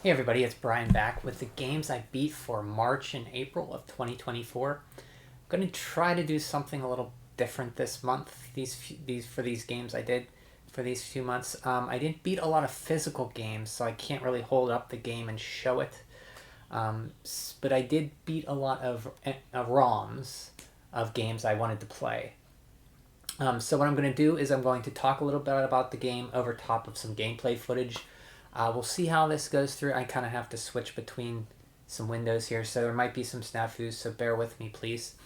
Hey everybody, it's Brian back with the games I beat for March and April of 2024. I'm going to try to do something a little different this month. These games I did for these few months. I didn't beat a lot of physical games, so I can't really hold up the game and show it. But I did beat a lot of ROMs of games I wanted to play. So what I'm going to do is I'm going to talk a little bit about the game over top of some gameplay footage. We'll see how this goes through. I kind of have to switch between some windows here, so there might be some snafus, so bear with me, please.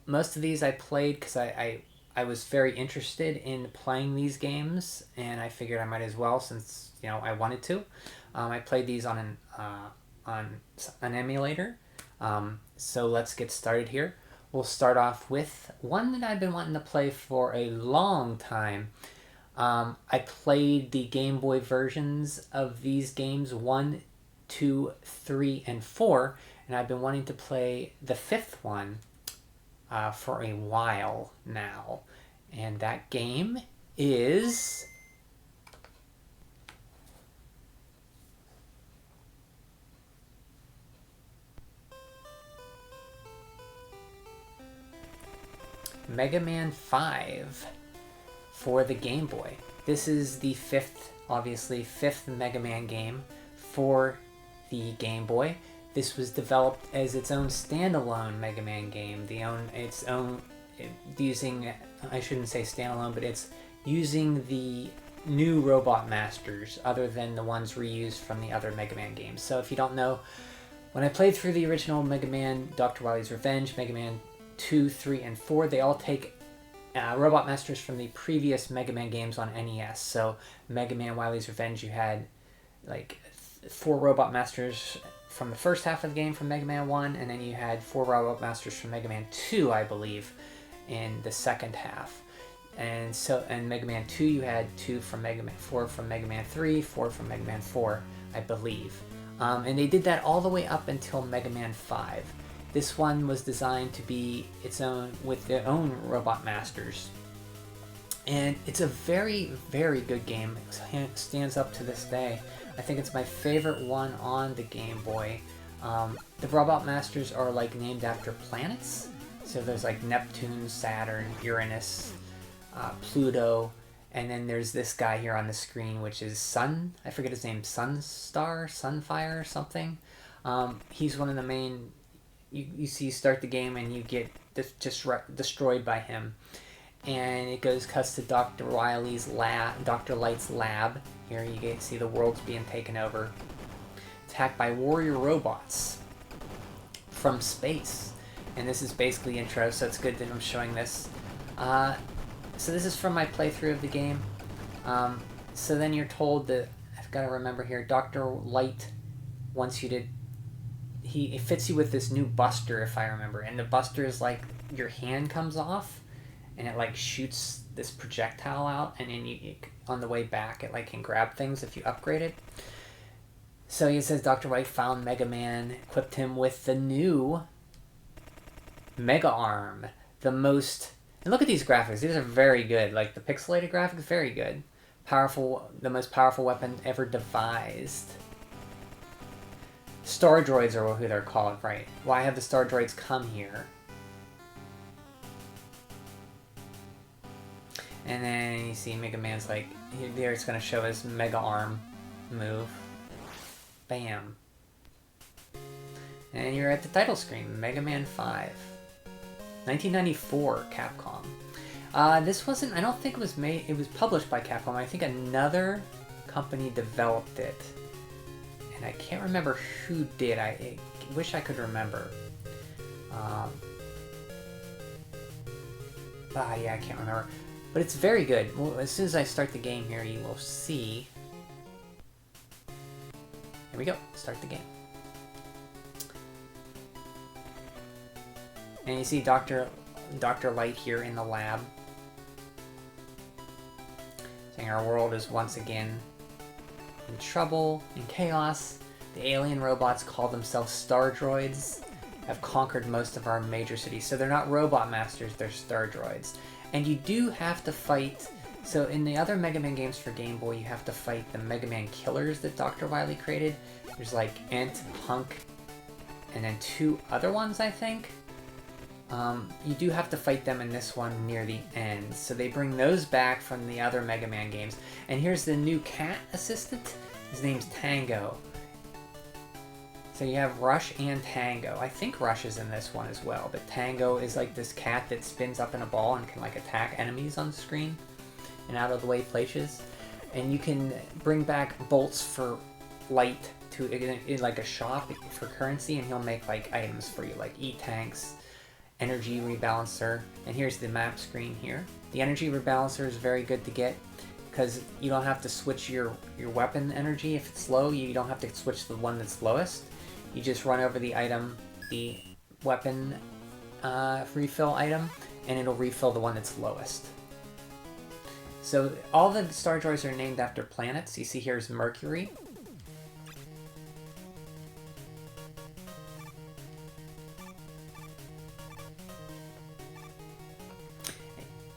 Most of these I played because I was very interested in playing these games, and I figured I might as well since, you know, I wanted to. I played these on an emulator. So let's get started here. We'll start off with one that I've been wanting to play for a long time. I played the Game Boy versions of these games 1, 2, 3, and 4, and I've been wanting to play the 5th one for a while now. And that game is Mega Man 5 for the Game Boy. This is the obviously fifth Mega Man game for the Game Boy. This was developed as its own standalone Mega Man game, using, I shouldn't say standalone, but it's using the new Robot Masters other than the ones reused from the other Mega Man games. So if you don't know, when I played through the original Mega Man, Dr. Wily's Revenge, Mega Man 2, 3, and 4, they all take Robot Masters from the previous Mega Man games on NES. So Mega Man Wily's Revenge, you had like 4 Robot Masters from the first half of the game from Mega Man 1, and then you had 4 Robot Masters from Mega Man 2, I believe, in the second half. And Mega Man 2, you had 2 from Mega Man 4 from Mega Man 3, 4 from Mega Man 4, I believe. And they did that all the way up until Mega Man 5. This one was designed to be its own, with their own Robot Masters. And it's a very, very good game. It stands up to this day. I think it's my favorite one on the Game Boy. The Robot Masters are like named after planets. So there's like Neptune, Saturn, Uranus, Pluto, and then there's this guy here on the screen, which is Sun. I forget his name, Sunstar, Sunfire, something. He's one of the main. You see, start the game and you get just destroyed by him, and it cuts to Dr. Wily's lab, Dr. Light's lab. Here you get see the world's being taken over, attacked by warrior robots from space, and this is basically intro. So it's good that I'm showing this. So this is from my playthrough of the game. So then you're told that I've got to remember here. Dr. Light wants you to. He fits you with this new buster, if I remember, and the buster is like your hand comes off and it like shoots this projectile out, and then on the way back it like can grab things if you upgrade it. So he says Dr. White found Mega Man, equipped him with the new Mega Arm, and look at these graphics. These are very good. Like the pixelated graphics, very good. Powerful, the most powerful weapon ever devised. Star Droids are who they're called, right? Why have the Star Droids come here? And then you see Mega Man's like, here it's going to show his Mega Arm move. Bam. And you're at the title screen, Mega Man 5. 1994, Capcom. This wasn't, I don't think it was made, it was published by Capcom. I think another company developed it. I can't remember who did. I wish I could remember. Yeah, I can't remember. But it's very good. Well, as soon as I start the game here, you will see. Here we go. Start the game. And you see Dr. Light here in the lab. Saying our world is once again in trouble, in chaos. The alien robots call themselves Star Droids, have conquered most of our major cities. So they're not Robot Masters, they're Star Droids. And you do have to fight So in the other Mega Man games for Game Boy, you have to fight the Mega Man killers that Dr. Wily created. There's like Ant, Punk, and then 2 other ones, I think. You do have to fight them in this one near the end. So they bring those back from the other Mega Man games. And here's the new cat assistant. His name's Tango. So you have Rush and Tango. I think Rush is in this one as well, but Tango is like this cat that spins up in a ball and can like attack enemies on the screen in out of the way places. And you can bring back bolts for light to in like a shop for currency, and he'll make like items for you, like E-tanks, energy rebalancer, and here's the map screen here. The energy rebalancer is very good to get because you don't have to switch your weapon energy if it's low. You don't have to switch the one that's lowest. You just run over the item, the weapon refill item, and it'll refill the one that's lowest. So all the Star Droids are named after planets. You see here's Mercury.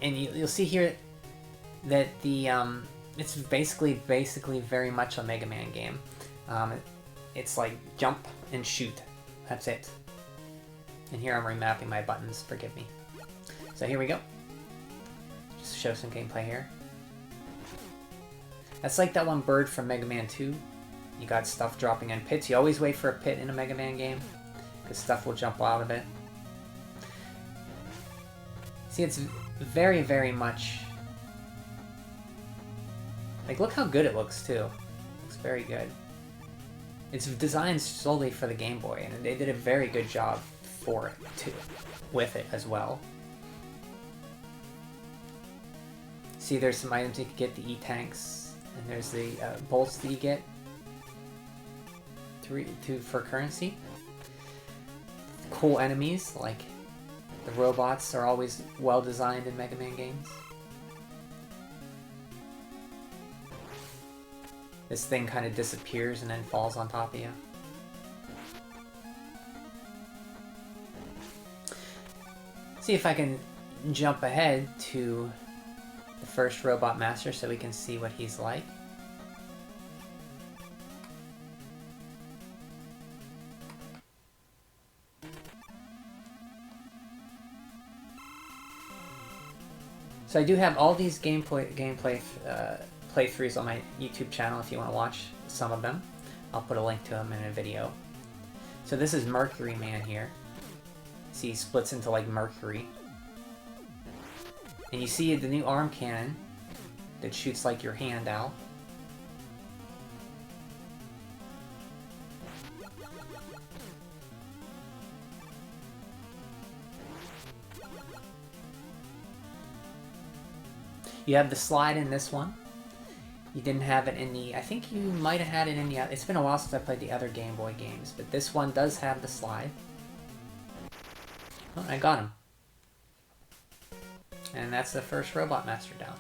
And you'll see here that the it's basically very much a Mega Man game. It's like jump and shoot. That's it. And here I'm remapping my buttons, forgive me. So here we go. Just show some gameplay here. That's like that one bird from Mega Man 2. You got stuff dropping in pits. You always wait for a pit in a Mega Man game, because stuff will jump out of it. See, it's very, very much... Like, look how good it looks, too. Looks very good. It's designed solely for the Game Boy, and they did a very good job for it, too, with it as well. See, there's some items you can get, the E-tanks, and there's the bolts that you get for currency. Cool enemies, like the robots are always well designed in Mega Man games. This thing kind of disappears and then falls on top of you. See if I can jump ahead to the first Robot Master so we can see what he's like. So I do have all these gameplay playthroughs on my YouTube channel if you want to watch some of them. I'll put a link to them in a video. So this is Mercury Man here. See, he splits into like Mercury. And you see the new arm cannon that shoots like your hand out. You have the slide in this one. You didn't have it in the... I think you might have had it in the... It's been a while since I played the other Game Boy games, but this one does have the slide. Oh, I got him. And that's the first Robot Master down.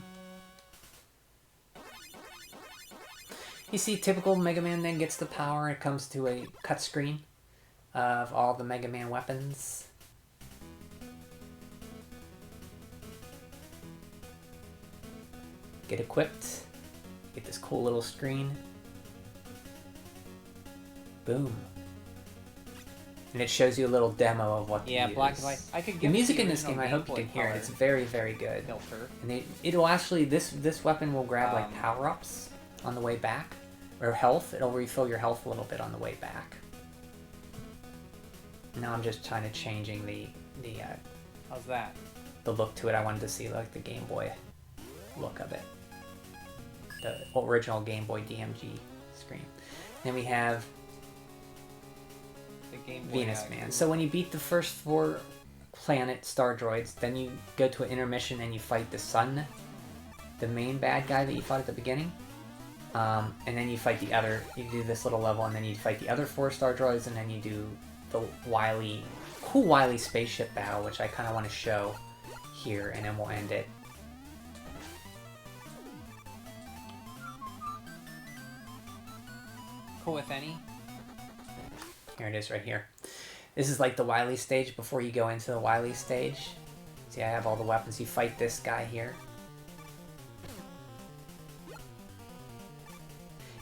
You see, typical Mega Man then gets the power. It comes to a cut screen of all the Mega Man weapons. Get equipped. Get this cool little screen. Boom. And it shows you a little demo of what to use. Black and white. I could get the music in this game, I hope you can hear it. It's very, very good. Filter. And it'll actually, this weapon will grab like power-ups on the way back. Or health. It'll refill your health a little bit on the way back. Now I'm just trying to changing the how's that? The look to it. I wanted to see like the Game Boy look of it. The original Game Boy DMG screen. Then we have The Game Boy Venus Man. So when you beat the first 4 planet Star Droids, then you go to an intermission and you fight the Sun, the main bad guy that you fought at the beginning. And then you fight the other, you do this little level, and then you fight the other 4 Star Droids, and then you do the Wily, cool Wily spaceship battle, which I kind of want to show here, and then we'll end it. Cool with any? Here it is right here. This is like the Wily stage before you go into the Wily stage. See, I have all the weapons. You fight this guy here.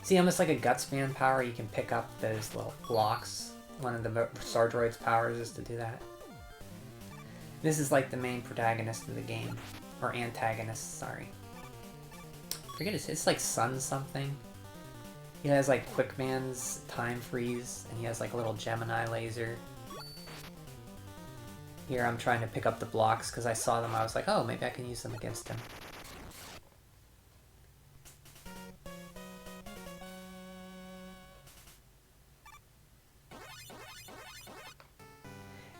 See, almost like a Guts Band power, you can pick up those little blocks. One of the Star Droid's powers is to do that. This is like the main protagonist of the game. Or antagonist, sorry. I forget it's like Sun something. He has like Quickman's time freeze, and he has like a little Gemini laser. Here I'm trying to pick up the blocks because I saw them. I was like, oh, maybe I can use them against him.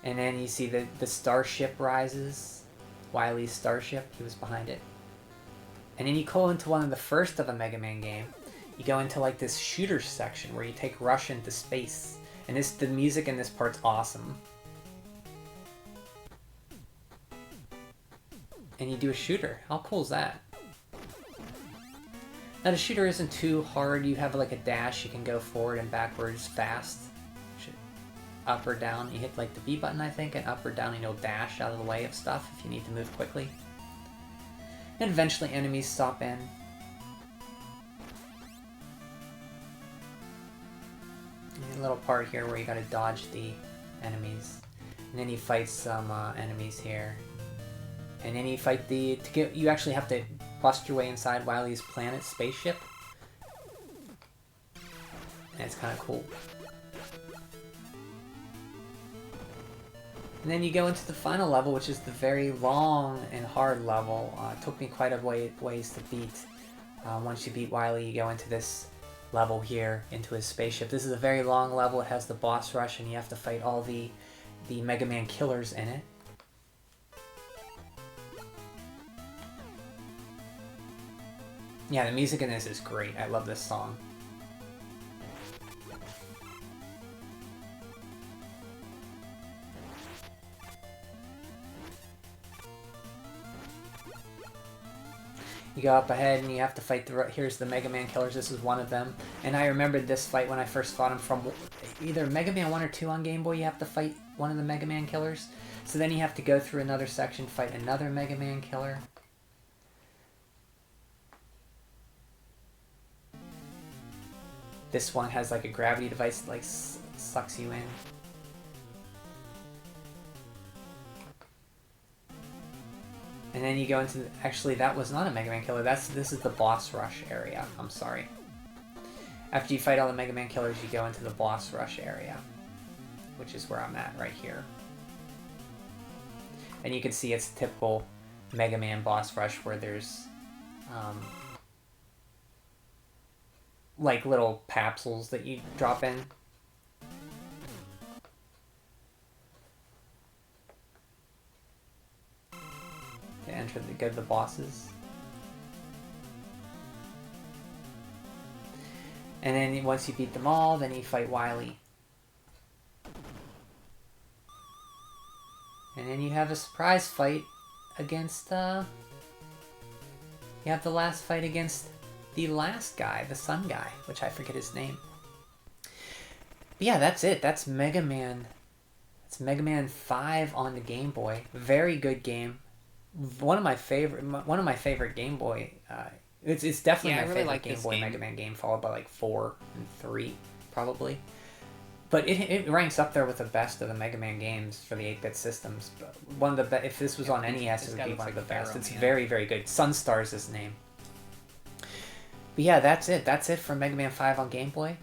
And then you see the starship rises. Wily's starship, he was behind it. And then you go into one of the first of a Mega Man game. You go into like this shooter section where you take Rush into space. And the music in this part's awesome. And you do a shooter. How cool is that? Now the shooter isn't too hard. You have like a dash. You can go forward and backwards fast. Up or down. You hit like the B button, I think, and up or down, and you'll dash out of the way of stuff if you need to move quickly. And eventually enemies stop in. And a little part here where you gotta dodge the enemies. And then you fight some enemies here. And then you fight you actually have to bust your way inside Wily's planet spaceship. And it's kind of cool. And then you go into the final level, which is the very long and hard level. It took me quite a ways to beat. Once you beat Wily, you go into this level here, into his spaceship. This is a very long level. It has the boss rush, and you have to fight all the Mega Man killers in it. Yeah, the music in this is great. I love this song. You go up ahead and you have to fight here's the Mega Man killers. This is one of them. And I remembered this fight when I first fought him from either Mega Man 1 or 2 on Game Boy. You have to fight one of the Mega Man killers. So then you have to go through another section, fight another Mega Man killer. This one has like a gravity device that like sucks you in. And then you go into actually that was not a Mega Man killer. This is the boss rush area. I'm sorry. After you fight all the Mega Man killers, you go into the boss rush area, which is where I'm at right here. And you can see it's typical Mega Man boss rush where there's like little capsules that you drop in. To go to the bosses. And then once you beat them all, then you fight Wily. And then you have a surprise fight against, you have the last fight against the last guy, the Sun guy, which I forget his name. But yeah, that's it. That's Mega Man. It's Mega Man 5 on the Game Boy. Very good game. One of my favorite Game Boy. It's definitely my favorite Game Boy Mega Man game, followed by like 4 and 3, probably. But it ranks up there with the best of the Mega Man games for the 8-bit systems. But one of the if this was on NES, it would be one of the best. It's very, very good. Sunstar's his name. But yeah, that's it. That's it for Mega Man 5 on Game Boy.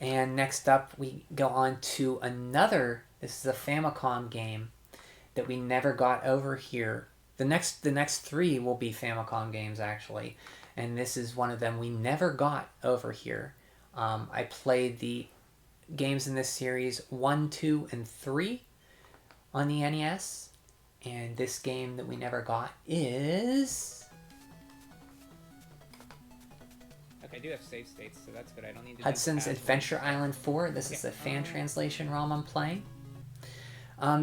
And next up, we go on to another. This is a Famicom game that we never got over here. The next 3 will be Famicom games, actually. And this is one of them we never got over here. I played the games in this series 1, 2, and 3 on the NES. And this game that we never got is... Okay, I do have save states, so that's good. I don't need to Hudson's Adventure Island 4. This is a fan translation ROM I'm playing.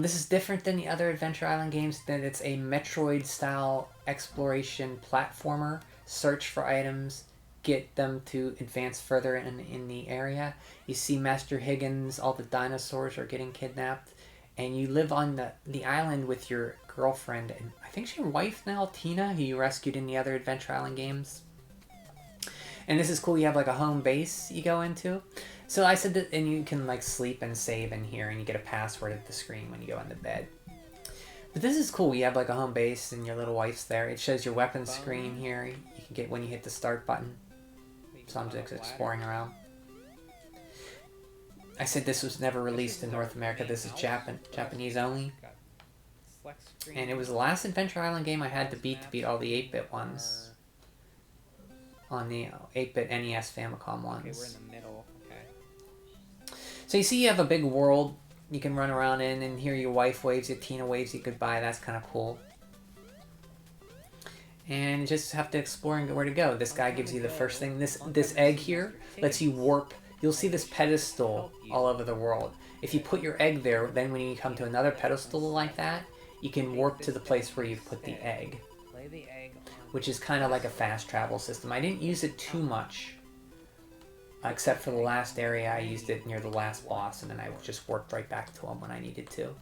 This is different than the other Adventure Island games, that it's a Metroid-style exploration platformer. Search for items, get them to advance further in the area. You see Master Higgins, all the dinosaurs are getting kidnapped, and you live on the island with your girlfriend, and I think she's your wife now, Tina, who you rescued in the other Adventure Island games. And this is cool. You have like a home base you go into. So I said that, and you can like sleep and save in here, and you get a password at the screen when you go into bed. But this is cool. You have like a home base, and your little wife's there. It shows your weapon screen here. You can get when you hit the start button. So I'm just exploring around. I said this was never released in North America. This is Japanese only. And it was the last Adventure Island game I had to beat all the 8-bit ones. On the 8-bit NES Famicom ones. Okay, we're in the middle. Okay. So you see you have a big world you can run around in, and here your wife waves you, Tina waves you goodbye. That's kind of cool. And you just have to explore and go where to go. This guy gives you the first thing. This egg here lets you warp. You'll see this pedestal all over the world. If you put your egg there, then when you come to another pedestal like that, you can warp to the place where you put the egg. Which is kind of like a fast travel system. I didn't use it too much. Except for the last area, I used it near the last boss, and then I just warped right back to him when I needed to.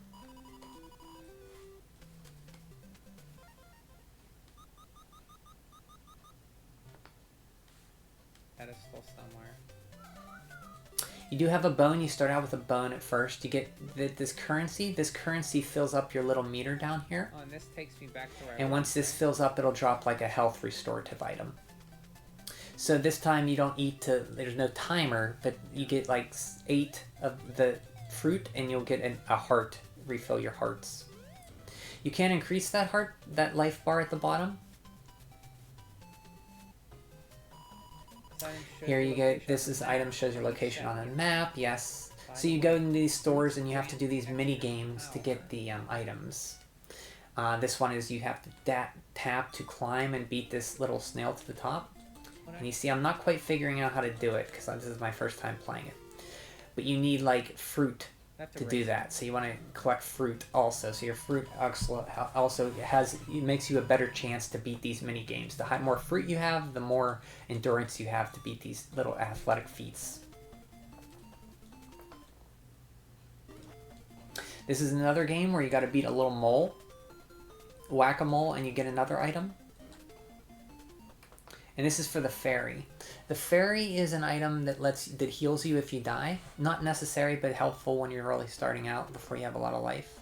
Pedestal somewhere. You do have a bone. You start out with a bone at first. You get this currency. This currency fills up your little meter down here. Oh, and this takes me back to where And once this fills up, it'll drop like a health restorative item. So this time you don't eat to... There's no timer, but you get like 8 of the fruit, and you'll get a heart. Refill your hearts. You can increase that life bar at the bottom. Here you go. This item shows your location on a map. Yes. So you go into these stores and you have to do these mini games to get the items. This one is you have to tap to climb and beat this little snail to the top. And you see, I'm not quite figuring out how to do it because this is my first time playing it. But you need like fruit to do that. So you want to collect fruit also. So your fruit also makes you a better chance to beat these mini games. The more fruit you have, the more endurance you have to beat these little athletic feats. This is another game where you got to beat a little mole, whack-a-mole, and you get another item. And this is for the fairy. The fairy is an item that heals you if you die. Not necessary, but helpful when you're really starting out before you have a lot of life.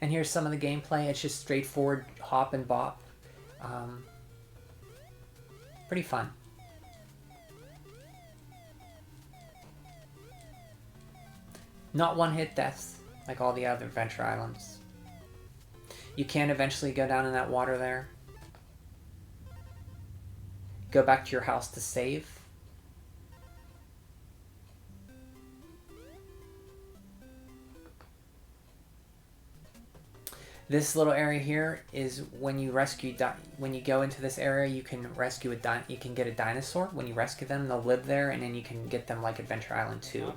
And here's some of the gameplay. It's just straightforward hop and bop. Pretty fun. Not one-hit deaths like all the other Adventure Islands. You can eventually go down in that water there. Go back to your house to save. This little area here is when you when you go into this area, you can rescue you can get a dinosaur. When you rescue them, they'll live there, and then you can get them like Adventure Island 2,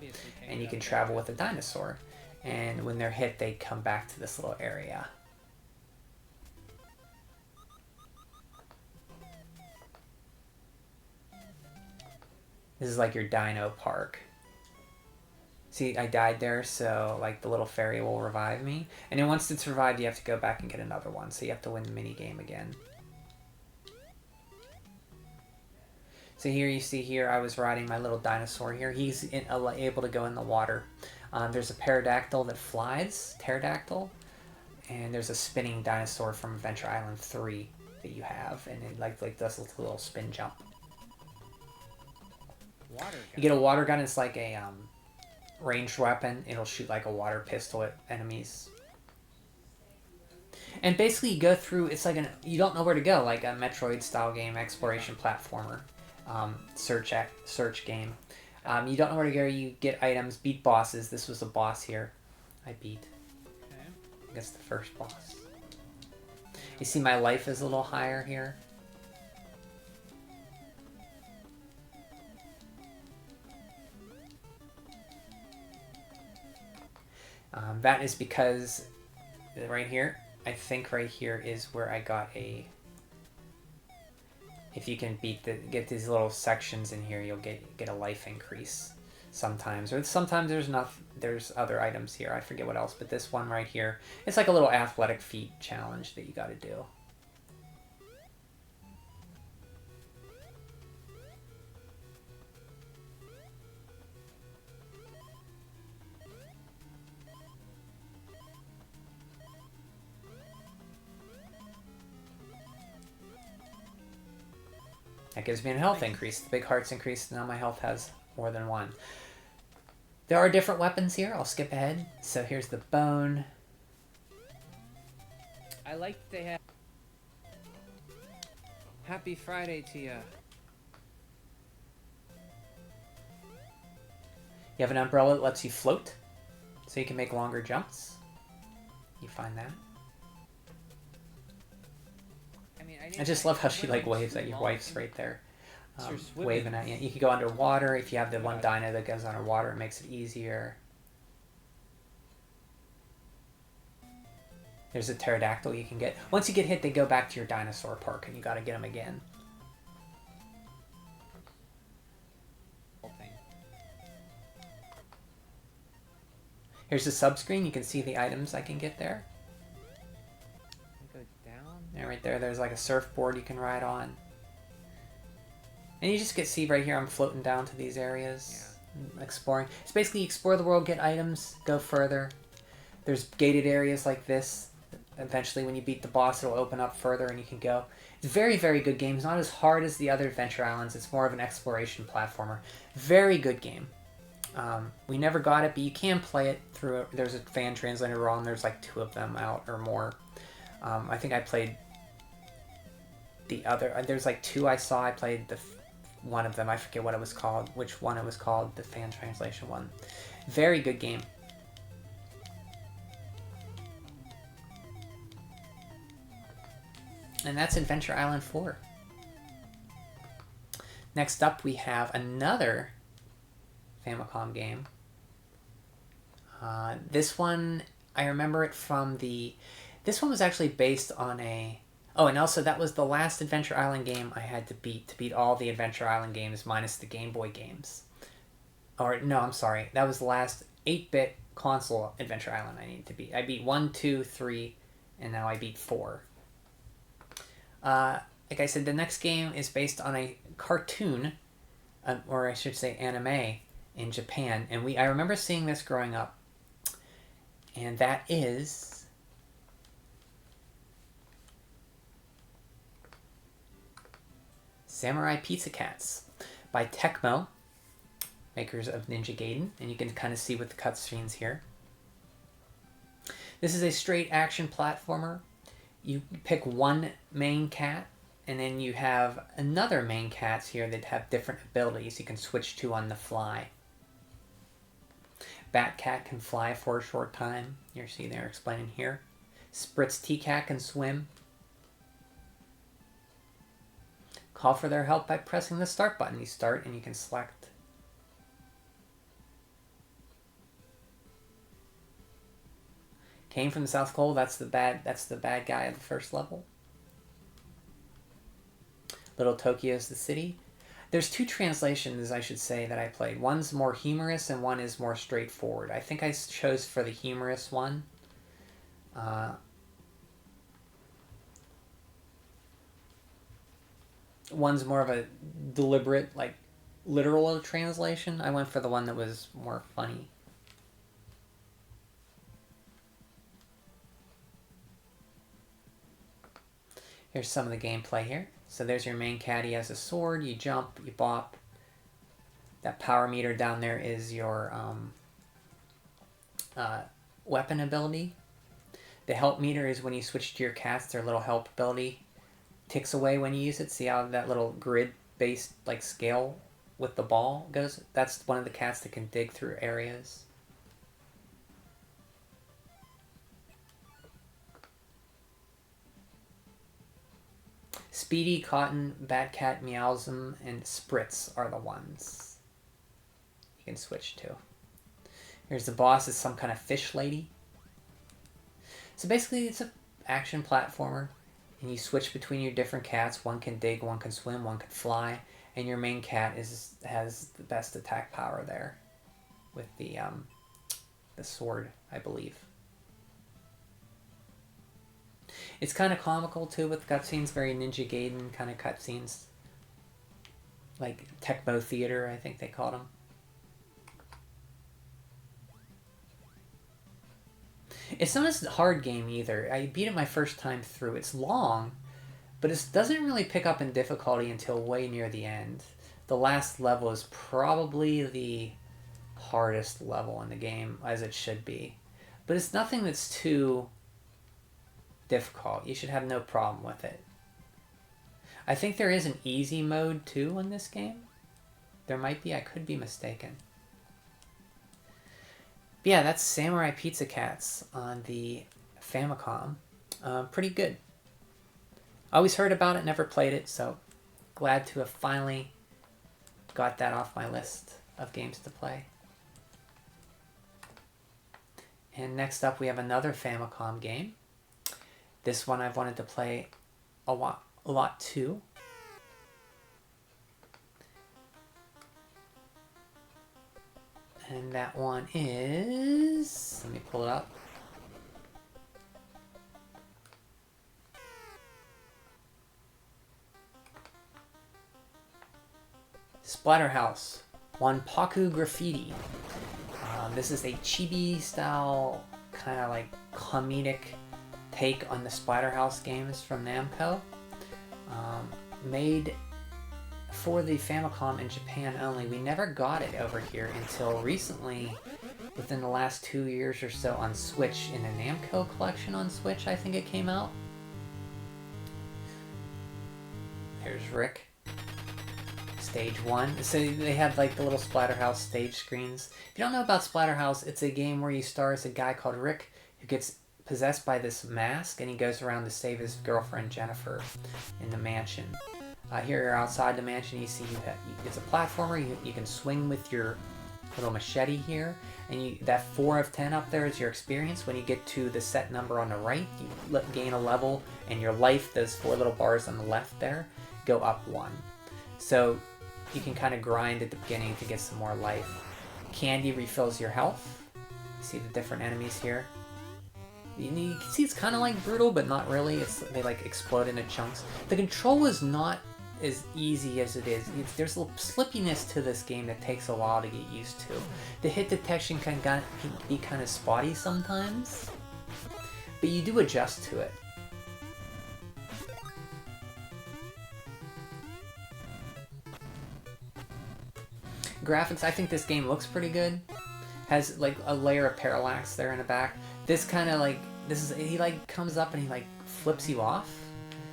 and you can travel with a dinosaur. And when they're hit, they come back to this little area. This is like your dino park. See, I died there, so like the little fairy will revive me. And then once it's revived, you have to go back and get another one. So you have to win the mini game again. So here you see here, I was riding my little dinosaur here. He's able to go in the water. There's a pterodactyl that flies, pterodactyl. And there's a spinning dinosaur from Adventure Island 3 that you have. And it like does a little spin jump. You get a water gun. It's like a ranged weapon. It'll shoot like a water pistol at enemies. And basically you go through, it's like you don't know where to go, like a Metroid style game, exploration platformer, search game. You don't know where to go. You get items, beat bosses. This was a boss here I beat. Okay. I guess the first boss. You see my life is a little higher here. That is because right here, I think right here is where I got a... If you can get these little sections in here, you'll get a life increase. sometimes, or sometimes there's other items here. I forget what else, but this one right here, it's like a little athletic feat challenge that you got to do. That gives me a health increase. The big heart's increased. Now my health has more than one. There are different weapons here. I'll skip ahead. So here's the bone. I like that they have. Happy Friday to ya. You have an umbrella that lets you float, so you can make longer jumps. You find that. I just love how she like waves at your wife's right there, waving at you. You can go underwater if you have the one dino that goes underwater. It makes it easier. There's a pterodactyl you can get. Once you get hit, they go back to your dinosaur park, and you got to get them again. Here's the subscreen. You can see the items I can get there. And right there, there's like a surfboard you can ride on. And you just see right here, I'm floating down to these areas, exploring. It's basically explore the world, get items, go further. There's gated areas like this. Eventually, when you beat the boss, it'll open up further and you can go. It's a very, very good game. It's not as hard as the other Adventure Islands. It's more of an exploration platformer. Very good game. We never got it, but you can play it through. There's a fan translator ROM. There's like 2 of them out or more. I think I played the other. There's like 2 I saw. I played one of them. I forget what it was called. Which one it was called. The fan translation one. Very good game. And that's Adventure Island 4. Next up, we have another Famicom game. This one, I remember it from the. This one was actually based on a. Oh, and also that was the last Adventure Island game I had to beat all the Adventure Island games minus the Game Boy games. Or, no, I'm sorry. That was the last 8-bit console Adventure Island I needed to beat. I beat 1, 2, 3, and now I beat 4. Like I said, the next game is based on a cartoon, or I should say anime, in Japan. And I remember seeing this growing up. And that is Samurai Pizza Cats by Tecmo, makers of Ninja Gaiden, and you can kind of see with the cutscenes here. This is a straight action platformer. You pick one main cat, and then you have another main cats here that have different abilities you can switch to on the fly. Bat Cat can fly for a short time. You see they're explaining here. Spritz T-Cat can swim. Call for their help by pressing the start button. You start and you can select. Came from the South Pole. That's the bad guy at the first level. Little Tokyo is the city. There's 2 translations, I should say, that I played. One's more humorous and one is more straightforward. I think I chose for the humorous one. One's more of a deliberate, like, literal translation. I went for the one that was more funny. Here's some of the gameplay here. So there's your main cat. He has a sword. You jump, you bop. That power meter down there is your weapon ability. The help meter is when you switch to your cats, their little help ability ticks away when you use it. See how that little grid-based like scale with the ball goes? That's one of the cats that can dig through areas. Speedy, Cotton, Batcat, Meowsum, and Spritz are the ones you can switch to. Here's the boss, is some kind of fish lady. So basically it's an action platformer, and you switch between your different cats. One can dig, one can swim, one can fly, and your main cat has the best attack power there. with the sword, I believe. It's kind of comical too with cutscenes, very Ninja Gaiden kind of cutscenes. Like Tecmo Theater, I think they called them. It's not a hard game either. I beat it my first time through. It's long, but it doesn't really pick up in difficulty until way near the end. The last level is probably the hardest level in the game, as it should be. But it's nothing that's too difficult. You should have no problem with it. I think there is an easy mode too in this game. There might be, I could be mistaken. But yeah, that's Samurai Pizza Cats on the Famicom. Pretty good. Always heard about it, never played it, so glad to have finally got that off my list of games to play. And next up we have another Famicom game. This one I've wanted to play a lot too. And that one is... let me pull it up. Splatterhouse. Wanpaku Graffiti. This is a chibi-style, kind of like comedic take on the Splatterhouse games from Namco. Made for the Famicom in Japan only. We never got it over here until recently, within the last 2 years or so, on Switch, in a Namco collection on Switch, I think it came out. There's Rick. Stage 1. So they had like the little Splatterhouse stage screens. If you don't know about Splatterhouse, it's a game where you star as a guy called Rick who gets possessed by this mask, and he goes around to save his girlfriend Jennifer in the mansion. Here you're outside the mansion. You see it's a platformer. You can swing with your little machete here, and that 4 of 10 up there is your experience. When you get to the set number on the right, you gain a level, and your life, those 4 little bars on the left there, go up 1. So you can kind of grind at the beginning to get some more life. Candy refills your health. You see the different enemies here. You can see it's kind of like brutal, but not really. They like explode into chunks. The control is not as easy as it is. There's a little slippiness to this game that takes a while to get used to. The hit detection can be kind of spotty sometimes, but you do adjust to it. Graphics, I think this game looks pretty good. Has like a layer of parallax there in the back. This kind of like, he like comes up and he like flips you off.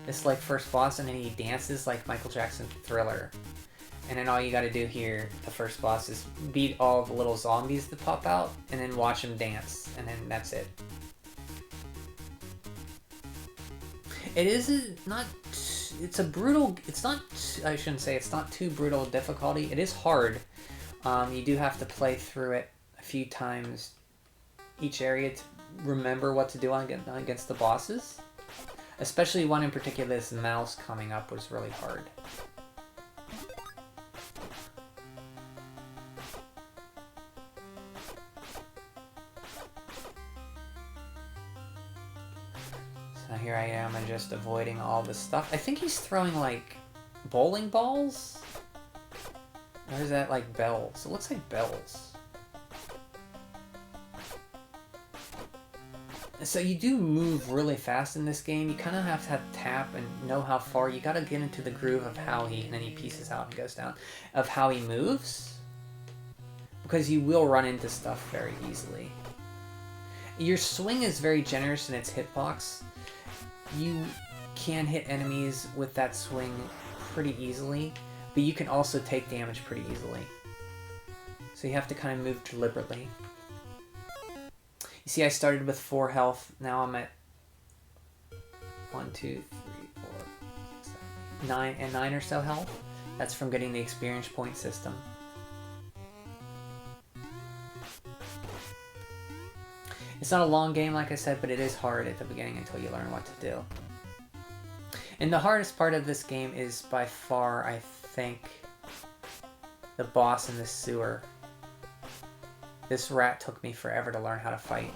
This like first boss, and then he dances like Michael Jackson's Thriller. And then all you gotta do here, the first boss, is beat all the little zombies that pop out, and then watch them dance, and then that's it. It is not, it's a brutal, it's not, I shouldn't say it's not too brutal difficulty. It is hard. You do have to play through it a few times each area to remember what to do against the bosses. Especially one in particular, this mouse coming up was really hard. So here I am, and just avoiding all this stuff. I think he's throwing like bowling balls? Or is that like bells? It looks like bells. So you do move really fast in this game. You kind of have to tap and know how far. You got to get into the groove of how and then he pieces out and goes down, of how he moves. Because you will run into stuff very easily. Your swing is very generous in its hitbox. You can hit enemies with that swing pretty easily, but you can also take damage pretty easily. So you have to kind of move deliberately. You see, I started with 4 health. Now I'm at 1, 2, 3, 4, 7, 9 or so health. That's from getting the experience point system. It's not a long game, like I said, but it is hard at the beginning until you learn what to do. And the hardest part of this game is by far, I think, the boss in the sewer. This rat took me forever to learn how to fight.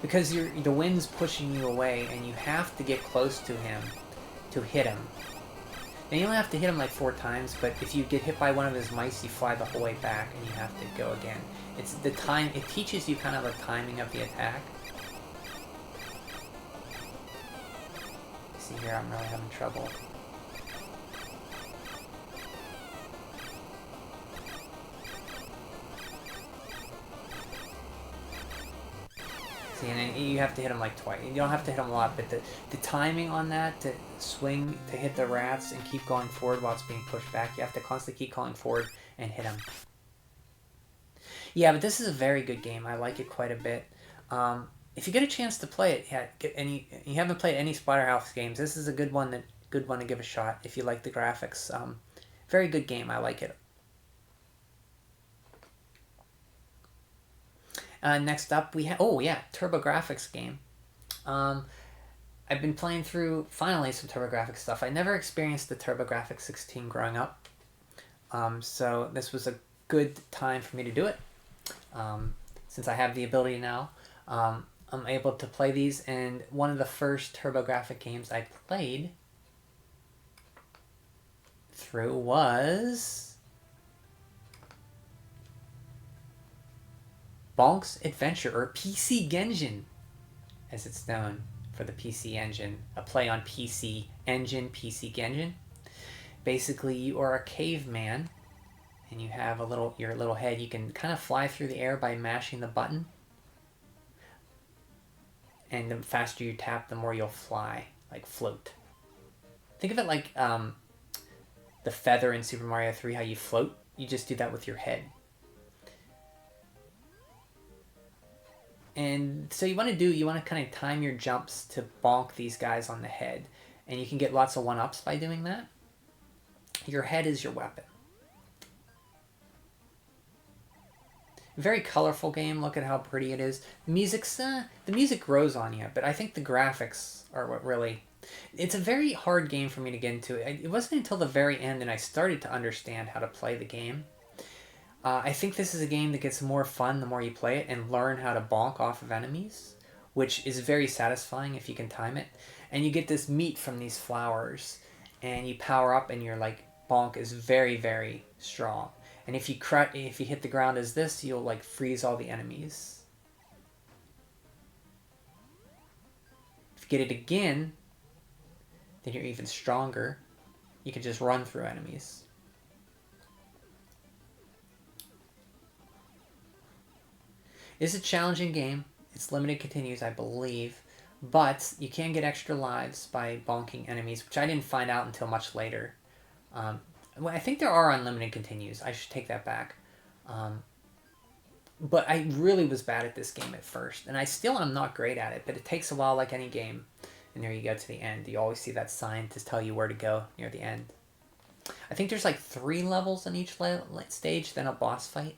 Because the wind's pushing you away, and you have to get close to him to hit him. And you only have to hit him like 4 times, but if you get hit by one of his mice, you fly the whole way back, and you have to go again. It's the time. It teaches you kind of the timing of the attack. See here, I'm really having trouble. See, and then you have to hit him like twice. You don't have to hit him a lot, but the timing on that to swing, to hit the rats and keep going forward while it's being pushed back, you have to constantly keep going forward and hit him. Yeah, but this is a very good game. I like it quite a bit. If you get a chance to play it, and you haven't played any Splatterhouse games, this is a good one to give a shot if you like the graphics. Very good game. I like it. Next up, we have TurboGrafx game. I've been playing through finally some TurboGrafx stuff. I never experienced the TurboGrafx 16 growing up, so this was a good time for me to do it. Since I have the ability now, I'm able to play these, and one of the first TurboGrafx games I played through was Bonk's Adventure, or PC Genjin, as it's known for the PC Engine. A play on PC Engine, PC Genjin. Basically, you are a caveman, and you have your little head. You can kind of fly through the air by mashing the button. And the faster you tap, the more you'll fly, like float. Think of it like the feather in Super Mario 3, how you float. You just do that with your head. And so you want to kind of time your jumps to bonk these guys on the head. And you can get lots of 1-ups by doing that. Your head is your weapon. Very colorful game. Look at how pretty it is. The music grows on you, but I think the graphics are what really... It's a very hard game for me to get into. It wasn't until the very end that I started to understand how to play the game. I think this is a game that gets more fun the more you play it and learn how to bonk off of enemies, which is very satisfying if you can time it. And you get this meat from these flowers, and you power up, and your bonk is very, very strong. And if you hit the ground as this, you'll freeze all the enemies. If you get it again, then you're even stronger. You can just run through enemies. It's a challenging game. It's limited continues, I believe. But you can get extra lives by bonking enemies, which I didn't find out until much later. I think there are unlimited continues. I should take that back. But I really was bad at this game at first. And I still am not great at it, but it takes a while like any game. And there you go to the end. You always see that sign to tell you where to go near the end. I think there's 3 levels in each stage, then a boss fight.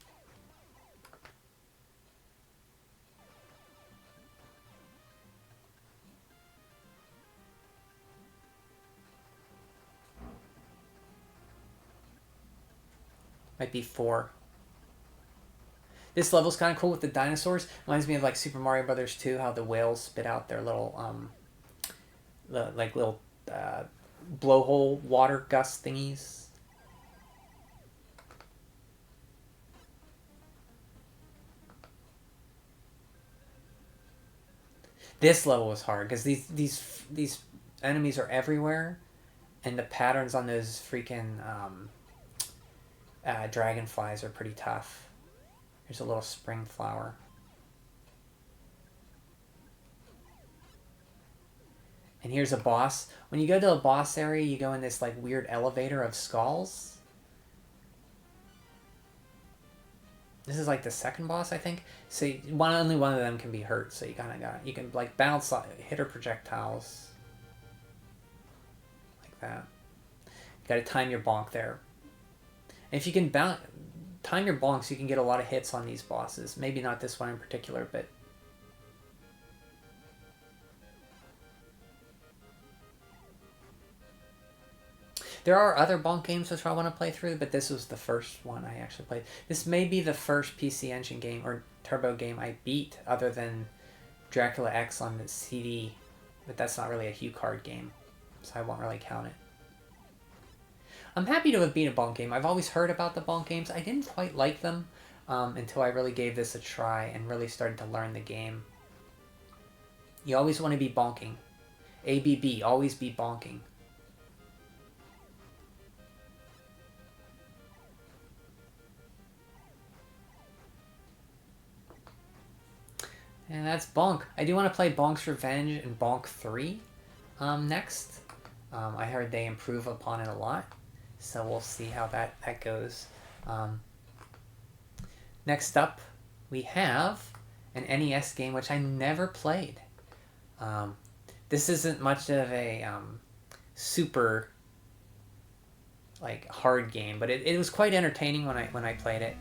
Might be 4. This level's kind of cool with the dinosaurs. Reminds me of Super Mario Brothers 2, how the whales spit out their little little blowhole water gust thingies. This level was hard because these enemies are everywhere, and the patterns on those freaking dragonflies are pretty tough. Here's a little spring flower. And here's a boss. When you go to a boss area, you go in this weird elevator of skulls. This is the second boss, I think. So only one of them can be hurt. So you you can bounce hitter projectiles like that. You got to time your bonk there. And if you can time your bonks, you can get a lot of hits on these bosses. Maybe not this one in particular, but... There are other Bonk games which I want to play through, but this was the first one I actually played. This may be the first PC Engine game or Turbo game I beat, other than Dracula X on the CD, but that's not really a HuCard game, so I won't really count it. I'm happy to have beat a Bonk game. I've always heard about the Bonk games. I didn't quite like them until I really gave this a try and really started to learn the game. You always want to be bonking. ABB, always be bonking. And that's Bonk. I do want to play Bonk's Revenge and Bonk 3 next. I heard they improve upon it a lot, so we'll see how that goes. Next up, we have an NES game which I never played. This isn't much of a super like hard game, but it was quite entertaining when I played it.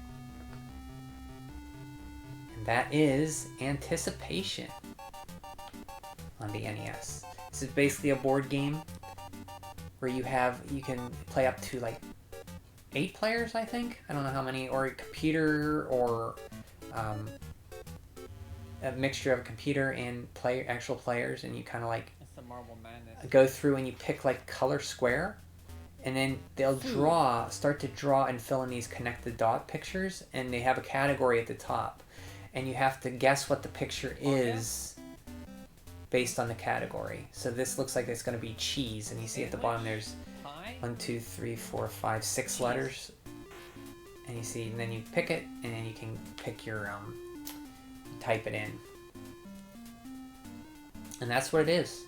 And that is Anticipation on the NES. This is basically a board game where you can play up to like 8 players, I think. I don't know how many, or a computer, or a mixture of a computer and actual players, and you kind of like It's the Marble Madness. go through and you pick like color square, and then they'll start to draw and fill in these connected dot pictures, and they have a category at the top, and you have to guess what the picture is based on the category. So this looks like it's going to be cheese, and you see at the bottom there's 1, 2, 3, 4, 5, 6 letters, and you see, and then you pick it, and then you can pick your type it in, and that's what it is.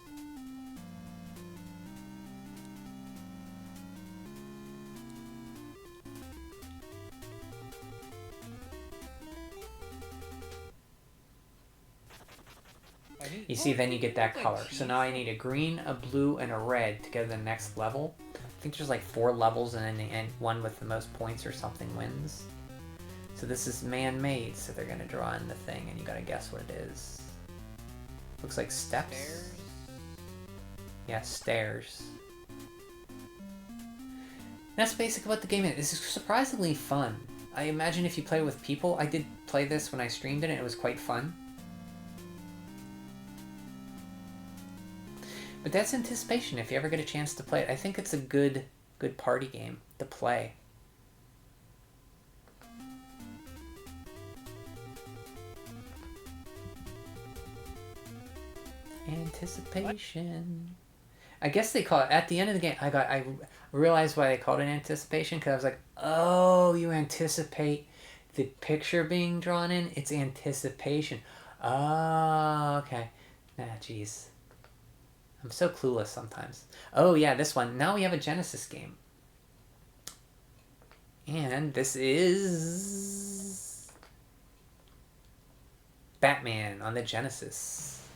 You see, then you get that color. So now I need a green, a blue, and a red to go to the next level. I think there's like 4 levels, and in the end, one with the most points or something wins. So this is man-made, so they're gonna draw in the thing, and you gotta guess what it is. Looks like steps. Stairs? Yeah, stairs. That's basically what the game is. This is surprisingly fun. I imagine if you play with people, I did play this when I streamed it, and it was quite fun. But that's Anticipation, if you ever get a chance to play it. I think it's a good party game to play. Anticipation. I guess they call it, at the end of the game, I realized why they called it Anticipation, because I was like, oh, you anticipate the picture being drawn in? It's Anticipation. Oh, okay. Ah, jeez. I'm so clueless sometimes. Oh yeah, this one. Now we have a Genesis game. And this is Batman on the Genesis.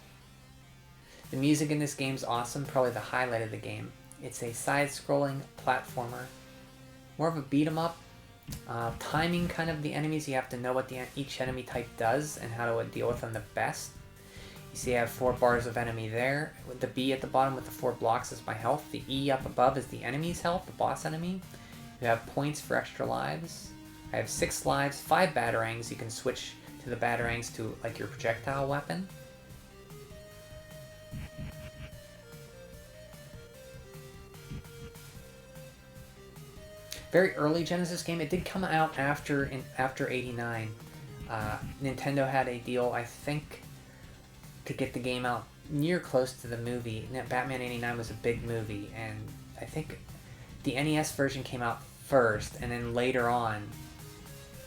The music in this game is awesome, probably the highlight of the game. It's a side-scrolling platformer. More of a beat-em-up. Timing kind of the enemies, you have to know what each enemy type does and how to deal with them the best. You see I have 4 bars of enemy there. With the B at the bottom with the 4 blocks is my health. The E up above is the enemy's health, the boss enemy. You have points for extra lives. I have 6 lives, 5 batarangs. You can switch to the batarangs to like your projectile weapon. Very early Genesis game. It did come out after '89. Nintendo had a deal, I think, to get the game out near close to the movie. Batman '89 was a big movie, and I think the NES version came out first, and then later on,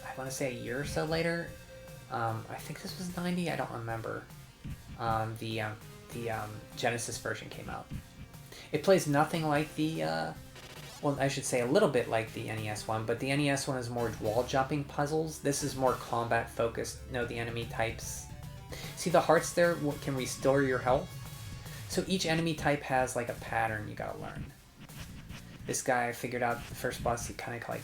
I want to say a year or so later, I think this was '90, I don't remember, the Genesis version came out. It plays nothing like the, well, I should say a little bit like the NES one, but the NES one is more wall jumping puzzles. This is more combat focused, know the enemy types. See the hearts there can restore your health? So each enemy type has like a pattern you gotta learn. This guy, I figured out the first boss, you kind of like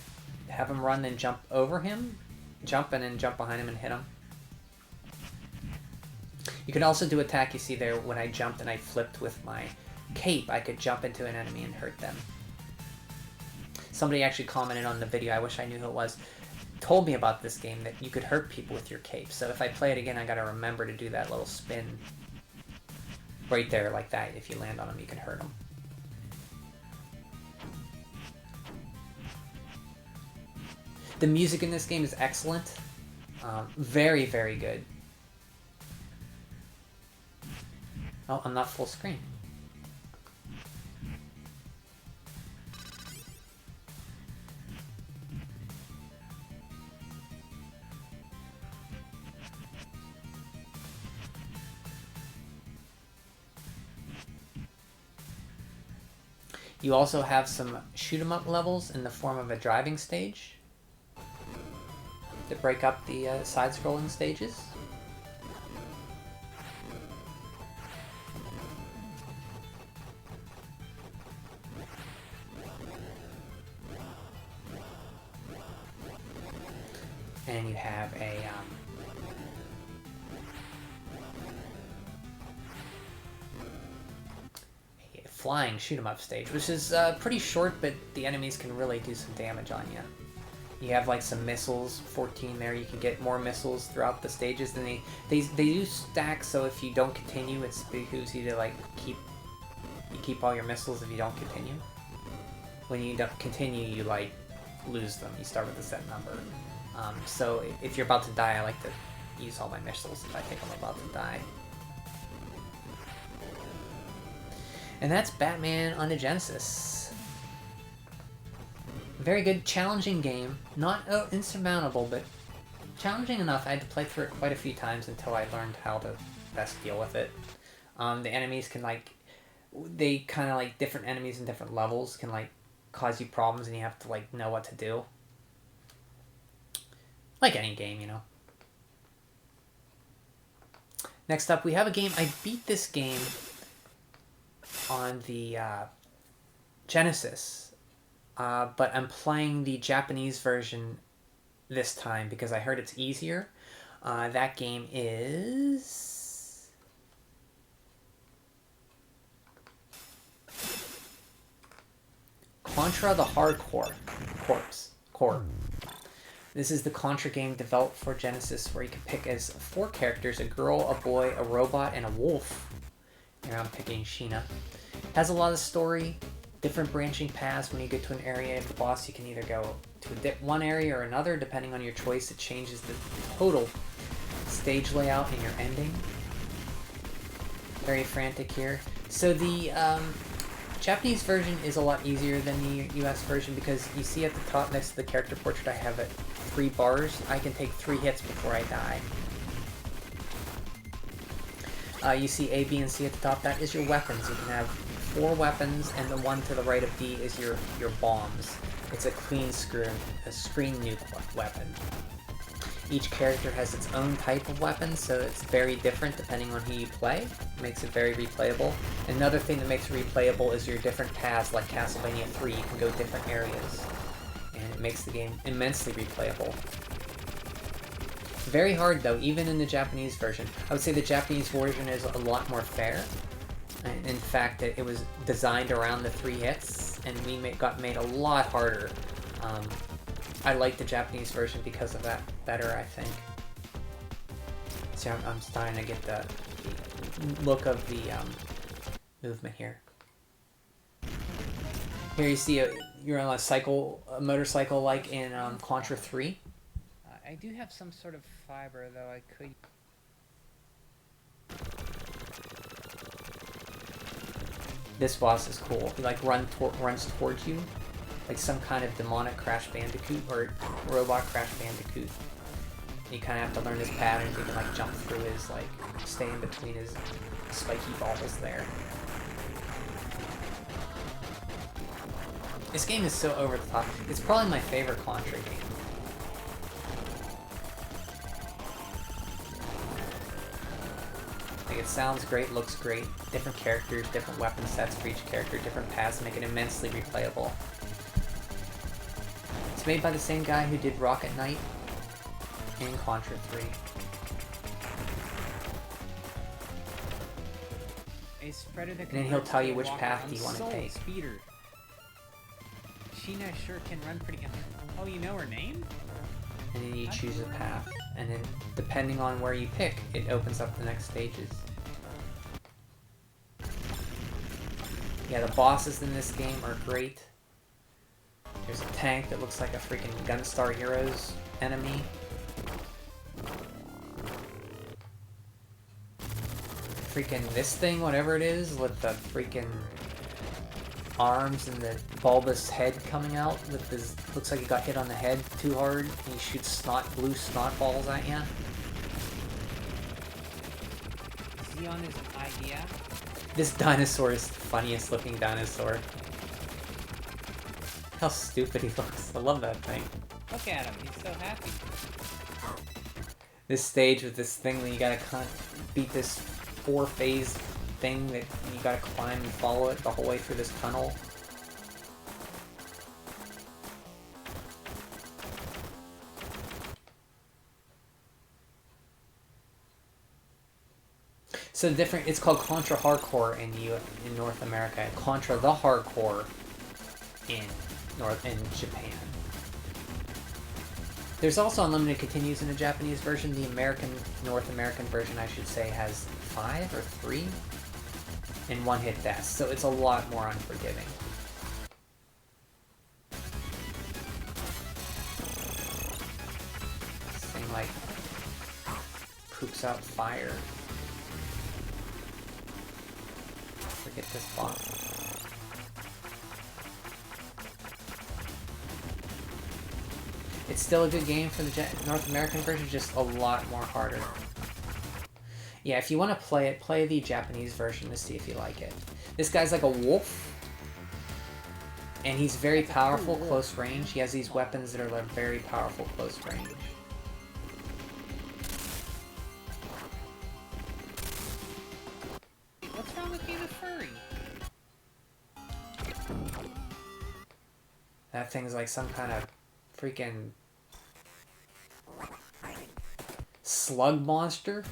have him run and jump over him, jump and then jump behind him and hit him. You can also do attack, you see there when I jumped and I flipped with my cape, I could jump into an enemy and hurt them. somebody actually commented on the video, I wish I knew who it was, told me about this game that you could hurt people with your cape. So if I play it again, I gotta remember to do that little spin right there like that. If you land on them, you can hurt them. The music in this game is excellent. Very, very good. Oh, I'm not full screen. You also have some shoot 'em up levels in the form of a driving stage to break up the side-scrolling stages. And you have a flying shoot 'em up stage, which is pretty short, but the enemies can really do some damage on you. You have like some missiles, 14 there. You can get more missiles throughout the stages, and they do stack. So if you don't continue, it behooves you to like keep all your missiles. If you don't continue, when you don't continue, you like lose them. You start with a set number. So if you're about to die, I like to use all my missiles if I think I'm about to die. And that's Batman on the Genesis. Very good, challenging game. Not insurmountable, but challenging enough. I had to play through it quite a few times until I learned how to best deal with it. The enemies can they kind of like different enemies in different levels can like cause you problems, and you have to like know what to do. Like any game, you know. Next up, we have a game. I beat this game on the Genesis, but I'm playing the Japanese version this time because I heard it's easier. That game is Contra the Hardcore Core. This is the Contra game developed for Genesis, where you can pick as 4 characters: a girl, a boy, a robot, and a wolf. Here I'm picking Sheena. Has a lot of story, different branching paths. When you get to an area of the boss, you can either go to one area or another. Depending on your choice, it changes the total stage layout and your ending. Very frantic here. So the Japanese version is a lot easier than the US version, because you see at the top next to the character portrait, I have it 3 bars. I can take 3 hits before I die. You see A, B, and C at the top. That is your weapons. You can have 4 weapons, and the one to the right of D is your bombs. It's a clean screen nuke weapon. Each character has its own type of weapon, so it's very different depending on who you play. Makes it very replayable. Another thing that makes it replayable is your different paths, like Castlevania 3. You can go different areas, and it makes the game immensely replayable. Very hard though, even in the Japanese version. I would say the Japanese version is a lot more fair. In fact, it was designed around the 3 hits, and got made a lot harder. I like the Japanese version because of that better, I think. See, I'm starting to get the look of the movement here. Here you see you're on a motorcycle like in Contra 3. I do have some sort of fiber, though I could... This boss is cool. He like runs towards you, like some kind of demonic Crash Bandicoot or robot Crash Bandicoot. You kind of have to learn his patterns. You can like jump through his, like stay in between his spiky balls there. This game is so over the top. It's probably my favorite Contra game. Like, it sounds great, looks great. Different characters, different weapon sets for each character, different paths make it immensely replayable. It's made by the same guy who did Rocket Knight and Contra 3. A spreader that and then he'll tell you which path you want to take. Speeder. Sheena sure can run pretty good. Oh, you know her name? And then you choose a path. And then, depending on where you pick, it opens up the next stages. Yeah, the bosses in this game are great. There's a tank that looks like a freaking Gunstar Heroes enemy. Freaking this thing, whatever it is, with the freaking arms and the bulbous head coming out with this, looks like it got hit on the head too hard, and he shoots blue snot balls at you. Is he on his idea? This dinosaur is the funniest looking dinosaur. How stupid he looks. I love that thing. Look at him, he's so happy. This stage with this thing that you gotta beat this 4-phase thing that you gotta climb and follow it the whole way through this tunnel. So different. It's called Contra Hardcore in North America, and Contra the Hardcore in Japan. There's also unlimited continues in the Japanese version. The North American version, I should say, has 5 or 3 and 1-hit deaths, so it's a lot more unforgiving. This thing like poops out fire. Forget this boss. It's still a good game for the North American version, just a lot more harder. Yeah, if you want to play it, play the Japanese version to see if you like it. This guy's like a wolf, and he's very powerful close range. He has these weapons that are like very powerful close range. What's wrong with being a furry? That thing's like some kind of freaking slug monster.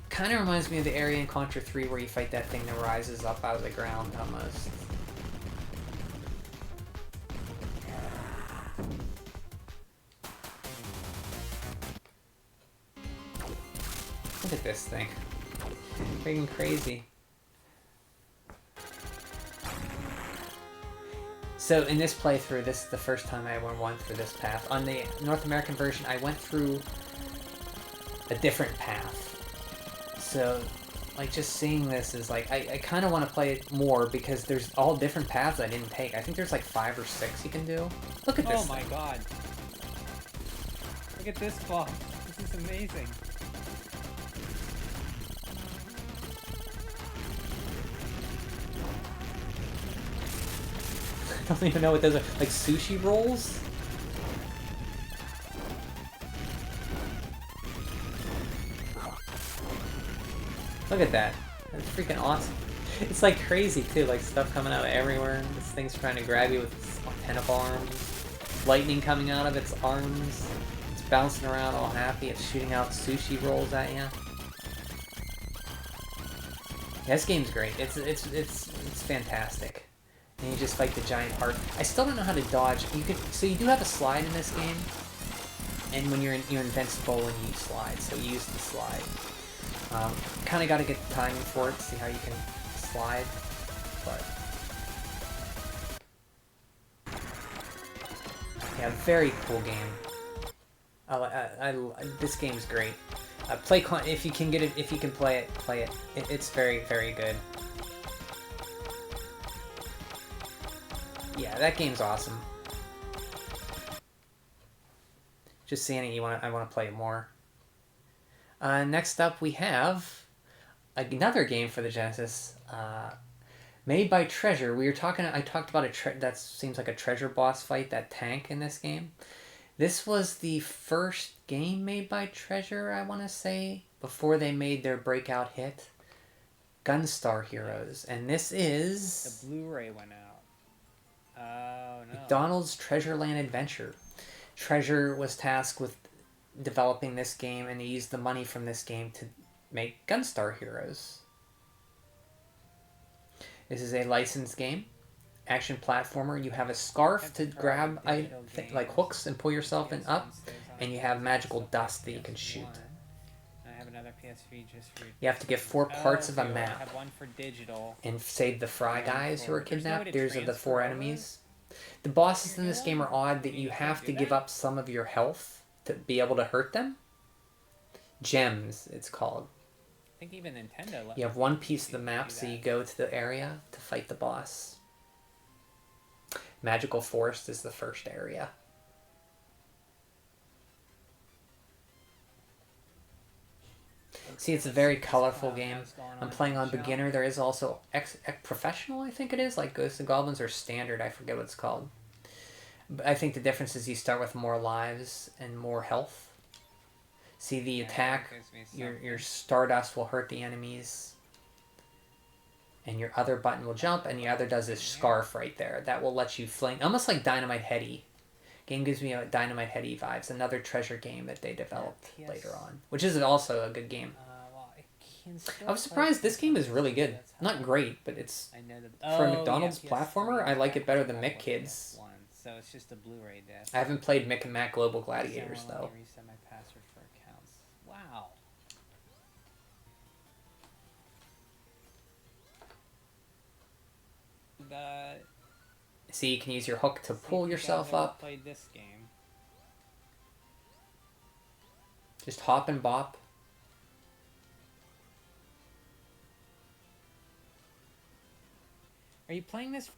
Kind of reminds me of the area in Contra 3 where you fight that thing that rises up out of the ground almost. Look at this thing. Freaking crazy. So in this playthrough, this is the first time I went through this path. On the North American version, I went through a different path. So, like, just seeing this is like, I kind of want to play it more because there's all different paths I didn't take. I think there's like 5 or 6 you can do. Look at this. Oh my god. Look at this boss. This is amazing. I don't even know what those are. Like sushi rolls? Look at that. That's freaking awesome. It's like crazy too, like stuff coming out everywhere. This thing's trying to grab you with its tentacle arms. Lightning coming out of its arms. It's bouncing around all happy. It's shooting out sushi rolls at you. Yeah, this game's great. It's fantastic. And you just fight the giant heart. I still don't know how to dodge. So you do have a slide in this game, and when you're invincible when you slide. So you use the slide. Kind of got to get the timing for it to see how you can slide, but yeah, very cool game. This game's great. If you can get it, if you can play it, play it. It's very, very good. Yeah, that game's awesome. Just seeing it, I want to play it more. Next up, we have another game for the Genesis, made by Treasure. I talked about that seems like a treasure boss fight, that tank in this game. This was the first game made by Treasure, I want to say, before they made their breakout hit, Gunstar Heroes. And this is... The Blu-ray went out. Oh, no. McDonald's Treasureland Adventure. Treasure was tasked with developing this game, and they used the money from this game to make Gunstar Heroes. This is a licensed game. action platformer. You have a scarf to grab like hooks and pull yourself in up, and you have magical dust that you can shoot. I have another PS3 just for. You have to get 4 parts of a map. I have one for digital. And save the Fry guys who are kidnapped. These are the 4 enemies. The bosses in this game are odd that you have to give up some of your health to be able to hurt them. Gems, it's called. I think even Nintendo. You have 1 piece of the map, so you go to the area to fight the boss. Magical Forest is the first area. See, it's a very colorful game. I'm playing on beginner. There is also professional, I think it is, like Ghosts and Goblins, or standard. I forget what it's called. But I think the difference is you start with more lives and more health. See, the attack, your Stardust will hurt the enemies. And your other button will jump, and the other does this scarf right there. That will let you fling, almost like Dynamite Heady. Game gives me Dynamite Heady vibes. Another treasure game that they developed later on, which is also a good game. I was surprised. This game is really good. Not great, but it's for a McDonald's platformer. I like it better than Mick Kids. So it's just a Blu-ray disc. I haven't played Mick and Mac Global Gladiators though. Reset my password for accounts. Wow. See, you can use your hook to pull yourself up. Played this game. Just hop and bop. Are you playing this?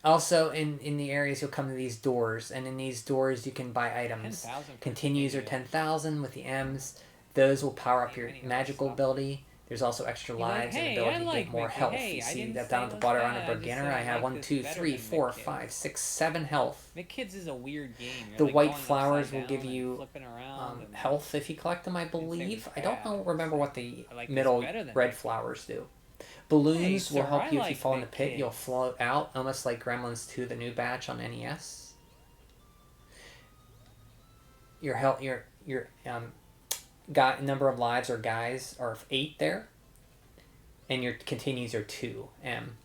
Also, in the areas, you'll come to these doors, and in these doors, you can buy items. 10,000 Continues are 10,000 with the M's. Those will power up your magical ability. There's also extra lives and ability to get more health. You see that down at the bottom on a beginner, I have 1, 2, 3, 4, 5, 6, 7 health. Mick Kids is a weird game. The white flowers will give you health if you collect them, I believe. I don't remember what the middle red flowers do. Balloons will help you if you fall in the pit. You'll float out, almost like Gremlins 2, the new batch on NES. Your health, your number of lives or guys are 8 there, and your continues are 2 M.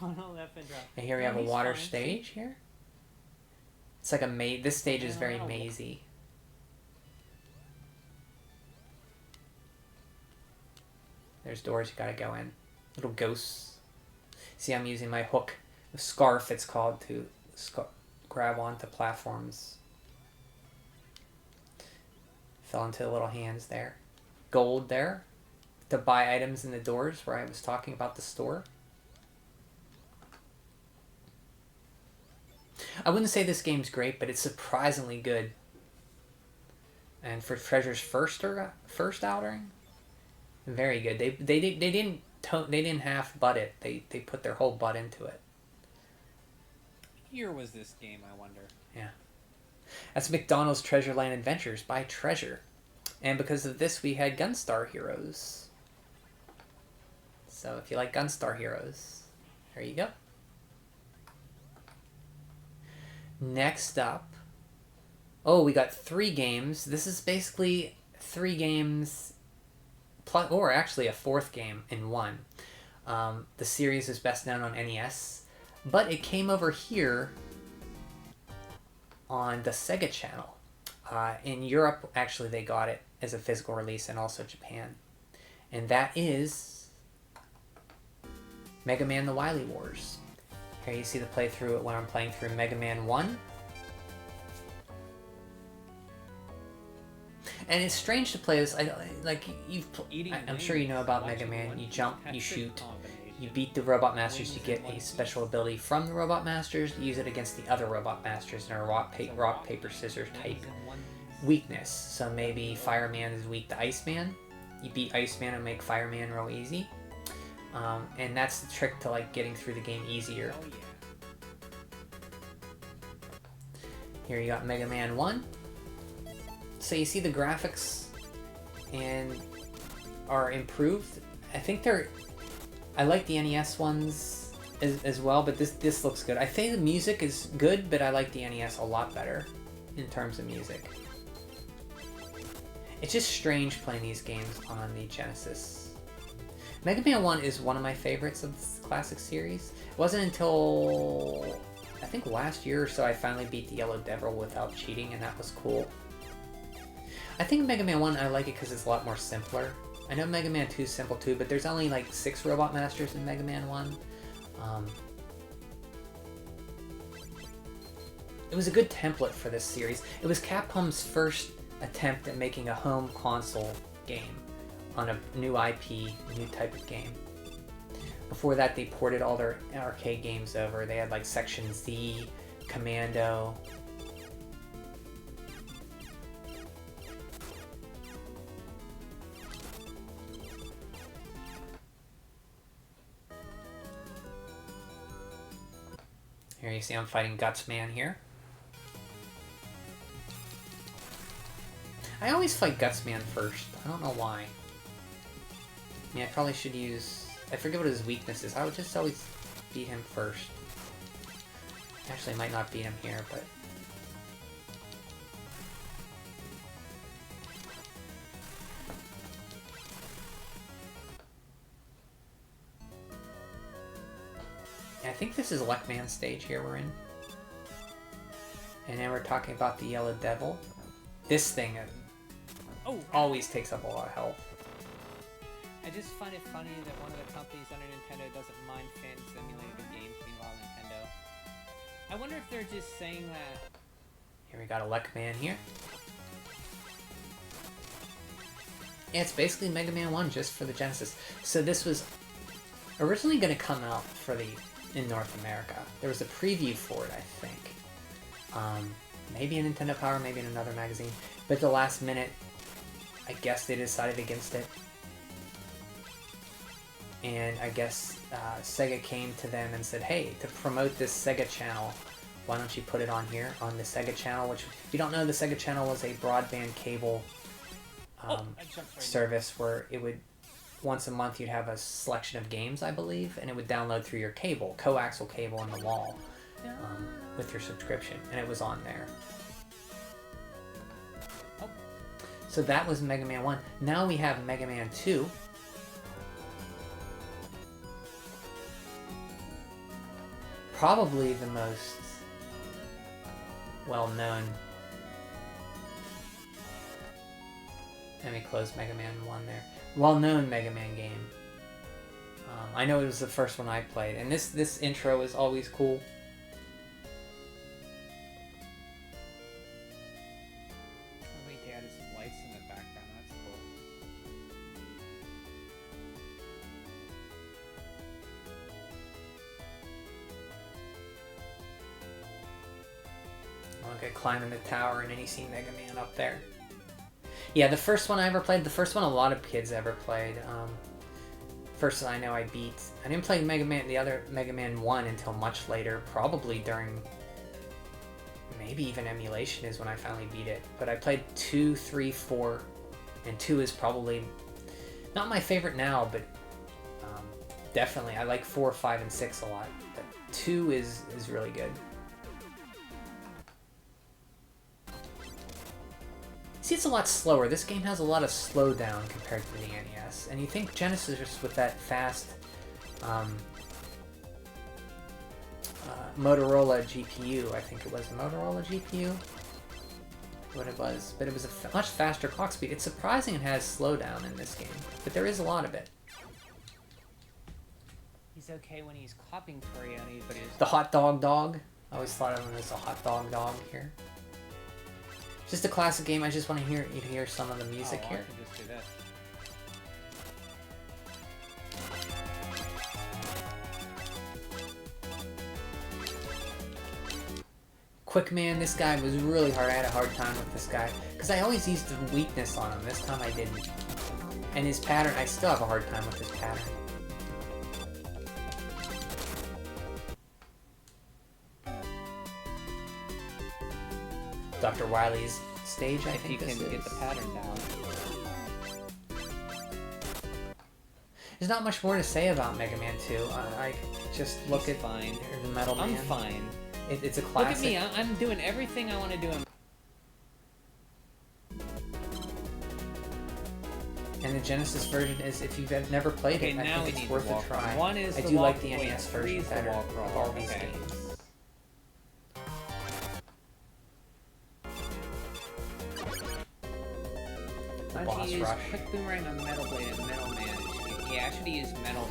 And here we have a water stage here. It's like a maze. This stage is very mazy. There's doors you gotta go in. Little ghosts. See, I'm using my hook, the scarf it's called, to grab onto platforms. Fell into the little hands there. Gold there to buy items in the doors where I was talking about the store. I wouldn't say this game's great, but it's surprisingly good. And for Treasure's first outing, very good. They didn't half butt it. They put their whole butt into it. What year was this game, I wonder? Yeah. That's McDonald's Treasure Land Adventures by Treasure. And because of this, we had Gunstar Heroes. So if you like Gunstar Heroes, there you go. Next up, oh, we got 3 games. This is basically 3 games, plus, or actually a 4th game in one. The series is best known on NES, but it came over here on the Sega channel. In Europe, actually, they got it as a physical release, and also Japan. And that is Mega Man The Wily Wars. Here you see the playthrough when I'm playing through Mega Man 1. And it's strange to play this. I'm sure you know about Mega Man. You jump, you shoot, you beat the Robot Masters, you get a special ability from the Robot Masters, you use it against the other Robot Masters in a rock, paper, scissors type weakness. So maybe Fireman is weak to Iceman. You beat Iceman and make Fireman real easy. And that's the trick to like getting through the game easier. Oh, yeah. Here you got Mega Man 1. So you see the graphics and are improved. I think I like the NES ones as well, but this looks good. I think the music is good, but I like the NES a lot better in terms of music. It's just strange playing these games on the Genesis. Mega Man 1 is one of my favorites of this classic series. It wasn't until, I think last year or so, I finally beat the Yellow Devil without cheating, and that was cool. I think Mega Man 1, I like it because it's a lot more simpler. I know Mega Man 2 is simple too, but there's only like 6 Robot Masters in Mega Man 1. It was a good template for this series. It was Capcom's first attempt at making a home console game on a new IP, new type of game. Before that, they ported all their arcade games over. They had like Section Z, Commando. Here you see I'm fighting Gutsman here. I always fight Gutsman first. I don't know why. I mean, I probably should use... I forget what his weakness is. I would just always beat him first. Actually, I might not beat him here, but... I think this is Luckman's stage here we're in. And then we're talking about the Yellow Devil. This thing always takes up a lot of health. I just find it funny that one of the companies under Nintendo doesn't mind fans emulating the games, meanwhile Nintendo. I wonder if they're just saying that... Here we got a Luckman here. Yeah, it's basically Mega Man 1 just for the Genesis. So this was originally going to come out for in North America. There was a preview for it, I think. Maybe in Nintendo Power, maybe in another magazine. But at the last minute, I guess they decided against it. And I guess Sega came to them and said, hey, to promote this Sega channel, why don't you put it on here, on the Sega channel, which, if you don't know, the Sega channel was a broadband cable service where it would, once a month, you'd have a selection of games, I believe, and it would download through your cable, coaxial cable on the wall, with your subscription, and it was on there. So that was Mega Man 1. Now we have Mega Man 2. Probably the most well-known... Let me close Mega Man 1 there. Well-known Mega Man game. I know it was the first one I played, and this intro is always cool. They added some lights in the background. That's cool. Okay, climbing the tower, and then you see Mega Man up there. Yeah, the first one I ever played, the first one a lot of kids ever played. First I know I beat. I didn't play the other Mega Man 1 until much later, probably during, maybe even emulation is when I finally beat it. But I played 2, 3, 4, and 2 is probably not my favorite now, but definitely I like 4, 5, and 6 a lot. But 2 is really good. See, it's a lot slower. This game has a lot of slowdown compared to the NES. And you think Genesis with that fast Motorola GPU, I think it was a Motorola GPU? What it was. But it was a much faster clock speed. It's surprising it has slowdown in this game, but there is a lot of it. He's okay when he's clapping for you, but he's... The hot dog. I always thought of him as a hot dog here. Just a classic game. I just want to hear some of the music here. I can just do this. Quick Man, this guy was really hard. I had a hard time with this guy because I always used the weakness on him. This time I didn't. And his pattern, I still have a hard time with his pattern. Dr. Wily's stage, I think this is. If you can get the pattern down. There's not much more to say about Mega Man 2. I just look at fine. The Metal Man. I'm fine. It's a classic. Look at me, I'm doing everything I want to do. And the Genesis version is, if you've never played it, I now think we it's need worth the a wall try. crawl. One is I the do wall- like the wait, NES three version is the better wall of crawl, all these okay. games. The Why don't boss you use rush. quick boomerang on Metal Blade and Metal Man? Yeah, I should use Metal.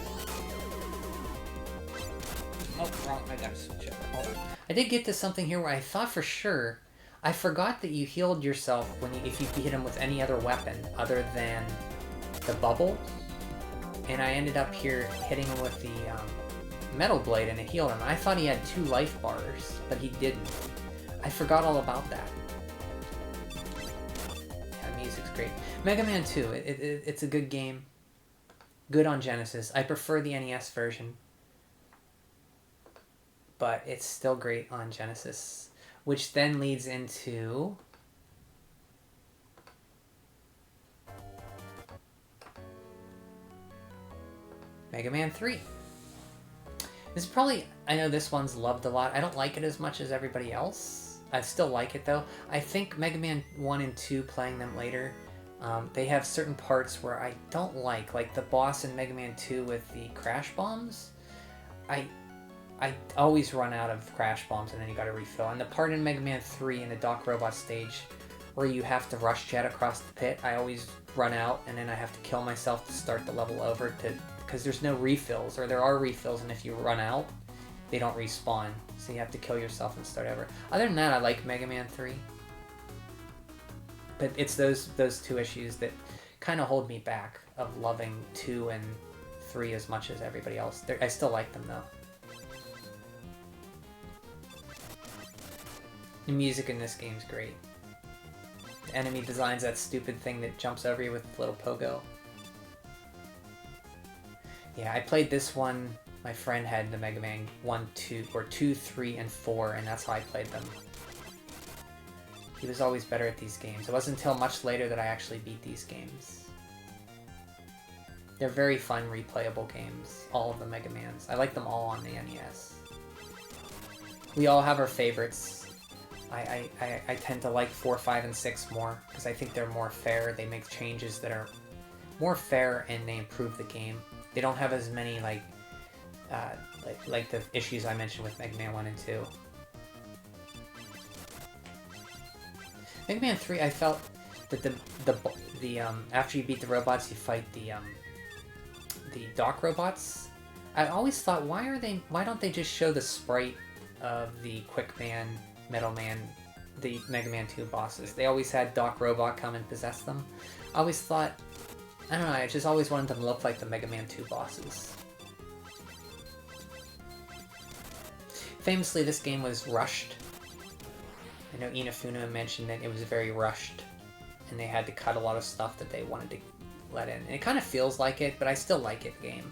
Oh, wrong. I gotta switch over. Hold on. I did get to something here where I thought for sure, I forgot that you healed yourself when if you hit him with any other weapon other than the bubble, and I ended up here hitting him with the metal blade and it healed him. I thought he had 2 life bars, but he didn't. I forgot all about that. Yeah, music's great. Mega Man 2, it's a good game. Good on Genesis. I prefer the NES version, but it's still great on Genesis. Which then leads into Mega Man 3. This is probably, I know this one's loved a lot. I don't like it as much as everybody else. I still like it though. I think Mega Man 1 and 2, playing them later, they have certain parts where I don't like the boss in Mega Man 2 with the crash bombs. I always run out of crash bombs and then you gotta refill. And the part in Mega Man 3 in the Doc Robot stage where you have to rush jet across the pit, I always run out and then I have to kill myself to start the level over because there's no refills, or there are refills and if you run out, they don't respawn. So you have to kill yourself and start over. Other than that, I like Mega Man 3. But it's those 2 issues that kind of hold me back of loving 2 and 3 as much as everybody else. I still like them though. The music in this game's great. The enemy designs that stupid thing that jumps over you with a little pogo. Yeah, I played this one. My friend had the Mega Man 1, 2, or 2, 3, and 4, and that's how I played them. He was always better at these games. It wasn't until much later that I actually beat these games. They're very fun, replayable games. All of the Mega Mans. I like them all on the NES. We all have our favorites. I tend to like 4, 5, and 6 more, because I think they're more fair. They make changes that are more fair, and they improve the game. They don't have as many, like the issues I mentioned with Mega Man 1 and 2. Mega Man 3, I felt that the after you beat the robots, you fight the Doc robots. I always thought, why don't they just show the sprite of the Quick Man, Metal Man, the Mega Man 2 bosses? They always had Doc Robot come and possess them. I always thought, I don't know, I just always wanted them to look like the Mega Man 2 bosses. Famously, this game was rushed. I know Inafune mentioned that it was very rushed, and they had to cut a lot of stuff that they wanted to let in. And it kind of feels like it, but I still like it, game.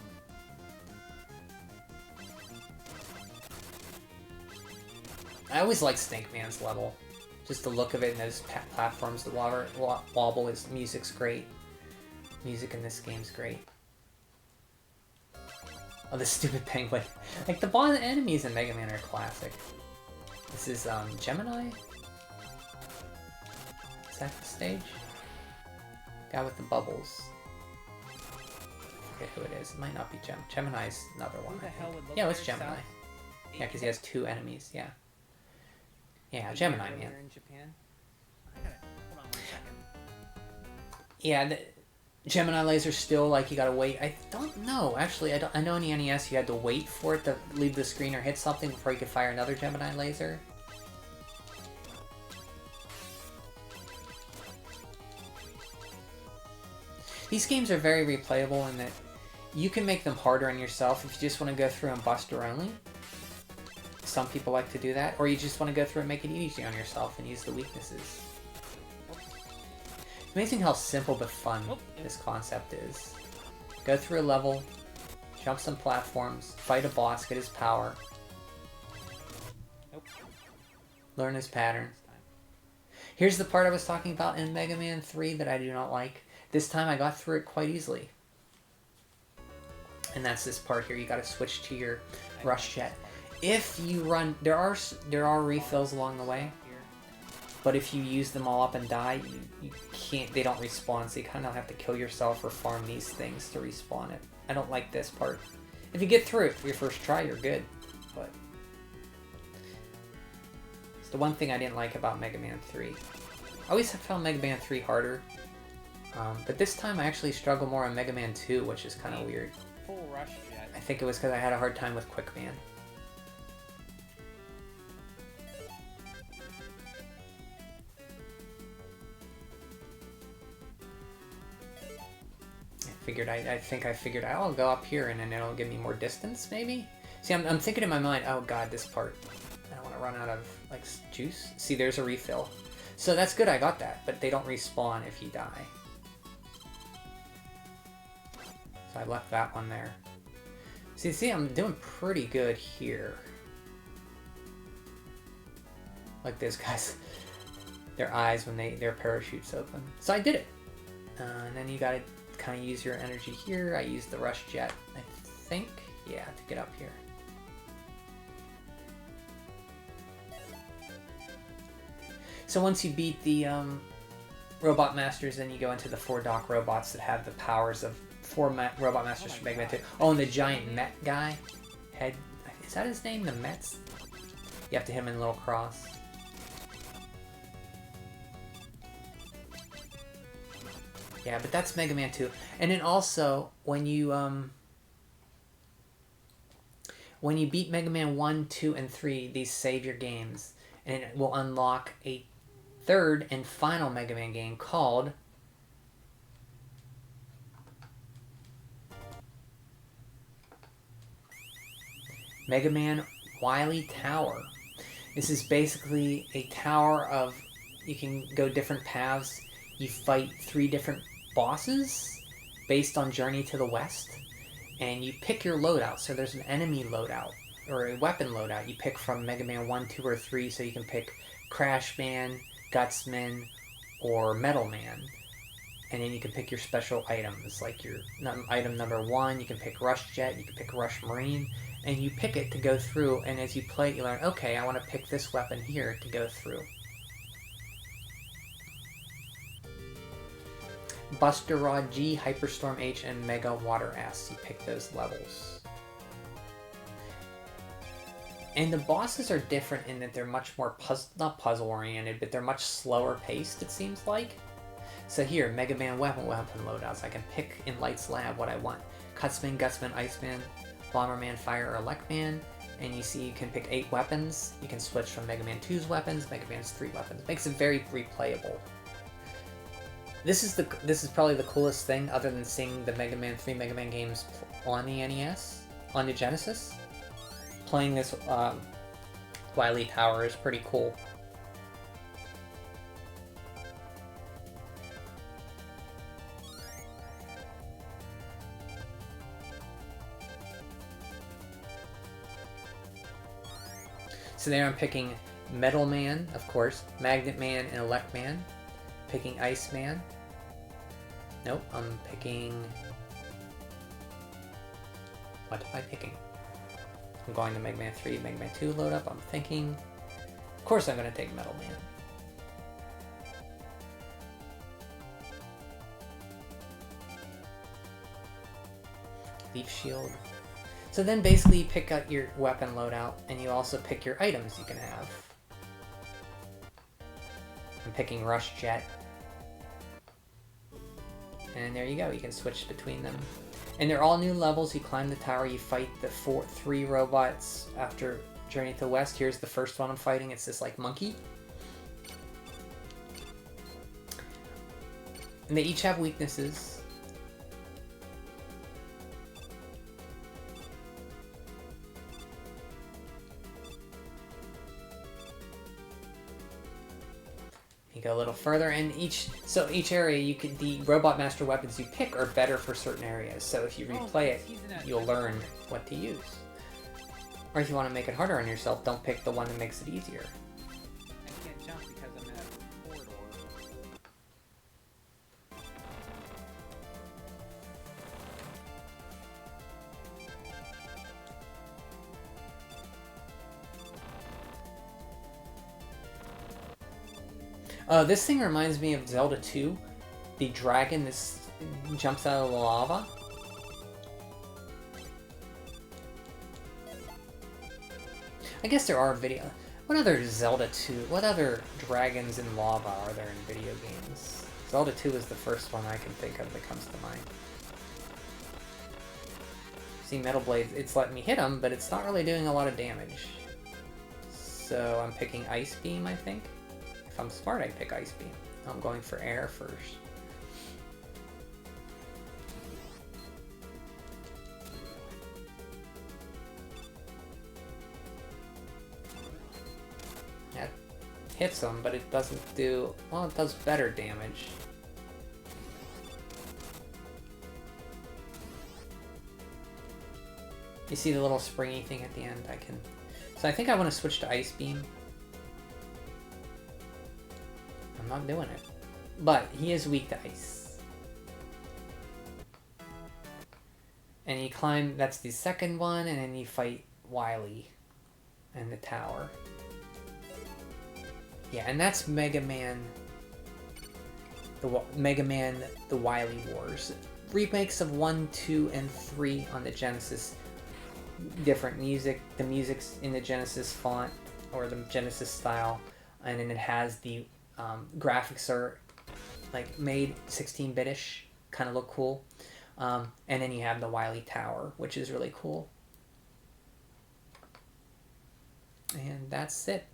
I always like Snake Man's level. Just the look of it and those platforms, the wobble, his music's great. Music in this game's great. Oh, the stupid penguin. Like, the boss enemies in Mega Man are classic. This is, Gemini? Is that the stage? Guy with the bubbles. I forget who it is. It might not be Gemini's another one. Who the I hell think. would look Yeah, for it's Gemini. yourself? Yeah, because he has 2 enemies, yeah. Yeah, A Gemini, year man. earlier in Japan? I gotta, hold on 1 second. Yeah, the Gemini laser still, like, you gotta wait. I don't know, actually. I know in the NES you had to wait for it to leave the screen or hit something before you could fire another Gemini laser. These games are very replayable in that you can make them harder on yourself if you just want to go through and buster only. Some people like to do that, or you just want to go through and make it easy on yourself and use the weaknesses. It's amazing how simple but fun this concept is. Go through a level, jump some platforms, fight a boss, get his power, learn his patterns. Here's the part I was talking about in Mega Man 3 that I do not like. This time I got through it quite easily. And that's this part here. You gotta switch to your rush jet. If you run, there are refills along the way. but if you use them all up and die, you can't. They don't respawn, so you kind of have to kill yourself or farm these things to respawn it. I don't like this part. If you get through it for your first try, you're good, but it's the one thing I didn't like about Mega Man 3. I always have found Mega Man 3 harder, but this time I actually struggle more on Mega Man 2, which is kind of weird. Full rush jet. I think it was because I had a hard time with Quick Man. I figured I'll go up here and then it'll give me more distance, maybe? See, I'm thinking in my mind, oh god, this part. I don't want to run out of, like, juice. See, there's a refill. So that's good, I got that, but they don't respawn if you die. So I left that one there. See, I'm doing pretty good here. Like those guys, their eyes when their parachutes open. So I did it. And then you gotta kind of use your energy here. I used the rush jet, I think. Yeah, to get up here. So once you beat the Robot Masters, then you go into the 4 Dock robots that have the powers of 4 Robot Masters from Mega Man 2. Oh, and the giant Met guy. Head. Is that his name? The Mets? You have to hit him in a little cross. Yeah, but that's Mega Man 2. And then also, when you beat Mega Man 1, 2, and 3, these save your games. And it will unlock a 3rd and final Mega Man game called Mega Man Wily Tower. This is basically a tower of, you can go different paths. You fight 3 different bosses based on Journey to the West, and you pick your loadout. So there's an enemy loadout or a weapon loadout you pick from Mega Man 1, 2, or 3. So you can pick Crash Man, Gutsman, or Metal Man. And then you can pick your special items, like your item number 1, you can pick Rush Jet, you can pick Rush Marine, and you pick it to go through, and as you play it, you learn, okay, I want to pick this weapon here to go through. Buster Rod G, Hyperstorm H, and Mega Water S. You pick those levels. And the bosses are different in that they're much more not puzzle-oriented, but they're much slower paced, it seems like. So here, Mega Man weapon loadouts. I can pick in Light's Lab what I want. Cutsman, Gutsman, Iceman, Bomberman, Fire, or Electman. And you see you can pick 8 weapons. You can switch from Mega Man 2's weapons, Mega Man's 3 weapons. Makes it very replayable. This is probably the coolest thing, other than seeing the Mega Man 3 Mega Man games on the NES, on the Genesis. Playing this Wily Tower is pretty cool. So there I'm picking Metal Man, of course, Magnet Man, and Elect Man. Picking Ice Man. Nope, I'm picking... What am I picking? I'm going to Mega Man 3, Mega Man 2 load up. I'm thinking... Of course I'm going to take Metal Man. Leaf Shield. So then basically you pick out your weapon loadout, and you also pick your items you can have. I'm picking Rush Jet. And there you go, you can switch between them. And they're all new levels. You climb the tower, you fight the 3 robots after Journey to the West. Here's the first one I'm fighting. It's this, like, monkey. And they each have weaknesses. You go a little further, and each area the Robot Master weapons you pick are better for certain areas. So if you replay it, you'll learn what to use. Or if you want to make it harder on yourself, don't pick the one that makes it easier. I can't jump because I'm in a corridor. This thing reminds me of Zelda 2. The dragon that jumps out of the lava. I guess there are video. What other Zelda 2? What other dragons in lava are there in video games? Zelda 2 is the first one I can think of that comes to mind. See, Metal Blade, it's letting me hit them, but it's not really doing a lot of damage. So I'm picking Ice Beam, I think. If I'm smart, I pick Ice Beam. I'm going for air first. That hits them, but it doesn't do... Well, it does better damage. You see the little springy thing at the end? I can... So I think I want to switch to Ice Beam. I'm not doing it. But he is weak to ice. And you climb... That's the second one, and then you fight Wily in the tower. Yeah, and that's Mega Man... The Wily Wars. Remakes of 1, 2, and 3 on the Genesis. Different music. The music's in the Genesis font, or the Genesis style, and then it has the graphics are like made 16-bit-ish, kind of look cool. And then you have the Wily Tower, which is really cool. And that's it.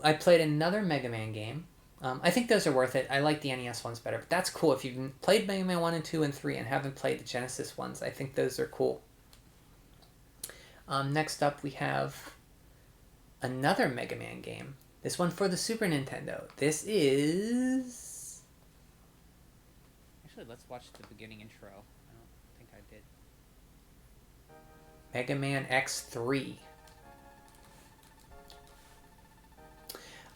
I played another Mega Man game. I think those are worth it. I like the NES ones better, but that's cool. If you've played Mega Man 1 and 2 and 3 and haven't played the Genesis ones, I think those are cool. Next up, we have another Mega Man game. This one for the Super Nintendo. This is... Actually, let's watch the beginning intro. I don't think I did. Mega Man X3.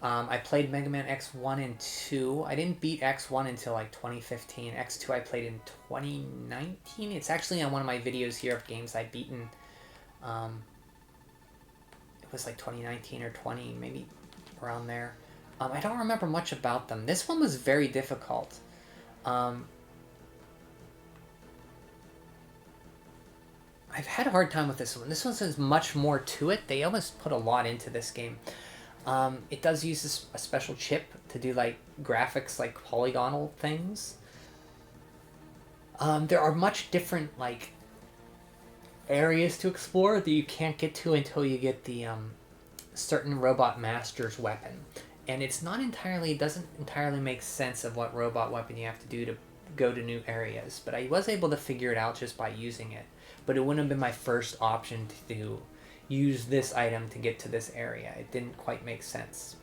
I played Mega Man X1 and 2. I didn't beat X1 until like 2015. X2 I played in 2019. It's actually on one of my videos here of games I've beaten. It was like 2019 or 20, maybe around there. I don't remember much about them. This one was very difficult. I've had a hard time with this one. This one has much more to it. They almost put a lot into this game. It does use a special chip to do like graphics, like polygonal things. There are much different like areas to explore that you can't get to until you get the certain Robot Master's weapon. And it's not entirely, it doesn't entirely make sense of what robot weapon you have to do to go to new areas. But I was able to figure it out just by using it. But it wouldn't have been my first option to use this item to get to this area. It didn't quite make sense.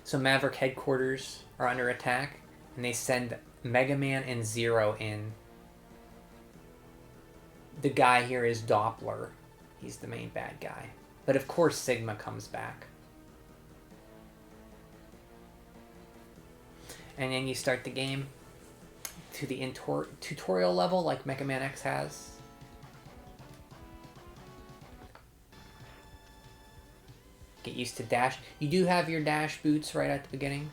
So Maverick headquarters are under attack, and they send Mega Man and Zero in. The guy here is Doppler. He's the main bad guy. But of course Sigma comes back. And then you start the game to the tutorial level like Mega Man X has. Get used to dash. You do have your dash boots right at the beginning.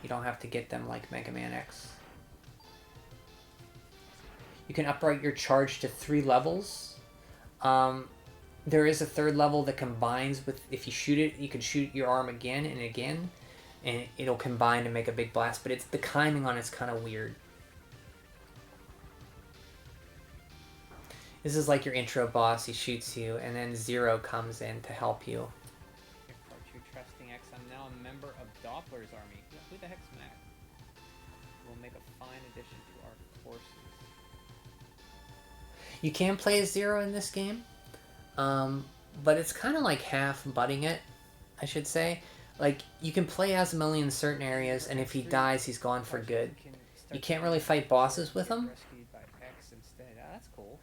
You don't have to get them like Mega Man X. You can upright your charge to 3 levels. There is a 3rd level that combines with, if you shoot it, you can shoot your arm again and again, and it'll combine to make a big blast, but it's the timing on it's kind of weird. This is like your intro boss. He shoots you, and then Zero comes in to help you. Trusting X, I'm now a member of Doppler's army. Who the heck's Mac? Will make a fine addition to our forces. You can play as Zero in this game, but it's kind of like half butting it, I should say. Like, you can play as him only in certain areas, and if he dies, he's gone for good. You can't really fight bosses with him. That's cool.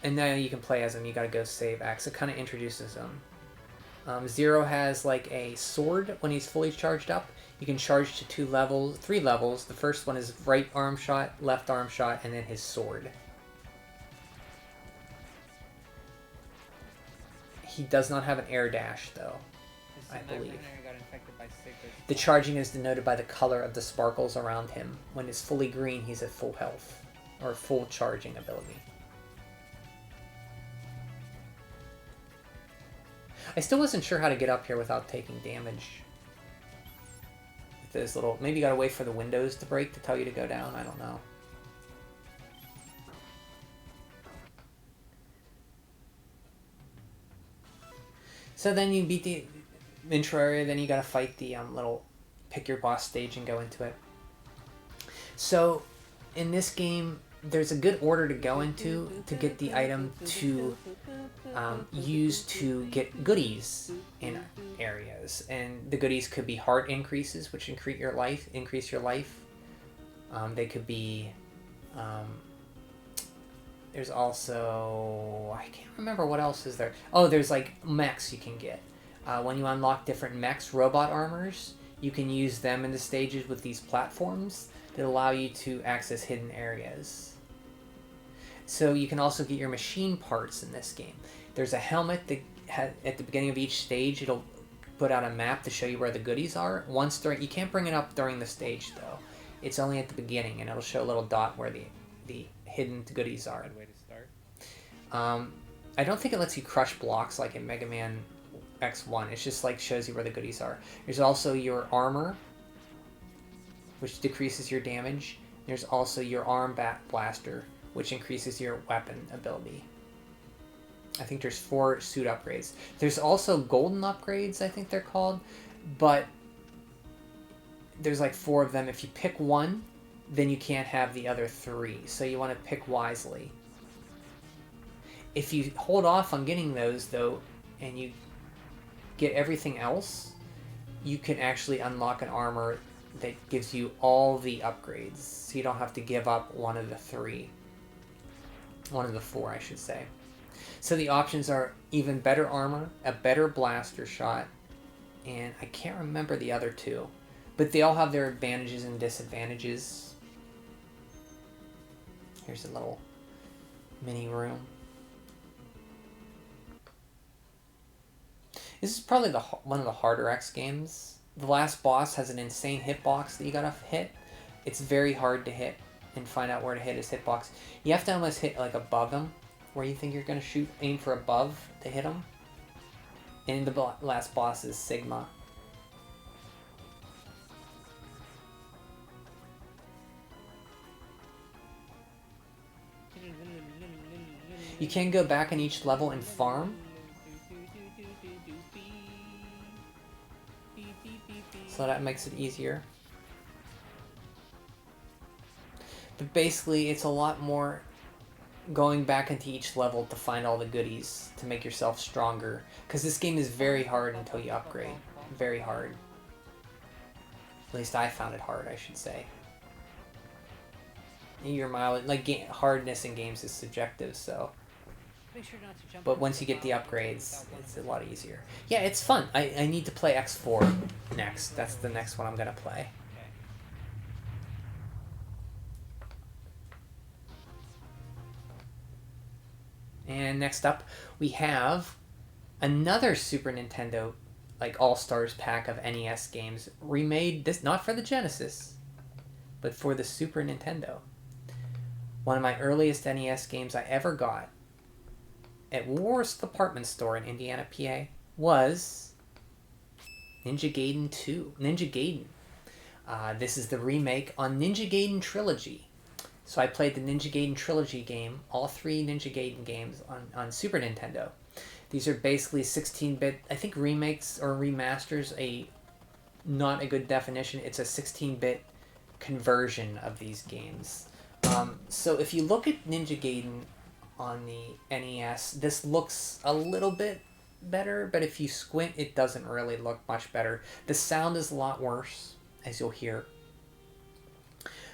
And now you can play as him. You gotta go save X. It kind of introduces him. Zero has like a sword when he's fully charged up. You can charge to 3 levels. The first one is right arm shot, left arm shot, and then his sword. He does not have an air dash though, I believe. The charging is denoted by the color of the sparkles around him. When it's fully green, he's at full health, or full charging ability. I still wasn't sure how to get up here without taking damage. With this little... Maybe you gotta wait for the windows to break to tell you to go down. I don't know. So then you beat the intro area, then you gotta fight the little... Pick your boss stage and go into it. So, in this game, there's a good order to go into to get the item to use to get goodies in areas, and the goodies could be heart increases, which increase your life. They could be there's also, I can't remember what else is there. Oh, there's like mechs you can get when you unlock different mechs, robot armors. You can use them in the stages with these platforms that allow you to access hidden areas. So you can also get your machine parts in this game. There's a helmet that at the beginning of each stage, it'll put out a map to show you where the goodies are. You can't bring it up during the stage though. It's only at the beginning, and it'll show a little dot where the hidden goodies are. Good way to start. I don't think it lets you crush blocks like in Mega Man X1. It's just like shows you where the goodies are. There's also your armor, which decreases your damage. There's also your arm blaster, which increases your weapon ability. I think there's 4 suit upgrades. There's also golden upgrades, I think they're called, but there's like 4 of them. If you pick one, then you can't have the other 3, so you want to pick wisely. If you hold off on getting those though, and you get everything else, you can actually unlock an armor that gives you all the upgrades, so you don't have to give up one of the 4, I should say. So the options are even better armor, a better blaster shot, and I can't remember the other 2, but they all have their advantages and disadvantages. Here's a little mini room. This is probably one of the harder X games. The last boss has an insane hitbox that you gotta hit. It's very hard to hit and find out where to hit his hitbox. You have to almost hit like above him, where you think you're gonna shoot, aim for above to hit him. And the last boss is Sigma. You can go back in each level and farm. So that makes it easier. But basically, it's a lot more going back into each level to find all the goodies to make yourself stronger. Because this game is very hard until you upgrade. Very hard. At least I found it hard, I should say. Your mileage, like hardness in games is subjective, so. Make sure not to jump. But once you get the upgrades, it's a lot easier. Yeah, it's fun. I need to play X4 next. That's the next one I'm gonna play. And next up, we have another Super Nintendo, like All-Stars pack of NES games remade. This not for the Genesis, but for the Super Nintendo. One of my earliest NES games I ever got at Woolworth's department store in Indiana, PA, was Ninja Gaiden 2. Ninja Gaiden. This is the remake on Ninja Gaiden Trilogy. So I played the Ninja Gaiden Trilogy game, all 3 Ninja Gaiden games on Super Nintendo. These are basically 16-bit, I think remakes or remasters, not a good definition. It's a 16-bit conversion of these games. So if you look at Ninja Gaiden on the NES, this looks a little bit better, but if you squint, it doesn't really look much better. The sound is a lot worse, as you'll hear.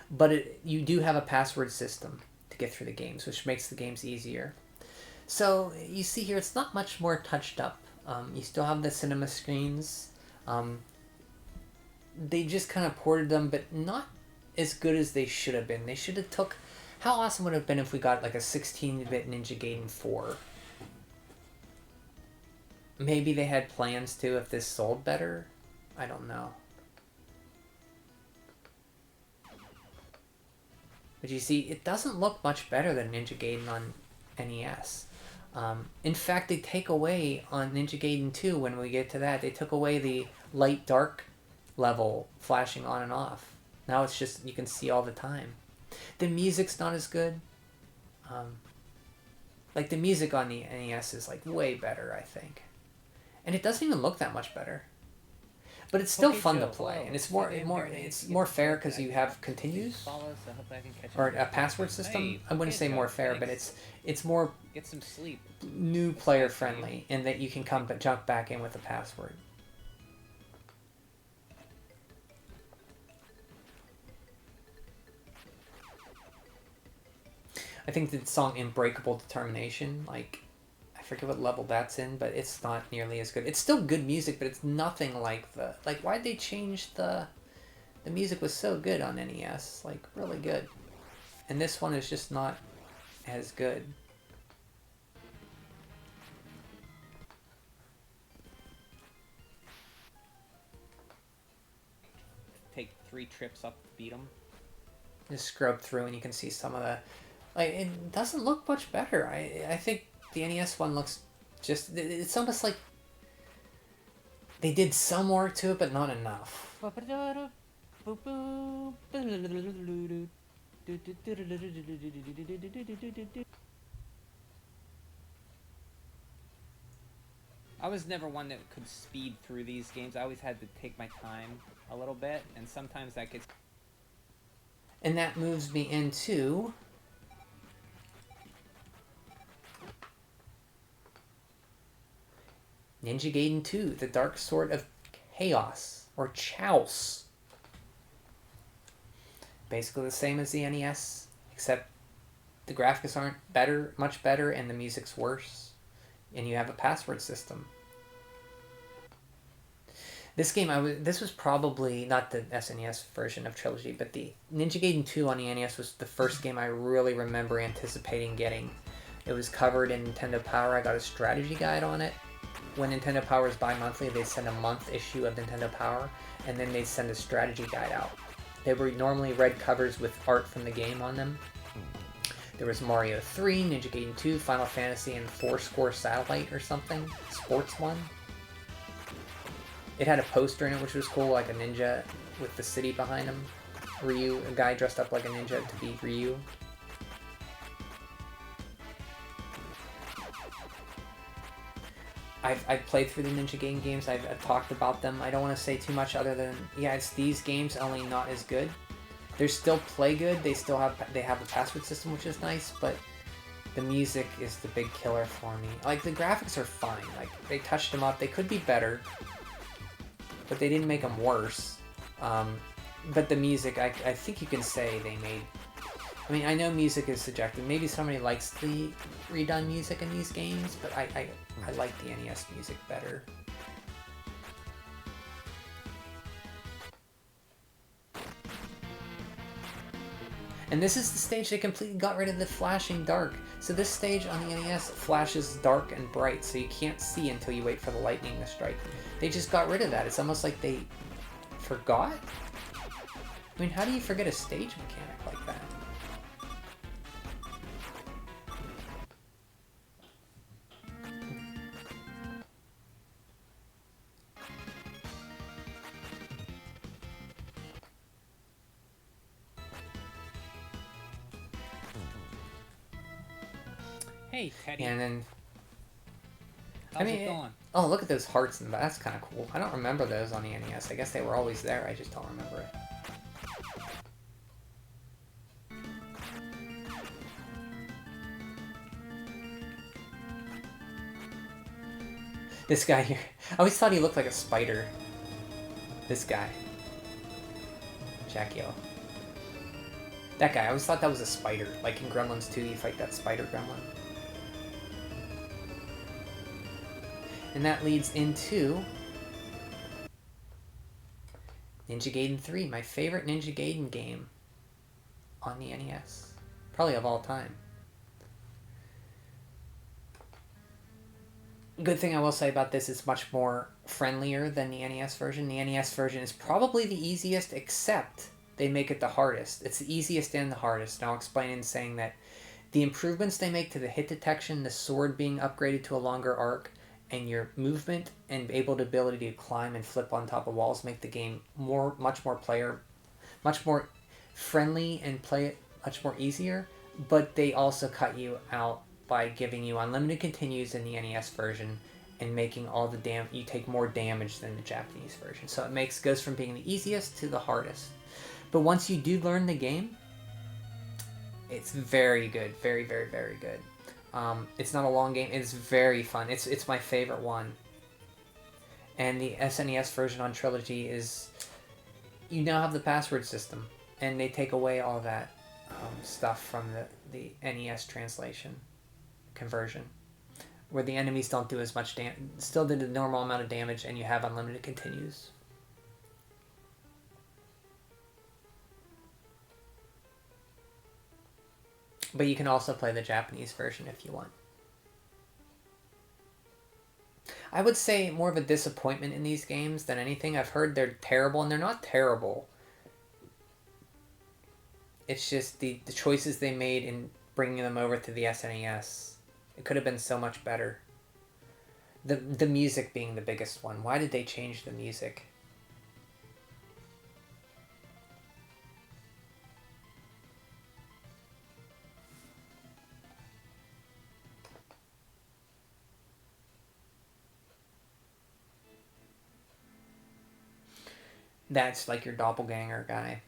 But you do have a password system to get through the games, which makes the games easier. So you see here, it's not much more touched up. You still have the cinema screens. They just kind of ported them, but not as good as they should have been. They should have took... How awesome would it have been if we got like a 16-bit Ninja Gaiden 4? Maybe they had plans to if this sold better? I don't know. But you see, it doesn't look much better than Ninja Gaiden on NES. In fact, they take away on Ninja Gaiden 2, when we get to that, they took away the light-dark level flashing on and off. Now it's just, you can see all the time. The music's not as good. Like, the music on the NES is, like, way better, I think. And it doesn't even look that much better. But it's still fun to play, and it's more fair because you have continues or a password system. I wouldn't say more fair, but it's more get some sleep. New player friendly, in that you can jump back in with a password. I think the song "Unbreakable Determination," like, I forget what level that's in, but it's not nearly as good. It's still good music, but it's nothing like the... Like, why'd they change the... The music was so good on NES. Like, really good. And this one is just not as good. Take 3 trips up to beat them. Just scrub through and you can see some of the... Like, it doesn't look much better. I think the NES one looks just... It's almost like they did some work to it, but not enough. I was never one that could speed through these games. I always had to take my time a little bit, and sometimes that gets... And that moves me into... Ninja Gaiden 2, The Dark Sword of Chaos, or Chaos. Basically the same as the NES, except the graphics aren't much better, and the music's worse. And you have a password system. This game, this was probably not the SNES version of Trilogy, but the Ninja Gaiden 2 on the NES was the first game I really remember anticipating getting. It was covered in Nintendo Power. I got a strategy guide on it. When Nintendo Power is bi-monthly, they'd send a month issue of Nintendo Power, and then they'd send a strategy guide out. They were normally red covers with art from the game on them. There was Mario 3, Ninja Gaiden 2, Final Fantasy, and Fourscore Satellite or something. Sports one. It had a poster in it, which was cool, like a ninja with the city behind him. Ryu, a guy dressed up like a ninja to be Ryu. I've played through the Ninja Gaiden games. I've talked about them. I don't want to say too much other than, yeah, it's these games, only not as good. They still play good. They have a password system, which is nice, but the music is the big killer for me. Like, the graphics are fine. Like, they touched them up. They could be better, but they didn't make them worse. But the music, I think you can say they made... I mean, I know music is subjective. Maybe somebody likes the redone music in these games, but I like the NES music better. And this is the stage they completely got rid of the flashing dark. So this stage on the NES flashes dark and bright, so you can't see until you wait for the lightning to strike. They just got rid of that. It's almost like they forgot? I mean, how do you forget a stage mechanic like that? Hey, Teddy. And then... How's it going? Oh, look at those hearts in the back. That's kind of cool. I don't remember those on the NES. I guess they were always there. I just don't remember it. This guy here. I always thought he looked like a spider. This guy. Jackio. That guy. I always thought that was a spider. Like in Gremlins 2, you fight that spider gremlin. And that leads into Ninja Gaiden 3, my favorite Ninja Gaiden game on the NES. Probably of all time. Good thing I will say about this, it's much more friendlier than the NES version. The NES version is probably the easiest, except they make it the hardest. It's the easiest and the hardest. And I'll explain in saying that the improvements they make to the hit detection, the sword being upgraded to a longer arc, and your movement and ability to climb and flip on top of walls make the game much more friendly and play it much more easier. But they also cut you out by giving you unlimited continues in the NES version and making all the you take more damage than the Japanese version. So it goes from being the easiest to the hardest. But once you do learn the game, it's very good, very, very, very good. It's not a long game. It's very fun. It's my favorite one. And the SNES version on Trilogy is, you now have the password system, and they take away all that stuff from the NES translation conversion, where the enemies don't do as much damage, still do the normal amount of damage, and you have unlimited continues. But you can also play the Japanese version if you want. I would say more of a disappointment in these games than anything. I've heard they're terrible, and they're not terrible. It's just the choices they made in bringing them over to the SNES. It could have been so much better. The music being the biggest one. Why did they change the music? That's like your doppelganger guy.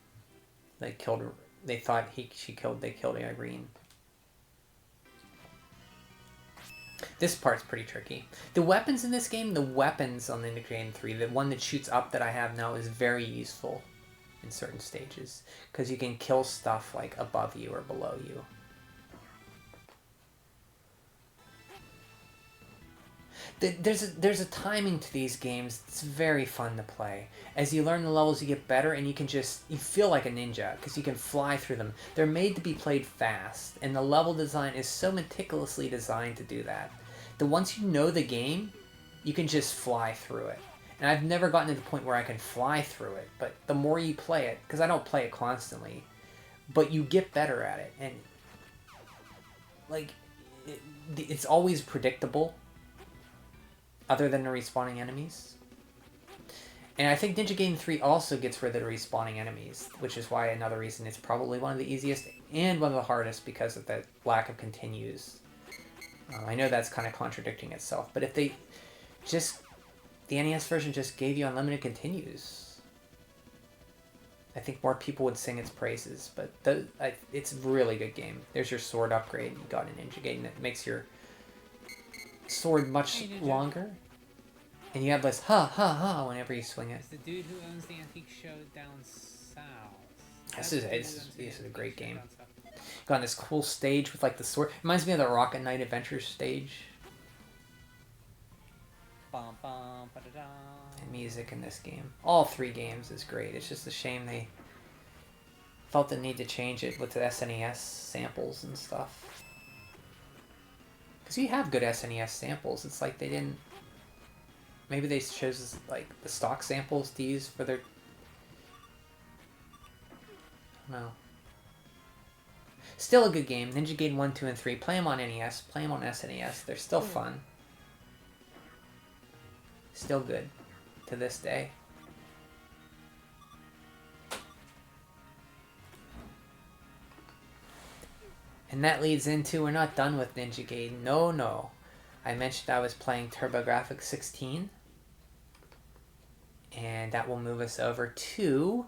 They killed. They thought they killed Irene. This part's pretty tricky. The weapons in this game, the weapons on the Ninja Gaiden 3, the one that shoots up that I have now is very useful in certain stages, because you can kill stuff like above you or below you. There's a timing to these games. It's very fun to play. As you learn the levels, you get better, and you feel like a ninja because you can fly through them. They're made to be played fast, and the level design is so meticulously designed to do that. That once you know the game, you can just fly through it. And I've never gotten to the point where I can fly through it, but the more you play it, because I don't play it constantly, but you get better at it, and like it's always predictable. Other than the respawning enemies. And I think Ninja Gaiden 3 also gets rid of the respawning enemies, which is why another reason it's probably one of the easiest and one of the hardest because of the lack of continues. I know that's kind of contradicting itself, but if they just... the NES version just gave you unlimited continues, I think more people would sing its praises, but it's a really good game. There's your sword upgrade you got in Ninja Gaiden that makes your sword much longer, and you have this ha ha ha whenever you swing it. It's the dude who owns the antique show down south. This is a great game. Got this cool stage with like the sword. Reminds me of the Rocket Knight Adventure stage. Bum, bum, ba-da-da. And music in this game. All three games is great. It's just a shame they felt the need to change it with the SNES samples and stuff. Because you have good SNES samples. It's like they didn't... maybe they chose like the stock samples to use for their... I don't know. Still a good game. Ninja Gaiden 1, 2, and 3. Play them on NES. Play them on SNES. They're still fun. Still good. To this day. And that leads into, we're not done with Ninja Gaiden. No. I mentioned I was playing TurboGrafx 16. And that will move us over to...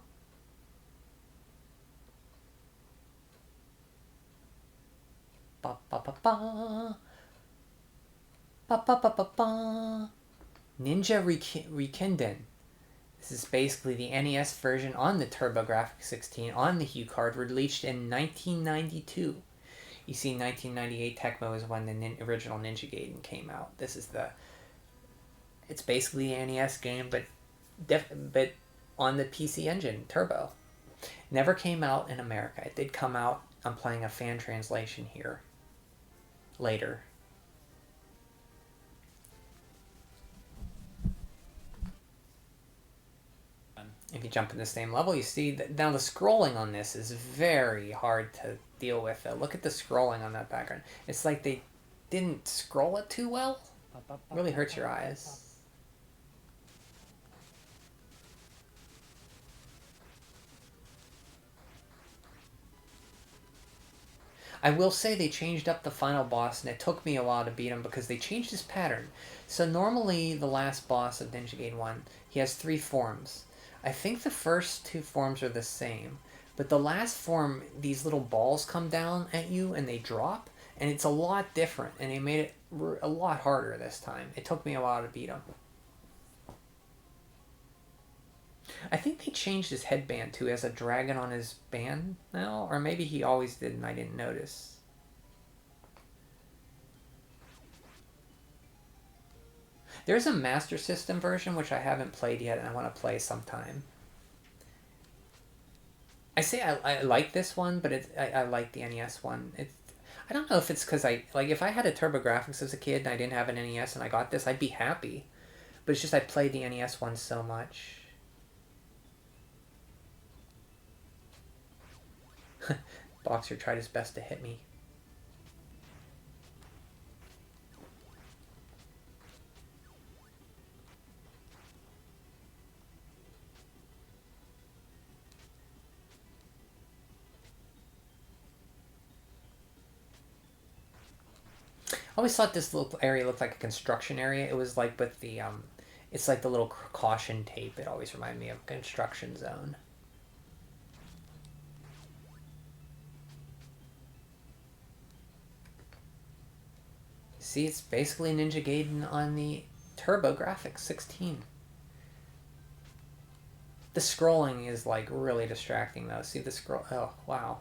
Ninja Ryukenden. This is basically the NES version on the TurboGrafx 16 on the HuCard, released in 1992. You see, 1998 Tecmo is when the original Ninja Gaiden came out. This is the It's basically an NES game, but on the PC Engine Turbo. Never came out in America. It did come out. I'm playing a fan translation here later. If you jump in the same level, you see that now the scrolling on this is very hard to deal with. Look at the scrolling on that background. It's like they didn't scroll it too well. It really hurts your eyes. I will say they changed up the final boss, and it took me a while to beat him because they changed his pattern. So normally the last boss of Ninja Gaiden 1, he has 3 forms. I think the first 2 forms are the same, but the last form, these little balls come down at you and they drop, and it's a lot different, and they made it a lot harder this time. It took me a while to beat him. I think they changed his headband too. He has a dragon on his band now, or maybe he always did and I didn't notice. There's a Master System version which I haven't played yet and I want to play sometime. I say I like this one, but I like the NES one. I don't know if it's because if I had a TurboGrafx as a kid and I didn't have an NES and I got this, I'd be happy. But it's just I played the NES one so much. Boxer tried his best to hit me. I always thought this little area looked like a construction area. It was like with the, it's like the little caution tape. It always reminded me of a construction zone. See, it's basically Ninja Gaiden on the TurboGrafx 16. The scrolling is like really distracting though. See the scroll? Oh, wow.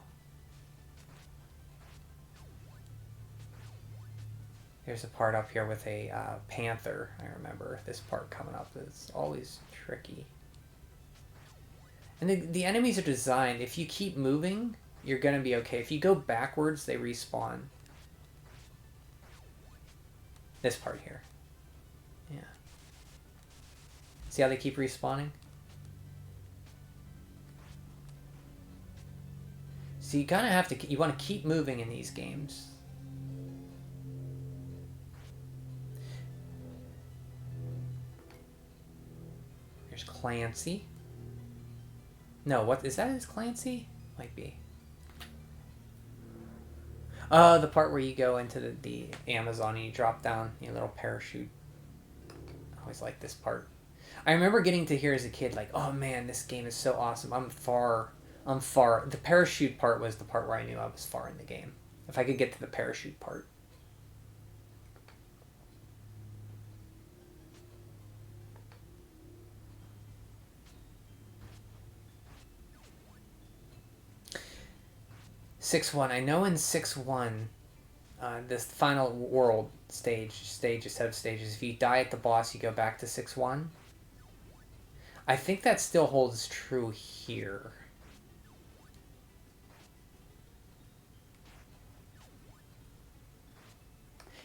There's a part up here with a panther. I remember this part coming up. It's always tricky. And the enemies are designed, if you keep moving, you're going to be okay. If you go backwards, they respawn. This part here. Yeah. See how they keep respawning? So you kind of have to, you want to keep moving in these games. There's Clancy. No, what is that? Is Clancy? Might be. The part where you go into the Amazon and you drop down your little parachute. I always like this part. I remember getting to here as a kid, like, oh man, this game is so awesome. I'm far. The parachute part was the part where I knew I was far in the game. If I could get to the parachute part. Six one. I know in 6-1, this final world stage, a set of stages, if you die at the boss, you go back to 6-1. I think that still holds true here.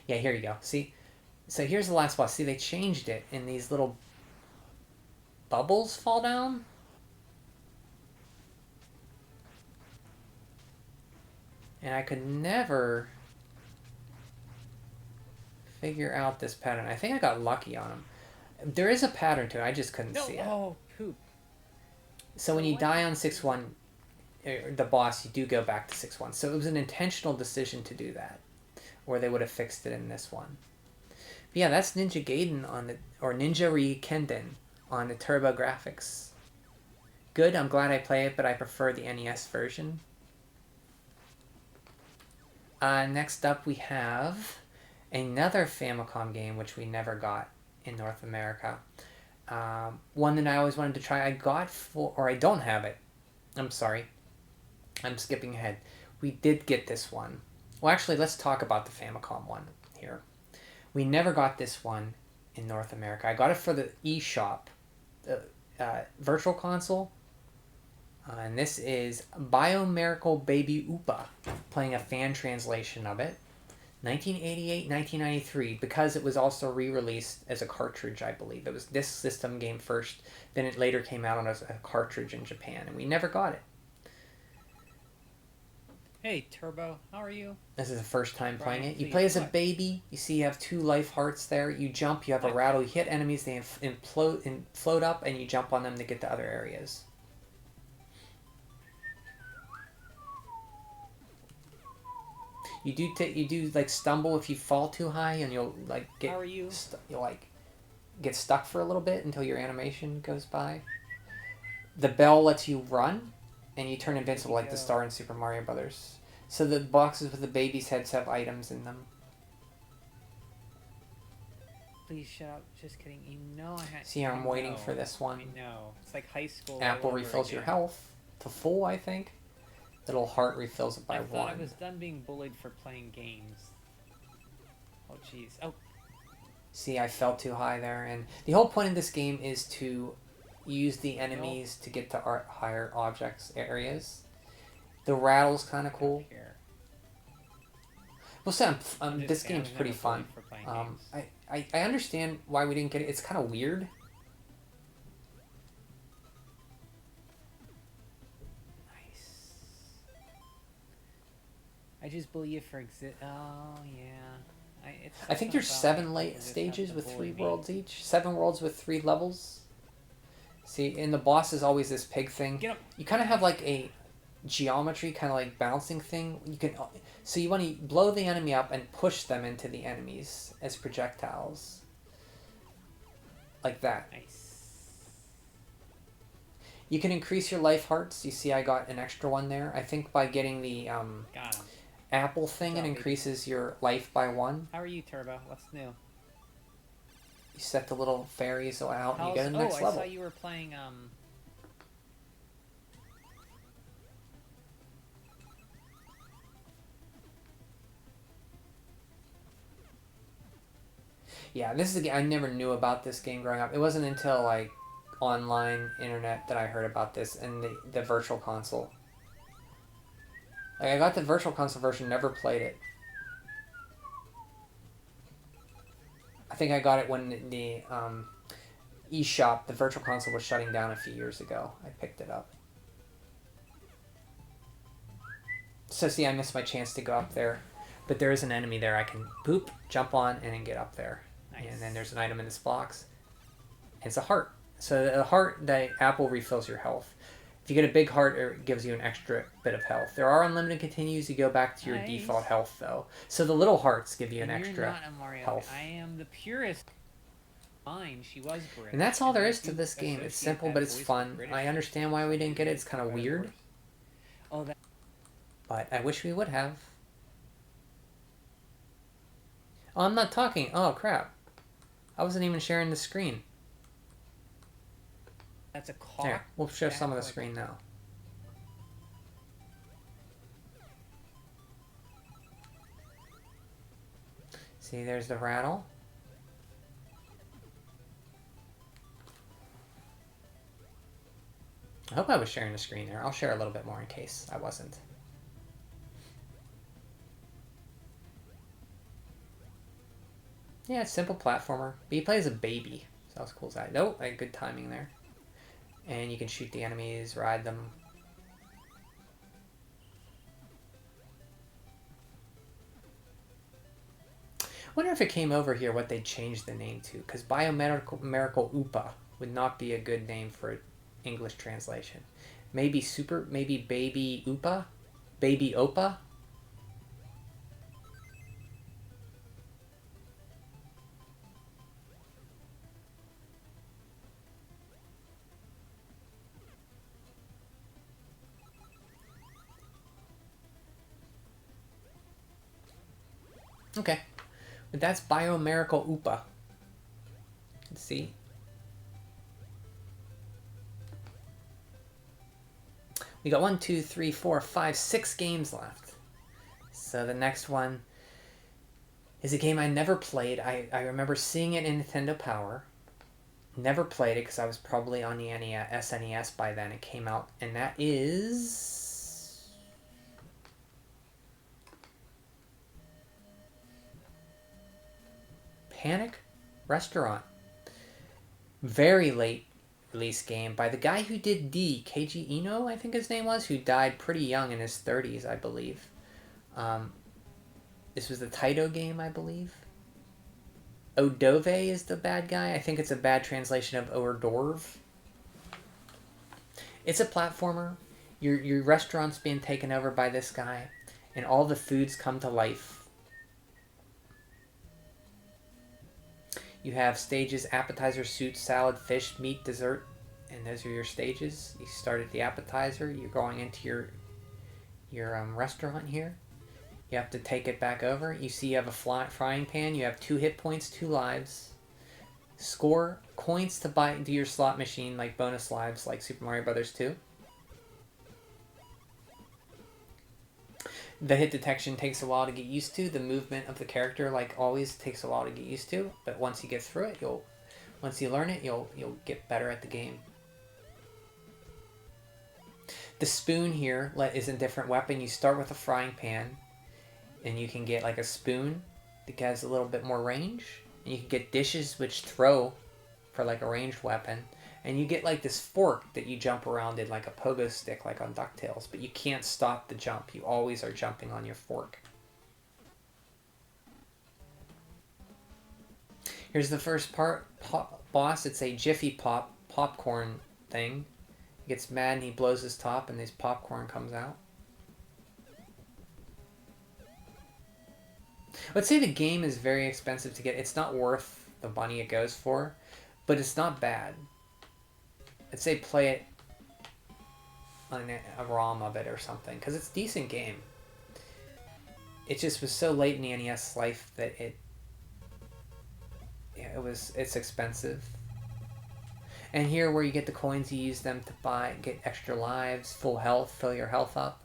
Yeah, here you go. See? So here's the last boss. See, they changed it, and these little bubbles fall down. And I could never figure out this pattern. I think I got lucky on them. There is a pattern to it. I just couldn't see it. Oh, poop. So when you die on 6-1, the boss, you do go back to 6-1. So it was an intentional decision to do that. Or they would have fixed it in this one. But yeah, that's Ninja Gaiden on the, or Ninja Ryukenden on the TurboGrafx. Good, I'm glad I play it, but I prefer the NES version. Next up we have another Famicom game which we never got in North America. One that I always wanted to try. I got or I don't have it. I'm sorry. I'm skipping ahead. We did get this one. Well, actually, let's talk about the Famicom one here. We never got this one in North America. I got it for the eShop, the Virtual Console. And this is Miracle Bokutte Upa, playing a fan translation of it. 1988, 1993, because it was also re-released as a cartridge, I believe. It was this system game first, then it later came out on as a cartridge in Japan, and we never got it. Hey, Turbo, how are you? This is the first time playing Brian, it. You please, play as a what? baby. You see you have 2 life hearts there. You jump, you have a rattle, you hit enemies, they float up, and you jump on them to get to other areas. You do like stumble if you fall too high, and you'll like get. How are you? You'll like get stuck for a little bit until your animation goes by. The bell lets you run, and you turn invincible like the star in Super Mario Brothers. So the boxes with the baby's heads have items in them. Please shut up. Just kidding. You know I had. See, I'm waiting for this one. I know. It's like high school. Apple all over refills your again. health to full, I think. Little heart refills it by I thought 1. I was done being bullied for playing games. Oh, jeez. Oh. See, I fell too high there, and the whole point of this game is to use the enemies to get to higher objects areas. The rattle's kind of cool. Here. Well, Sam, I'm this just saying, I game's was pretty never fun. bullied for playing games. I understand why we didn't get it. It's kind of weird. Nice. I just bully you for Oh yeah. I think there's 7 late stages with 3 worlds each. 7 worlds with 3 levels. See, and the boss is always this pig thing. Get up. You kind of have like a geometry kind of like bouncing thing. You can, so you want to blow the enemy up and push them into the enemies as projectiles. Like that. Nice. You can increase your life hearts. You see I got an extra one there. I think by getting the Got him. apple thing, it increases your life by 1. How are you, Turbo? What's new? You set the little fairies out and you get to the next I level. saw you were playing, Yeah, this is a game I never knew about this game growing up. It wasn't until like online internet that I heard about this and the Virtual Console. Like I got the Virtual Console version, never played it. I think I got it when the eShop, the Virtual Console, was shutting down a few years ago. I picked it up. So see, I missed my chance to go up there. But there is an enemy there I can boop, jump on, and then get up there. Nice. And then there's an item in this box. It's a heart. So the heart, the apple refills your health. If you get a big heart, it gives you an extra bit of health. There are unlimited continues. You go back to your default health, though. So the little hearts give you an extra health. I am the purest. Mine, she was British. And that's all there is to this game. It's simple, but it's fun. I understand why we didn't get it. It's kind of weird. Oh, that. But I wish we would have. Oh, I'm not talking. Oh, crap. I wasn't even sharing the screen. That's a car. There, we'll show some of the screen now. See, there's the rattle. I hope I was sharing the screen there. I'll share a little bit more in case I wasn't. Yeah, it's a simple platformer. But you play as a baby. So that's cool. Nope, I had good timing there. And you can shoot the enemies, ride them. I wonder if it came over here what they'd change the name to. Because Miracle Upa would not be a good name for an English translation. Maybe Baby Upa? Baby Opa? Okay, but that's Miracle Upa. Let's see. We got 1, 2, 3, 4, 5, 6 games left. So the next one is a game I never played. I remember seeing it in Nintendo Power. Never played it because I was probably on the SNES by then. It came out, and that is Panic Restaurant. Very late release game by the guy who did D, Keiji Ino, I think his name was, who died pretty young in his 30s, I believe. This was the Taito game, I believe. Odove is the bad guy. I think it's a bad translation of hors d'oeuvre. It's a platformer. Your restaurant's being taken over by this guy, and all the foods come to life. You have stages: appetizer, soup, salad, fish, meat, dessert, and those are your stages. You start at the appetizer. You're going into your restaurant here. You have to take it back over. You see you have a frying pan. You have 2 hit points, 2 lives. Score coins to do your slot machine, like bonus lives, like Super Mario Brothers 2. The hit detection takes a while to get used to. The movement of the character, like always, takes a while to get used to. But once you get through it, once you learn it, you'll get better at the game. The spoon here is a different weapon. You start with a frying pan, and you can get like a spoon that has a little bit more range. And you can get dishes which throw for like a ranged weapon. And you get like this fork that you jump around in like a pogo stick, like on DuckTales. But you can't stop the jump. You always are jumping on your fork. Here's the first boss. It's a Jiffy popcorn thing. He gets mad and he blows his top and this popcorn comes out. Let's say the game is very expensive to get. It's not worth the money it goes for, but it's not bad. I'd say play it on a ROM of it or something, because it's a decent game. It just was so late in the NES life that it's expensive. And here where you get the coins, you use them to get extra lives, full health, fill your health up,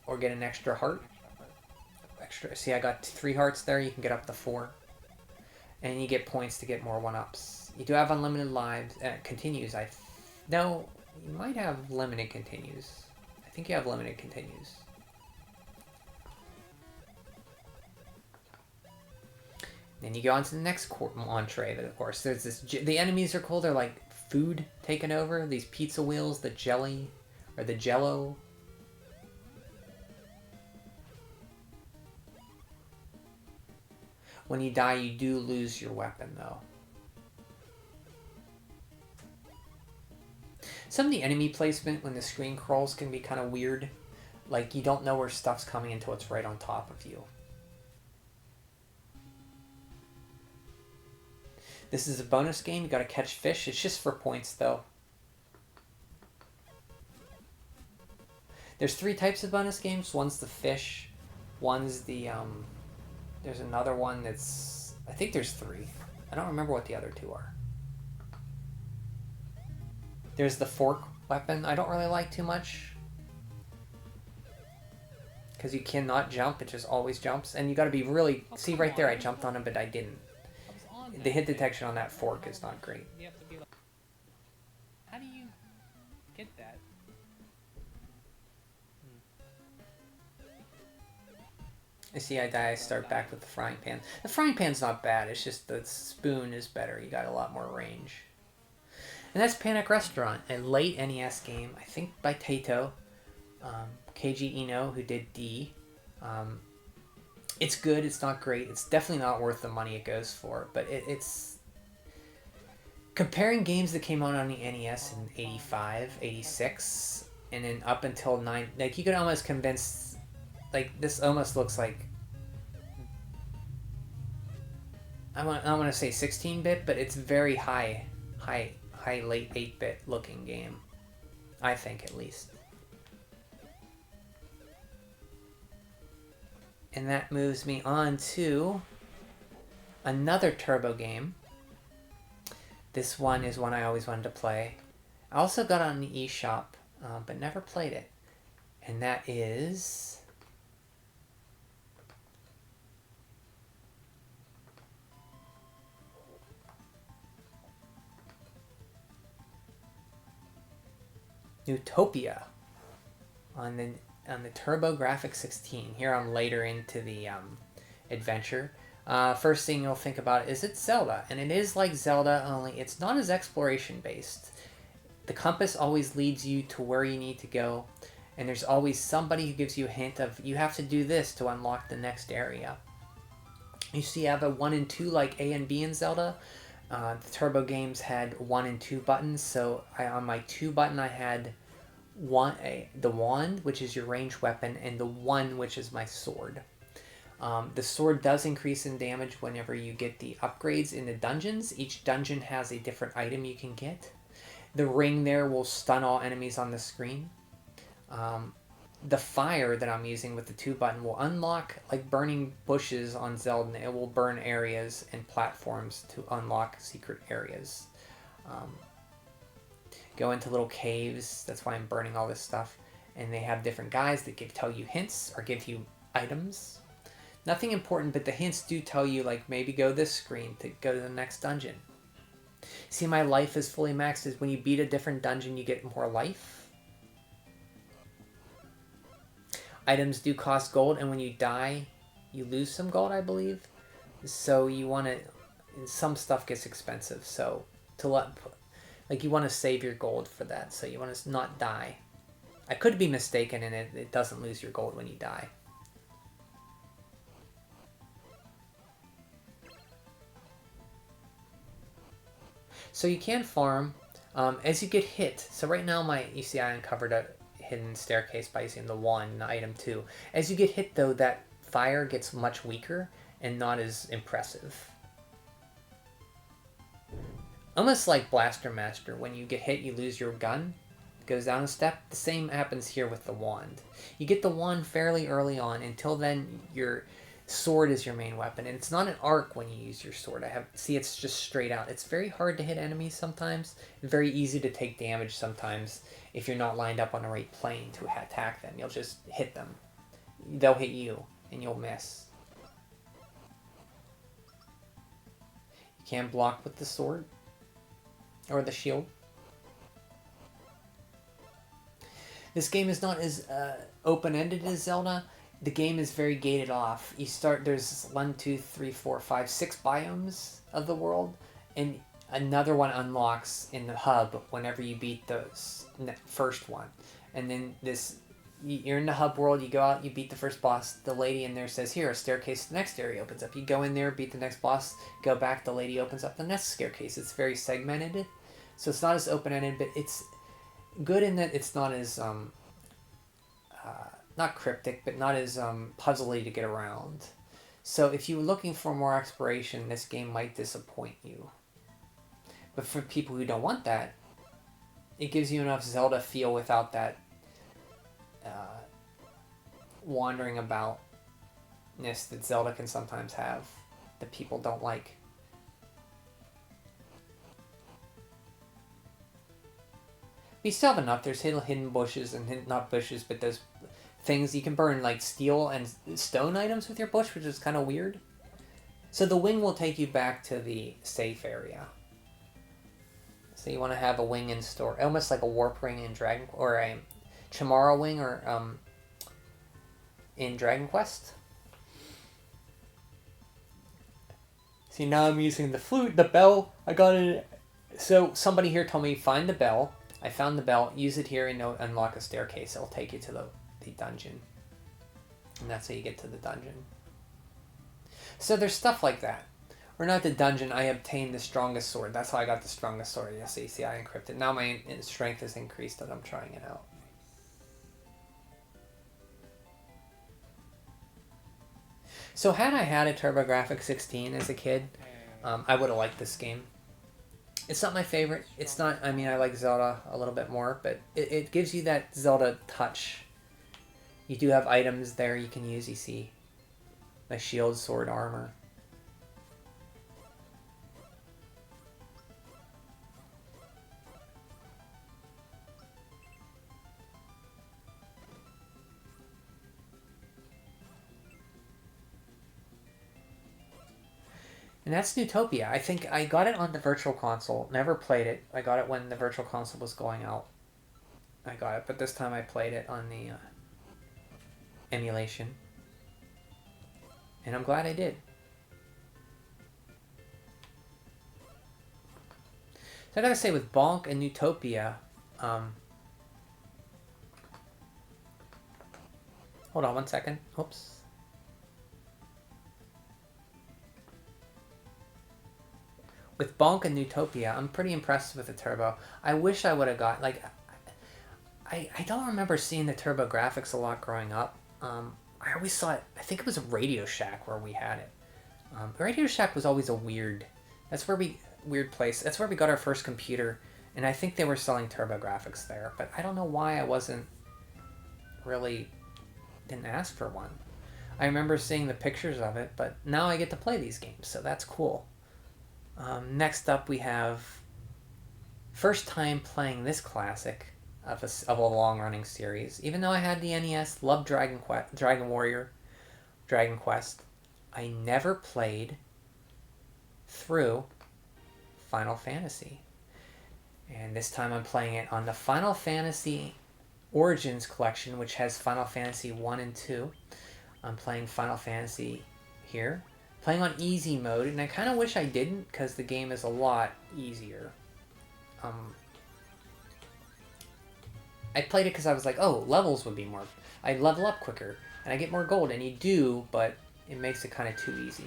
or get an extra heart. See, I got 3 hearts there. You can get up to 4, and you get points to get more 1-ups. You do have unlimited lives. Continues. No, you might have limited continues. I think you have limited continues. Then you go on to the next entree. Of course, there's this. The enemies are cool. They're like food taken over. These pizza wheels, the jelly, or the jello. When you die, you do lose your weapon, though. Some of the enemy placement when the screen crawls can be kind of weird. Like, you don't know where stuff's coming until it's right on top of you. This is a bonus game. You gotta catch fish. It's just for points, though. There's 3 types of bonus games. One's the fish. One's the, there's another one that's... I think there's 3. I don't remember what the other 2 are. There's the fork weapon. I don't really like too much. Because you cannot jump. It just always jumps. And you gotta be really... See, right there, I jumped on him, but I didn't. The hit detection on that fork is not great. You have to be like... How do you get that? I see I die, I start back with the frying pan. The frying pan's not bad, it's just the spoon is better. You got a lot more range. And that's Panic Restaurant, a late NES game, I think by Taito. Keiji Ino, who did D. It's good, it's not great. It's definitely not worth the money it goes for, but it's... Comparing games that came out on the NES in 85, 86, and then up until 9... Like, you could almost convince... Like, this almost looks like... I don't want to say 16-bit, but it's very high late 8-bit looking game. I think, at least. And that moves me on to another Turbo game. This one is one I always wanted to play. I also got on the eShop, but never played it. And that is Neutopia on the TurboGrafx 16. Here I'm later into the adventure. First thing you'll think about is it's Zelda, and it is like Zelda, only it's not as exploration based. The compass always leads you to where you need to go, and there's always somebody who gives you a hint of you have to do this to unlock the next area. You see I have a 1 and 2 like A and B in Zelda. The Turbo games had 1 and 2 buttons, so on my 2 button I had the wand, which is your ranged weapon, and the 1, which is my sword. The sword does increase in damage whenever you get the upgrades in the dungeons. Each dungeon has a different item you can get. The ring there will stun all enemies on the screen. The fire that I'm using with the 2 button will unlock like burning bushes on Zelda. It will burn areas and platforms to unlock secret areas. Go into little caves. That's why I'm burning all this stuff. And they have different guys that tell you hints or give you items. Nothing important, but the hints do tell you, like, maybe go this screen to go to the next dungeon. See, my life is fully maxed. Is when you beat a different dungeon, you get more life. Items do cost gold, and when you die, you lose some gold, I believe. So you want to... Some stuff gets expensive, so you want to save your gold for that, so you want to not die. I could be mistaken, and it doesn't lose your gold when you die. So you can farm as you get hit. So right now you see I uncovered a hidden staircase by using the 1, item 2. As you get hit though, that fire gets much weaker and not as impressive. Almost like Blaster Master, when you get hit you lose your gun, it goes down a step. The same happens here with the wand. You get the wand fairly early on. Until then your sword is your main weapon, and it's not an arc when you use your sword. It's just straight out. It's very hard to hit enemies sometimes, and very easy to take damage sometimes if you're not lined up on the right plane to attack them. You'll just hit them. They'll hit you, and you'll miss. You can block with the sword or the shield. This game is not as open-ended as Zelda. The game is very gated off. There's 1, 2, 3, 4, 5, 6 biomes of the world, and another one unlocks in the hub whenever you beat the first one. And then you're in the hub world, you go out, you beat the first boss, the lady in there says, here, a staircase to the next area opens up. You go in there, beat the next boss, go back, the lady opens up the next staircase. It's very segmented, so it's not as open-ended, but it's good in that it's not as... not cryptic, but not as puzzly to get around. So if you're looking for more exploration, this game might disappoint you. But for people who don't want that, it gives you enough Zelda feel without that wandering aboutness that Zelda can sometimes have that people don't like. We still have enough. There's hidden bushes, and not bushes, but those things you can burn, like steel and stone items with your bush, which is kind of weird. So the wing will take you back to the safe area. So you want to have a wing in store, almost like a warp ring in Dragon, or a Chamara wing, or in Dragon Quest. See, now I'm using the flute, the bell. I got it. So somebody here told me find the bell. I found the bell. Use it here and unlock a staircase. It'll take you to the dungeon, and that's how you get to the dungeon. So there's stuff like that. Or not the dungeon, I obtained the strongest sword. That's how I got the strongest sword. Yeah, see, I encrypted. Now my strength is increased and I'm trying it out. So had I had a TurboGrafx 16 as a kid, I would have liked this game. It's not my favorite. It's not, I mean, I like Zelda a little bit more, but it gives you that Zelda touch. You do have items there you can use, you see. My shield, sword, armor. And that's Neutopia. I think I got it on the Virtual Console. Never played it. I got it when the Virtual Console was going out. I got it, but this time I played it on the emulation. And I'm glad I did. So I gotta say, with Bonk and Neutopia, hold on one second. Oops. With Bonk and Neutopia, I'm pretty impressed with the turbo. I wish I would have got, like, I don't remember seeing the turbo graphics a lot growing up. I always saw it, I think it was a Radio Shack where we had it. Radio Shack was always a weird place. That's where we got our first computer, and I think they were selling turbo graphics there, but I don't know why I didn't ask for one. I remember seeing the pictures of it, but now I get to play these games, so that's cool. Next up we have first time playing this classic of a long-running series. Even though I had the NES, loved Dragon Quest, I never played through Final Fantasy. And this time I'm playing it on the Final Fantasy Origins collection, which has Final Fantasy 1 and 2. I'm playing Final Fantasy here. Playing on easy mode, and I kind of wish I didn't, because the game is a lot easier. I played it because I was like, oh, levels would be more... I'd level up quicker, and I get more gold, and you do, but it makes it kind of too easy.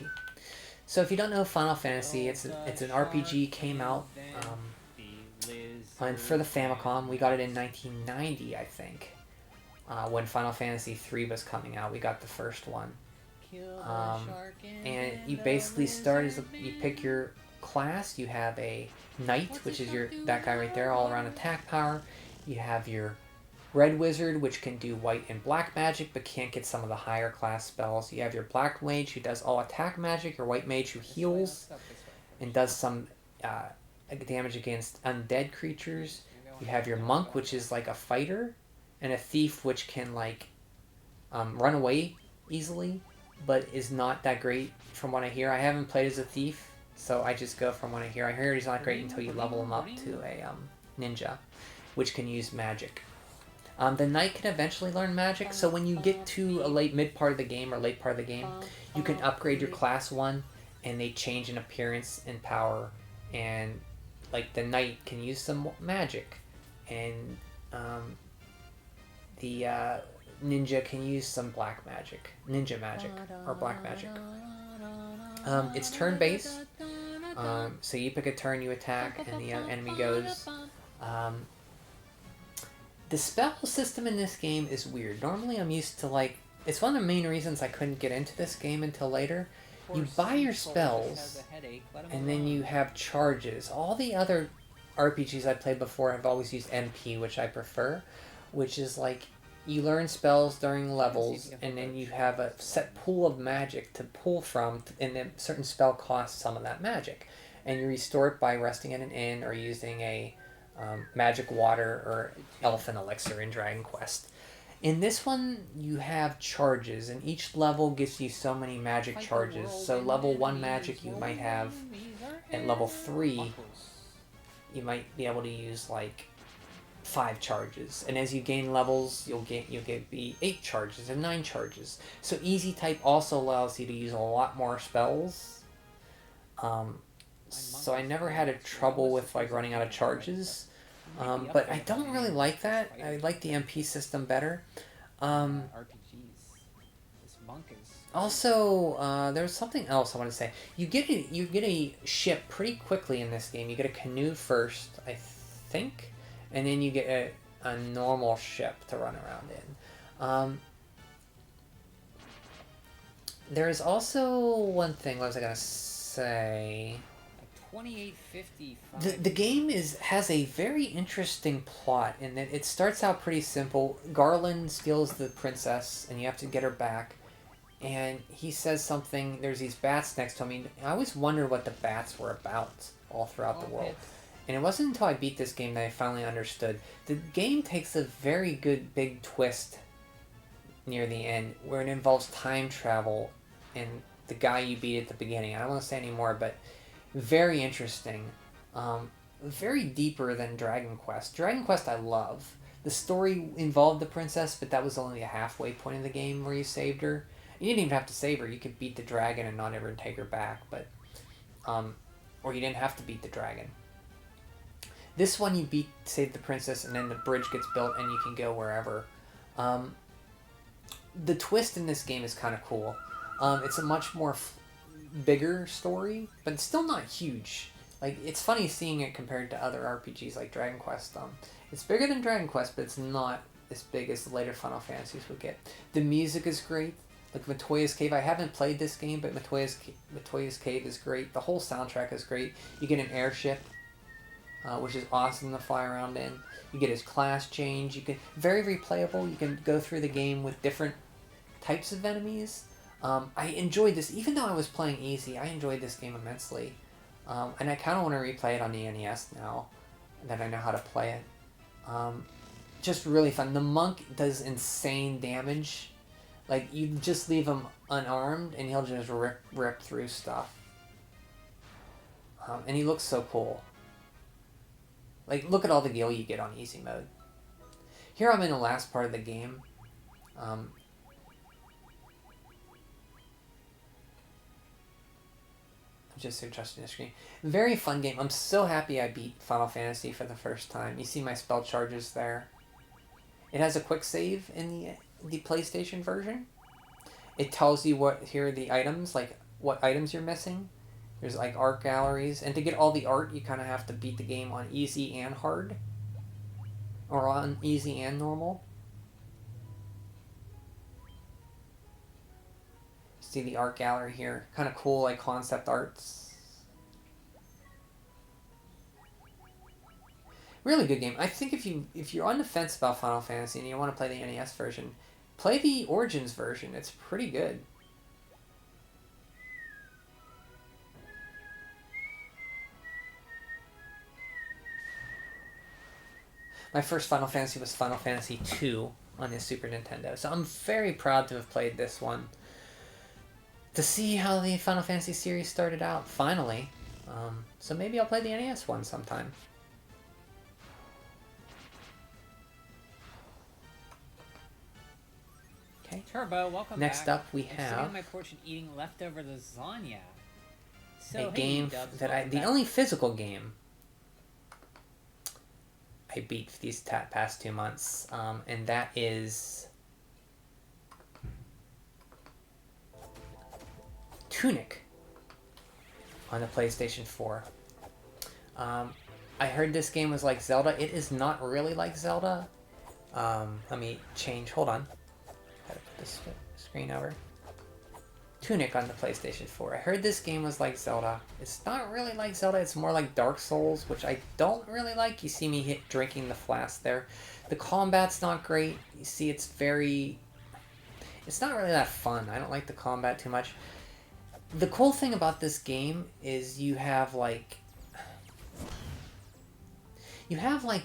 So if you don't know Final Fantasy, it's an RPG, came out for the Famicom. We got it in 1990, I think, when Final Fantasy 3 was coming out. We got the first one. And you basically start as you pick your class. You have a knight, which is that guy right there, all around attack power. You have your red wizard, which can do white and black magic, but can't get some of the higher class spells. You have your black mage, who does all attack magic. Your white mage, who heals and does some damage against undead creatures. You have your monk, which is like a fighter, and a thief, which can like run away easily, but is not that great from what I hear. I haven't played as a thief, so I just go from what I hear. I hear he's not great until you level him up to a ninja, which can use magic. The knight can eventually learn magic, so when you get to a mid part of the game, you can upgrade your class 1, and they change in appearance and power, and like the knight can use some magic, and the ninja can use some ninja magic, or black magic. It's turn-based, so you pick a turn, you attack, and the enemy goes. The spell system in this game is weird. Normally I'm used to, like, it's one of the main reasons I couldn't get into this game until later. You buy your spells, and then you have charges. All the other RPGs I played before have always used MP, which I prefer, which is like, you learn spells during levels, and then you have a set pool of magic to pull from, and then a certain spell costs some of that magic. And you restore it by resting at an inn or using a magic water or elfin elixir in Dragon Quest. In this one, you have charges, and each level gives you so many magic charges. So level 1 magic you might have, at level 3, you might be able to use like 5 charges. And as you gain levels, you'll get 8 charges and 9 charges. So easy type also allows you to use a lot more spells. So I never had a trouble with like running out of charges. But I don't really like that. I like the MP system better. Also, there's something else I want to say. You get a ship pretty quickly in this game. You get a canoe first, I think, and then you get a normal ship to run around in. There is also one thing. What was I gonna say? 2855. The game has a very interesting plot in that it starts out pretty simple. Garland steals the princess, and you have to get her back. And he says something. There's these bats next to him. I always wondered what the bats were about all throughout the world. And it wasn't until I beat this game that I finally understood. The game takes a very good big twist near the end, where it involves time travel and the guy you beat at the beginning. I don't want to say any more, but very interesting. Very deeper than Dragon Quest. Dragon Quest I love. The story involved the princess, but that was only a halfway point of the game where you saved her. You didn't even have to save her. You could beat the dragon and not ever take her back, but or you didn't have to beat the dragon. This one you save the princess, and then the bridge gets built, and you can go wherever. The twist in this game is kind of cool. It's a much more bigger story, but it's still not huge. Like, it's funny seeing it compared to other RPGs like Dragon Quest. It's bigger than Dragon Quest, but it's not as big as the later Final Fantasies would get. The music is great. Like Matoya's Cave, I haven't played this game, but Matoya's Cave is great. The whole soundtrack is great. You get an airship, which is awesome to fly around in. You get his class change. You can very replayable. You can go through the game with different types of enemies. I enjoyed this, even though I was playing easy. I enjoyed this game immensely, and I kind of want to replay it on the NES now that I know how to play it. Just really fun. The monk does insane damage. Like, you just leave him unarmed, and he'll just rip through stuff. And he looks so cool. Like, look at all the gil you get on easy mode. Here I'm in the last part of the game. I'm just adjusting the screen. Very fun game. I'm so happy I beat Final Fantasy for the first time. You see my spell charges there. It has a quick save in the PlayStation version. It tells you here are the items, like what items you're missing. There's like art galleries, and to get all the art, you kind of have to beat the game on easy and hard, or on easy and normal. See the art gallery here, kind of cool, like concept arts. Really good game. I think if you're on the fence about Final Fantasy and you want to play the NES version, play the Origins version. It's pretty good. My first Final Fantasy was Final Fantasy II on the Super Nintendo, so I'm very proud to have played this one. To see how the Final Fantasy series started out, finally. So maybe I'll play the NES one sometime. Okay. Turbo, welcome Next back. up, we I'm have sitting on my porch and eating leftover lasagna. So, a game Dubs, that the only physical game I beat these past 2 months, and that is Tunic on the PlayStation 4. I heard this game was like Zelda. It is not really like Zelda. Let me change. Hold on. Gotta put this screen over. Tunic on the PlayStation 4. I heard this game was like Zelda. It's not really like Zelda. It's more like Dark Souls, which I don't really like. You see me drinking the flask there. The combat's not great. You see, it's not really that fun. I don't like the combat too much. The cool thing about this game is you have like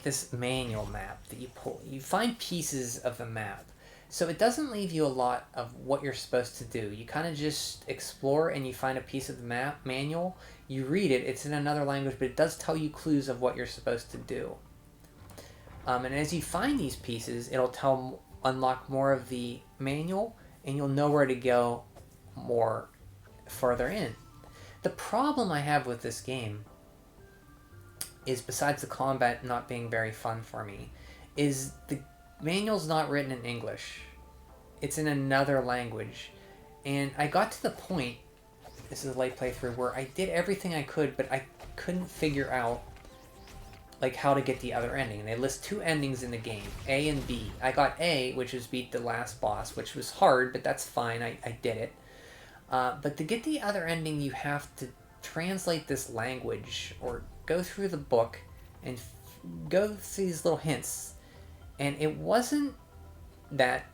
this manual map that you pull. You find pieces of the map. So it doesn't leave you a lot of what you're supposed to do. You kind of just explore and you find a piece of the map manual. You read it. It's in another language, but it does tell you clues of what you're supposed to do. And as you find these pieces, it'll unlock more of the manual, and you'll know where to go more further in. The problem I have with this game is, besides the combat not being very fun for me, is the manual's not written in English. It's in another language. And I got to the point, this is a late playthrough, where I did everything I could, but I couldn't figure out like how to get the other ending. And they list 2 endings in the game, A and B. I got A, which is beat the last boss, which was hard, but that's fine. I did it. But to get the other ending, you have to translate this language or go through the book and go through these little hints. And it wasn't that...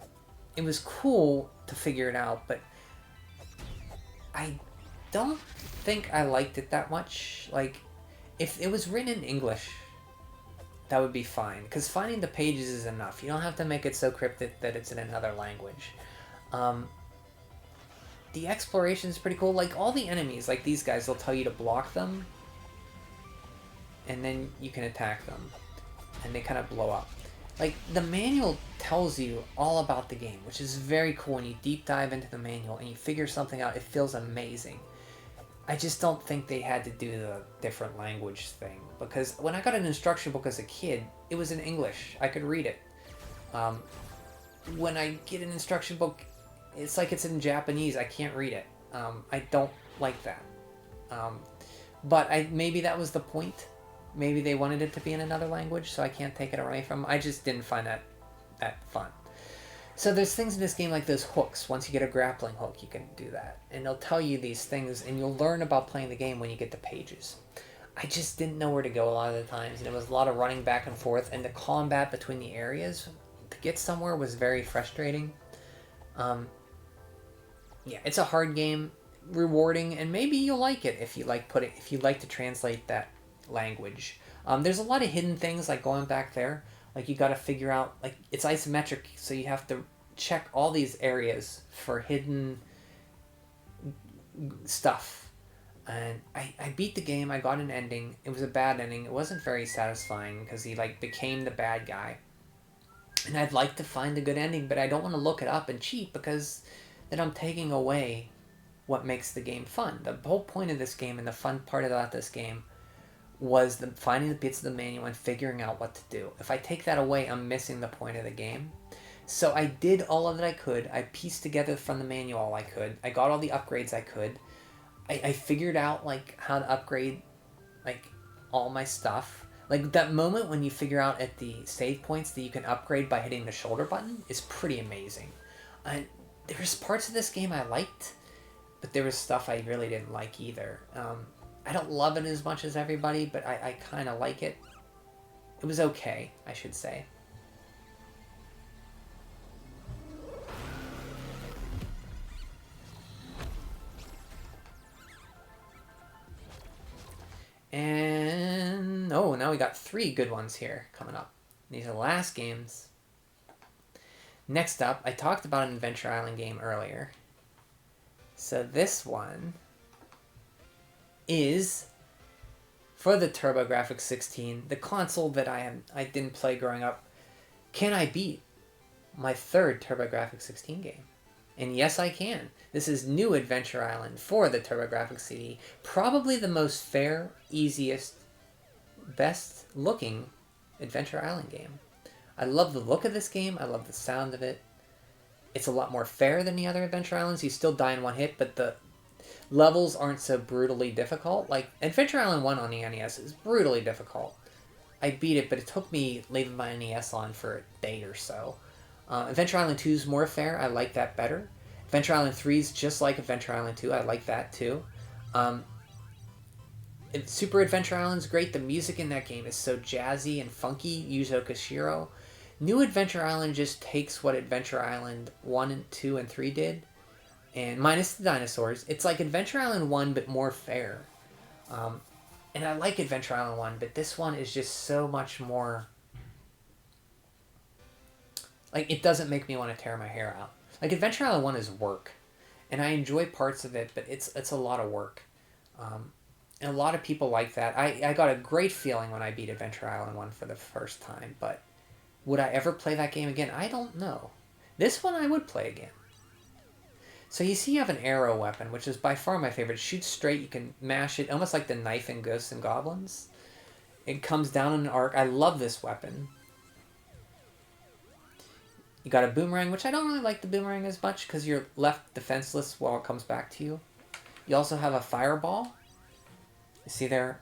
It was cool to figure it out, but I don't think I liked it that much. Like, if it was written in English, that would be fine. Because finding the pages is enough. You don't have to make it so cryptic that it's in another language. The exploration is pretty cool. Like, all the enemies, like these guys, they'll tell you to block them. And then you can attack them. And they kind of blow up. Like, the manual tells you all about the game, which is very cool. When you deep dive into the manual and you figure something out, it feels amazing. I just don't think they had to do the different language thing, because when I got an instruction book as a kid, it was in English. I could read it. When I get an instruction book, it's like it's in Japanese. I can't read it. I don't like that. But maybe that was the point. Maybe they wanted it to be in another language, so I can't take it away from them. I just didn't find that fun. So there's things in this game like those hooks. Once you get a grappling hook, you can do that. And they'll tell you these things, and you'll learn about playing the game when you get the pages. I just didn't know where to go a lot of the times, and it was a lot of running back and forth, and the combat between the areas to get somewhere was very frustrating. Yeah, it's a hard game, rewarding, and maybe you'll like it if you like to translate that language. There's a lot of hidden things, like going back there. Like, you got to figure out, like, it's isometric, so you have to check all these areas for hidden stuff. And I beat the game. I got an ending. It was a bad ending. It wasn't very satisfying because he, like, became the bad guy. And I'd like to find a good ending, but I don't want to look it up and cheat, because then I'm taking away what makes the game fun. The whole point of this game, and the fun part about this game, was finding the bits of the manual and figuring out what to do. If I take that away, I'm missing the point of the game. So I did all of that I could. I pieced together from the manual all I could. I got all the upgrades I could. I figured out, like, how to upgrade, like, all my stuff. Like, that moment when you figure out at the save points that you can upgrade by hitting the shoulder button is pretty amazing. There's parts of this game I liked, but there was stuff I really didn't like either. I don't love it as much as everybody, but I kind of like it. It was okay, I should say. And, oh, now we got 3 good ones here coming up. These are the last games. Next up, I talked about an Adventure Island game earlier. So this one is for the TurboGrafx 16, the console that I didn't play growing up. Can I beat my 3rd TurboGrafx 16 game? And yes, I can. This is New Adventure Island for the TurboGrafx CD. Probably the most fair, easiest, best looking Adventure Island game. I love the look of this game. I love the sound of it. It's a lot more fair than the other Adventure Islands. You still die in one hit, but the levels aren't so brutally difficult. Like, Adventure Island 1 on the NES is brutally difficult. I beat it, but it took me leaving my NES on for a day or so. Adventure Island 2 is more fair. I like that better. Adventure Island 3 is just like Adventure Island 2. I like that too. Super Adventure Island's great. The music in that game is so jazzy and funky. Yuzo Koshiro. New Adventure Island just takes what Adventure Island 1 and 2 and 3 did, and minus the dinosaurs. It's like Adventure Island 1, but more fair. And I like Adventure Island 1, but this one is just so much more... Like, it doesn't make me want to tear my hair out. Like, Adventure Island 1 is work, and I enjoy parts of it, but it's a lot of work. And a lot of people like that. I got a great feeling when I beat Adventure Island 1 for the first time, but would I ever play that game again? I don't know. This one I would play again. So you see you have an arrow weapon, which is by far my favorite. It shoots straight, you can mash it, almost like the knife in Ghosts and Goblins. It comes down in an arc. I love this weapon. You got a boomerang, which I don't really like the boomerang as much, because you're left defenseless while it comes back to you. You also have a fireball. You see there,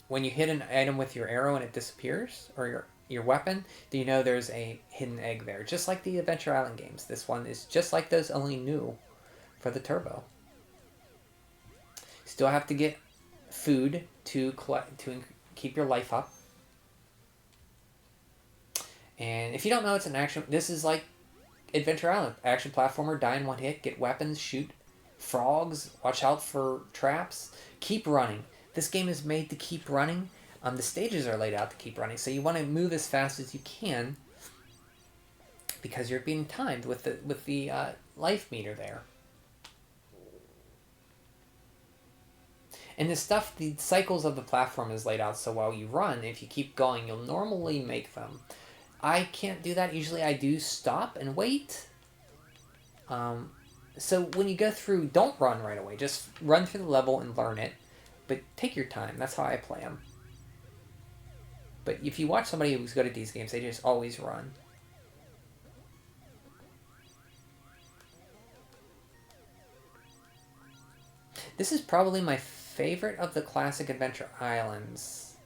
when you hit an item with your arrow and it disappears, or your weapon, do you know there's a hidden egg there? Just like the Adventure Island games. This one is just like those, only new for the Turbo. Still have to get food to keep your life up. And if you don't know, it's an action... This is like Adventure Island. Action platformer, die in one hit, get weapons, shoot frogs, watch out for traps, keep running. This game is made to keep running. The stages are laid out to keep running, so you want to move as fast as you can because you're being timed with the life meter there. And the cycles of the platform is laid out so while you run, if you keep going, you'll normally make them. I can't do that. Usually I do stop and wait. So when you go through, don't run right away. Just run through the level and learn it. But take your time. That's how I play them. But if you watch somebody who's good at these games, they just always run. This is probably my favorite of the classic adventure islands.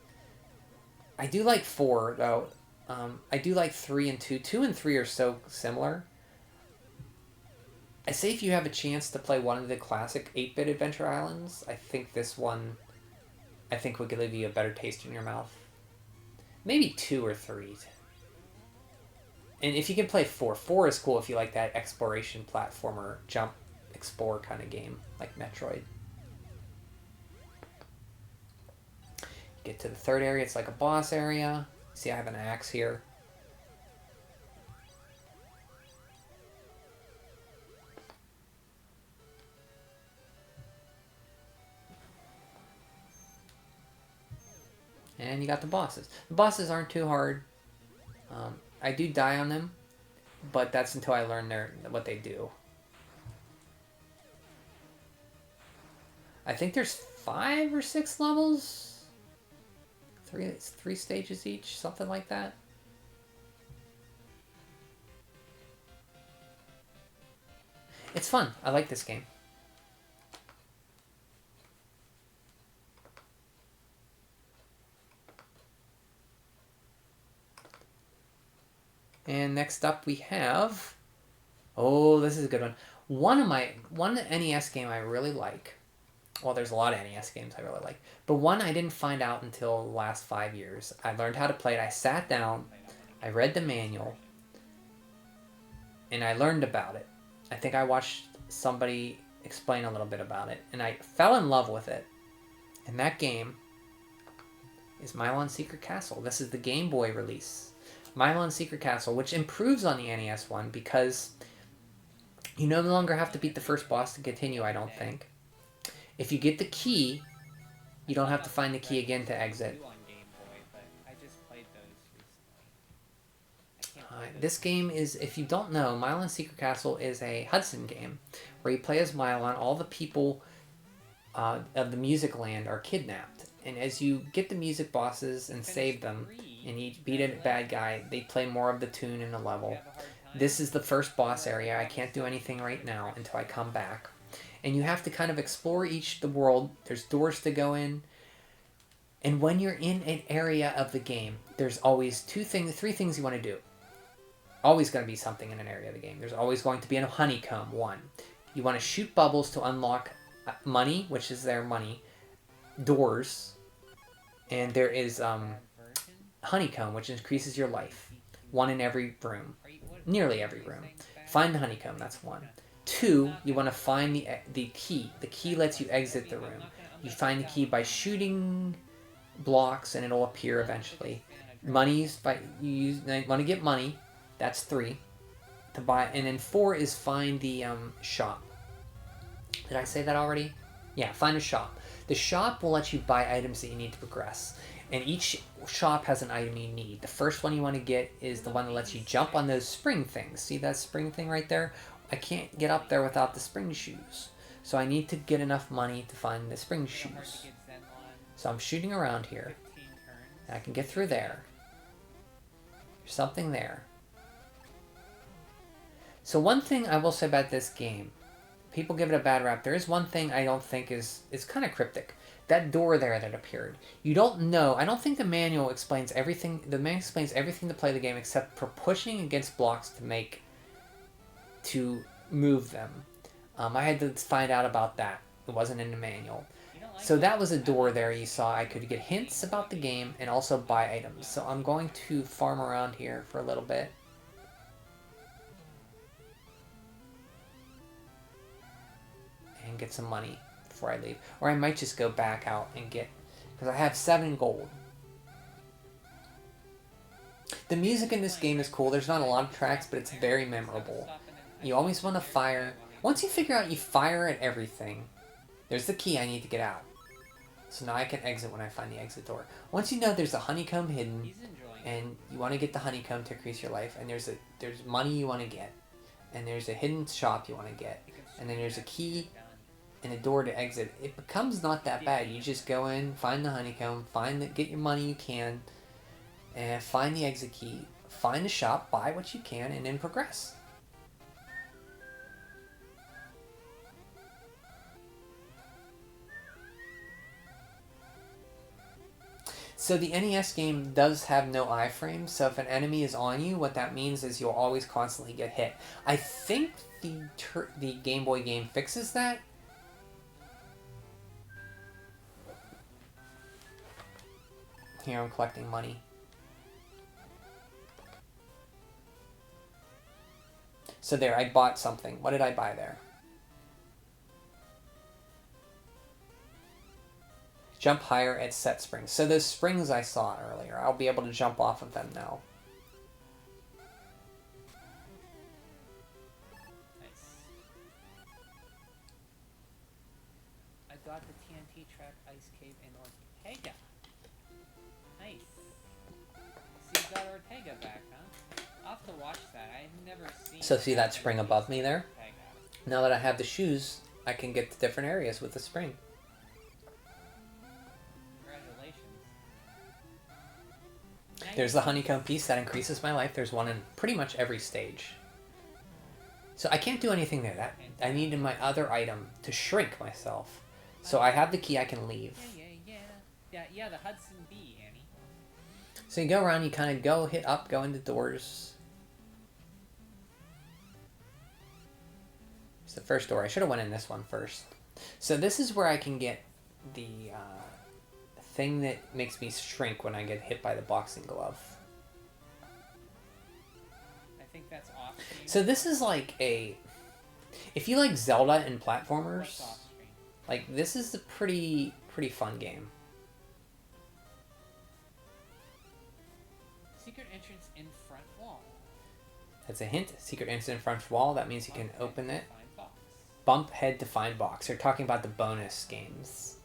I do like 4, though. I do like 3 and 2. 2 and 3 are so similar. I say if you have a chance to play one of the classic 8-bit adventure islands, I think this one, would give you a better taste in your mouth. Maybe 2 or 3. And if you can play 4, 4 is cool if you like that exploration platformer, jump, explore kind of game, like Metroid. Get to the 3rd area, it's like a boss area. See, I have an axe here. And you got the bosses. The bosses aren't too hard. I do die on them, but that's until I learn what they do. I think there's 5 or 6 levels. 3 stages each, something like that. It's fun. I like this game. And next up we have... Oh, this is a good one. One NES game I really like. Well, there's a lot of NES games I really like. But one I didn't find out until the last 5 years. I learned how to play it. I sat down, I read the manual, and I learned about it. I think I watched somebody explain a little bit about it, and I fell in love with it. And that game is Milon Secret Castle. This is the Game Boy release. Milon Secret Castle, which improves on the NES one because you no longer have to beat the first boss to continue, I don't think. If you get the key, you don't have to find the key again to exit. This game is, if you don't know, Milon Secret Castle is a Hudson game where you play as Milon. All the people of the music land are kidnapped. And as you get the music bosses and save them, and you beat a bad guy, they play more of the tune in the level. This is the first boss area. I can't do anything right now until I come back. And you have to kind of explore the world. There's doors to go in. And when you're in an area of the game, there's always 3 things you want to do. Always going to be something in an area of the game. There's always going to be a honeycomb, 1. You want to shoot bubbles to unlock money, which is their money, doors, and there is honeycomb, which increases your life. 1 in every room. Nearly every room. Find the honeycomb, that's 1. 2, you want to find the key. The key lets you exit the room. You find the key by shooting blocks, and it'll appear eventually. Money's you want to get money. That's 3 to buy, and then 4 is find the shop. Did I say that already? Yeah, find a shop. The shop will let you buy items that you need to progress, and each shop has an item you need. The first one you want to get is the one that lets you jump on those spring things. See that spring thing right there? I can't get up there without the spring shoes. So I need to get enough money to find the spring shoes. So I'm shooting around here. And I can get through there. There's something there. So one thing I will say about this game, people give it a bad rap. There is one thing I don't think is kind of cryptic. That door there that appeared. You don't know. I don't think the manual explains everything. The manual explains everything to play the game except for pushing against blocks to move them. I had to find out about that. It wasn't in the manual. So that was a door there you saw. I could get hints about the game and also buy items. So I'm going to farm around here for a little bit. And get some money before I leave. Or I might just go back out and get... Because I have 7 gold. The music in this game is cool. There's not a lot of tracks, but it's very memorable. You always want to fire. Once you figure out you fire at everything, there's the key I need to get out. So now I can exit when I find the exit door. Once you know there's a honeycomb hidden, and you want to get the honeycomb to increase your life, and there's money you want to get, and there's a hidden shop you want to get, and then there's a key and a door to exit. It becomes not that bad. You just go in, find the honeycomb, get your money you can, and find the exit key, find the shop, buy what you can, and then progress. So the NES game does have no iframe, so if an enemy is on you, what that means is you'll always constantly get hit. I think the Game Boy game fixes that. Here I'm collecting money. So there, I bought something. What did I buy there? Jump higher at set springs. So those springs I saw earlier, I'll be able to jump off of them now. Nice. I got the TNT track, Ice Cave, and Ortega. Nice. So you got Ortega back, huh? I'll have to watch that. I've never seen... So see that spring above me there? Ortega. Now that I have the shoes, I can get to different areas with the spring. There's the honeycomb piece that increases my life. There's one in pretty much every stage. So I can't do anything there. I needed my other item to shrink myself. So I have the key, I can leave. Yeah, the Hudson Bee, Annie. So you go around, you kind of hit up, go into doors. It's the first door. I should have went in this one first. So this is where I can get the... thing that makes me shrink when I get hit by the boxing glove. I think that's off screen. So this is like if you like Zelda and platformers, like this is a pretty fun game. Secret entrance in front wall. That's a hint. Secret entrance in front wall. That means you can open it. Bump head to find box. They're talking about the bonus games.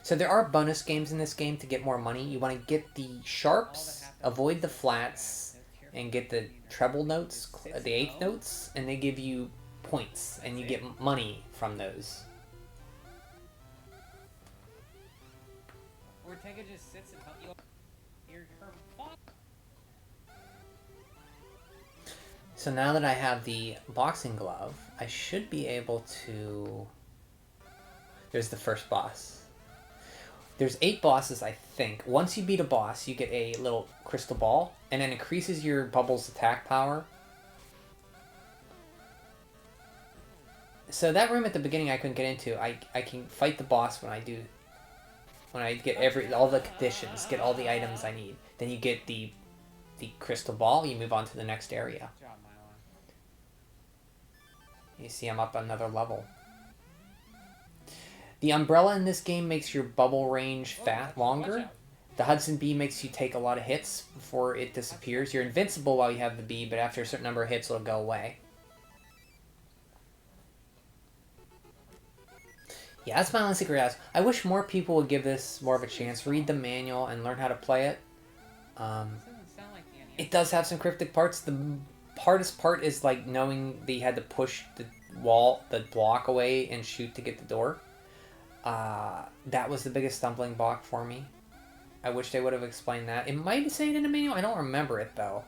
So there are bonus games in this game to get more money. You want to get the sharps, avoid the flats, and get the treble notes, the eighth notes, and they give you points, and you get money from those. Ortega just sits and you're her boss. So now that I have the boxing glove, I should be able to... There's the first boss. There's 8 bosses, I think. Once you beat a boss, you get a little crystal ball, and then increases your Bubble's attack power. So that room at the beginning I couldn't get into. I can fight the boss when I get all the conditions, get all the items I need. Then you get the crystal ball, you move on to the next area. Good job, Milon. You see I'm up another level. The umbrella in this game makes your bubble range longer. The Hudson Bee makes you take a lot of hits before it disappears. You're invincible while you have the bee, but after a certain number of hits, it'll go away. Yeah, that's my only secret house. I wish more people would give this more of a chance. Read the manual and learn how to play it. It does have some cryptic parts. The hardest part is like knowing that you had to push the block away and shoot to get the door. That was the biggest stumbling block for me. I wish they would have explained that. It might say it in the manual. I don't remember it though.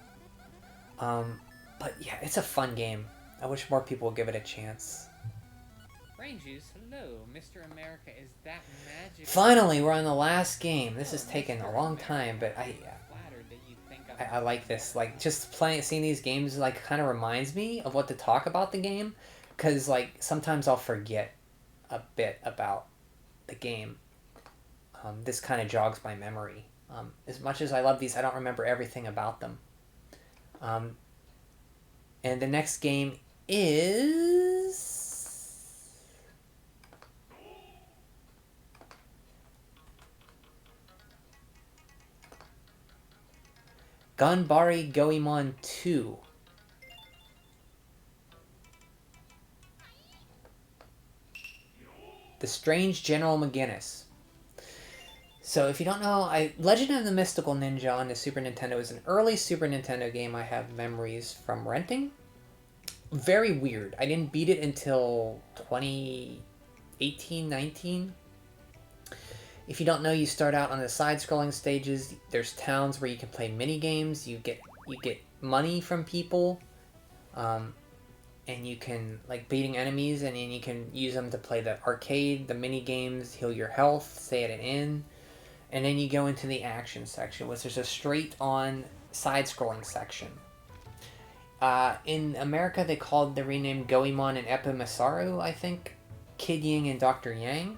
But yeah, it's a fun game. I wish more people would give it a chance. Brain Juice, hello. Mr. America is that magic. Finally, we're on the last game. This has taken a long time, but I like this. Like, just seeing these games, like, kind of reminds me of what to talk about the game. Because, like, sometimes I'll forget a bit about the game. This kind of jogs my memory. As much as I love these, I don't remember everything about them. And the next game is... Ganbare Goemon 2. The Strange General Magginesu. So if you don't know, Legend of the Mystical Ninja on the Super Nintendo is an early Super Nintendo game I have memories from renting. Very weird. I didn't beat it until 2018, 19. If you don't know, you start out on the side-scrolling stages. There's towns where you can play mini games. You get money from people, and you can like beating enemies, and then you can use them to play the arcade, the mini games, heal your health, stay at an inn, and then you go into the action section, which is a straight-on side-scrolling section. In America, they called the renamed Goemon and Epimasaru, I think, Kid Ying and Dr. Yang.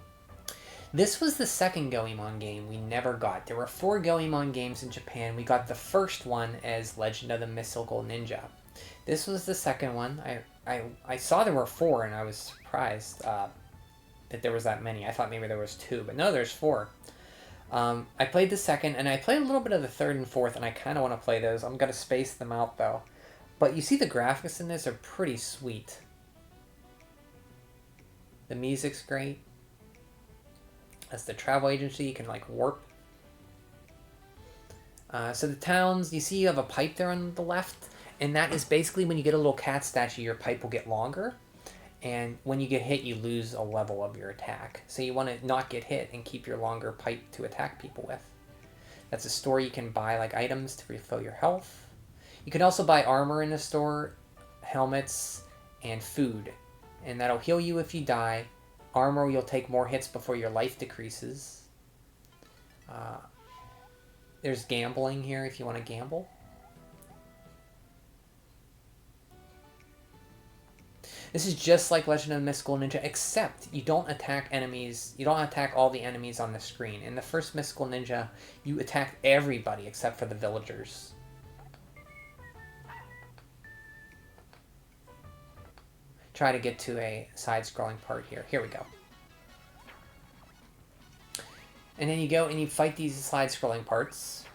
This was the second Goemon game we never got. There were 4 Goemon games in Japan. We got the first one as Legend of the Mystical Ninja. This was the second one. I saw there were 4, and I was surprised that there was that many. I thought maybe there was 2, but no, there's 4. I played the second, and I played a little bit of the third and fourth, and I kind of want to play those. I'm going to space them out, though. But you see the graphics in this are pretty sweet. The music's great. That's the travel agency. You can, like, warp. So the towns, you see you have a pipe there on the left. And that is basically when you get a little cat statue, your pipe will get longer. And when you get hit, you lose a level of your attack. So you want to not get hit and keep your longer pipe to attack people with. That's a store you can buy, like, items to refill your health. You can also buy armor in the store, helmets, and food. And that'll heal you if you die. Armor, you'll take more hits before your life decreases. There's gambling here if you want to gamble. This is just like Legend of the Mystical Ninja, except you don't attack enemies. You don't attack all the enemies on the screen. In the first Mystical Ninja, you attack everybody except for the villagers. Try to get to a side-scrolling part here. Here we go. And then you go and you fight these side-scrolling parts.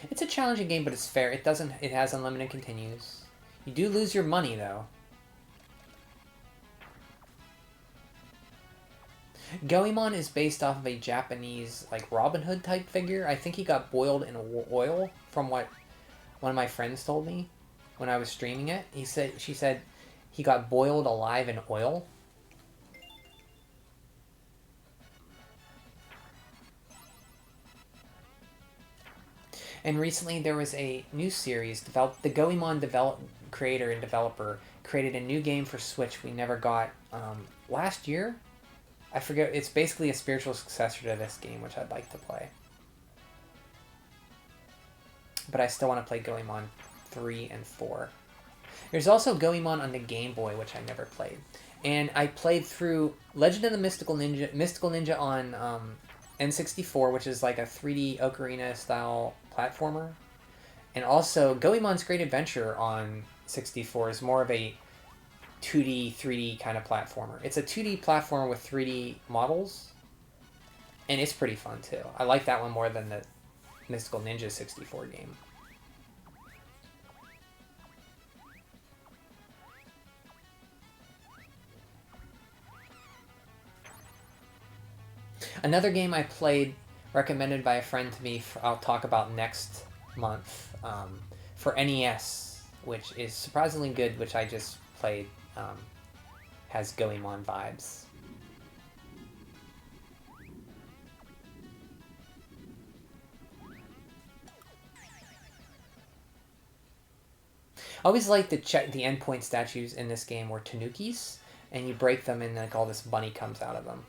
It's a challenging game, but it's fair. It has unlimited continues. You do lose your money, though. Goemon is based off of a Japanese, like, Robin Hood type figure. I think he got boiled in oil, from what one of my friends told me when I was streaming it. She said he got boiled alive in oil. And recently there was a new series developed. The Goemon creator and developer created a new game for Switch we never got last year. I forget. It's basically a spiritual successor to this game, which I'd like to play. But I still want to play Goemon 3 and 4. There's also Goemon on the Game Boy, which I never played. And I played through Legend of the Mystical Ninja on N64, which is like a 3D Ocarina-style platformer. And also, Goemon's Great Adventure on 64 is more of a 2D, 3D kind of platformer. It's a 2D platformer with 3D models, and it's pretty fun too. I like that one more than the Mystical Ninja 64 game. Another game I played, recommended by a friend to me, I'll talk about next month, for NES, which is surprisingly good, which I just played. Has Goemon vibes. I always like to check the endpoint statues in this game were Tanukis, and you break them and like all this bunny comes out of them.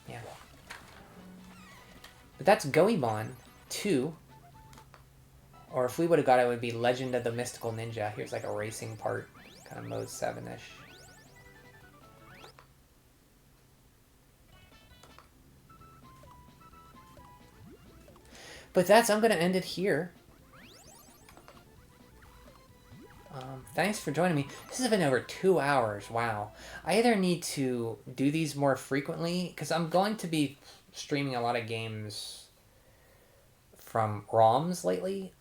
Yeah. But that's Goemon 2. Or if we would have got it, it would be Legend of the Mystical Ninja. Here's like a racing part, kind of mode 7-ish. But I'm going to end it here. Thanks for joining me. This has been over 2 hours. Wow. I either need to do these more frequently, because I'm going to be streaming a lot of games from ROMs lately.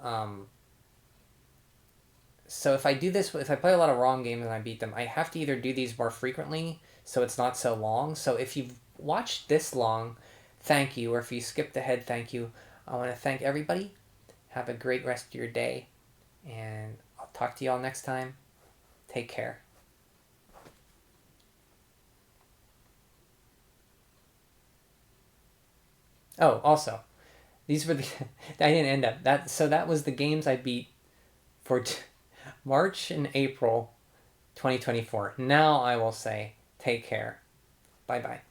So if I do this, if I play a lot of wrong games and I beat them, I have to either do these more frequently so it's not so long. So if you've watched this long, thank you. Or if you skipped ahead, thank you. I want to thank everybody. Have a great rest of your day. And I'll talk to you all next time. Take care. Oh, also, these were the... I didn't end up... that was the games I beat for March and April 2024. Now I will say, take care. Bye-bye.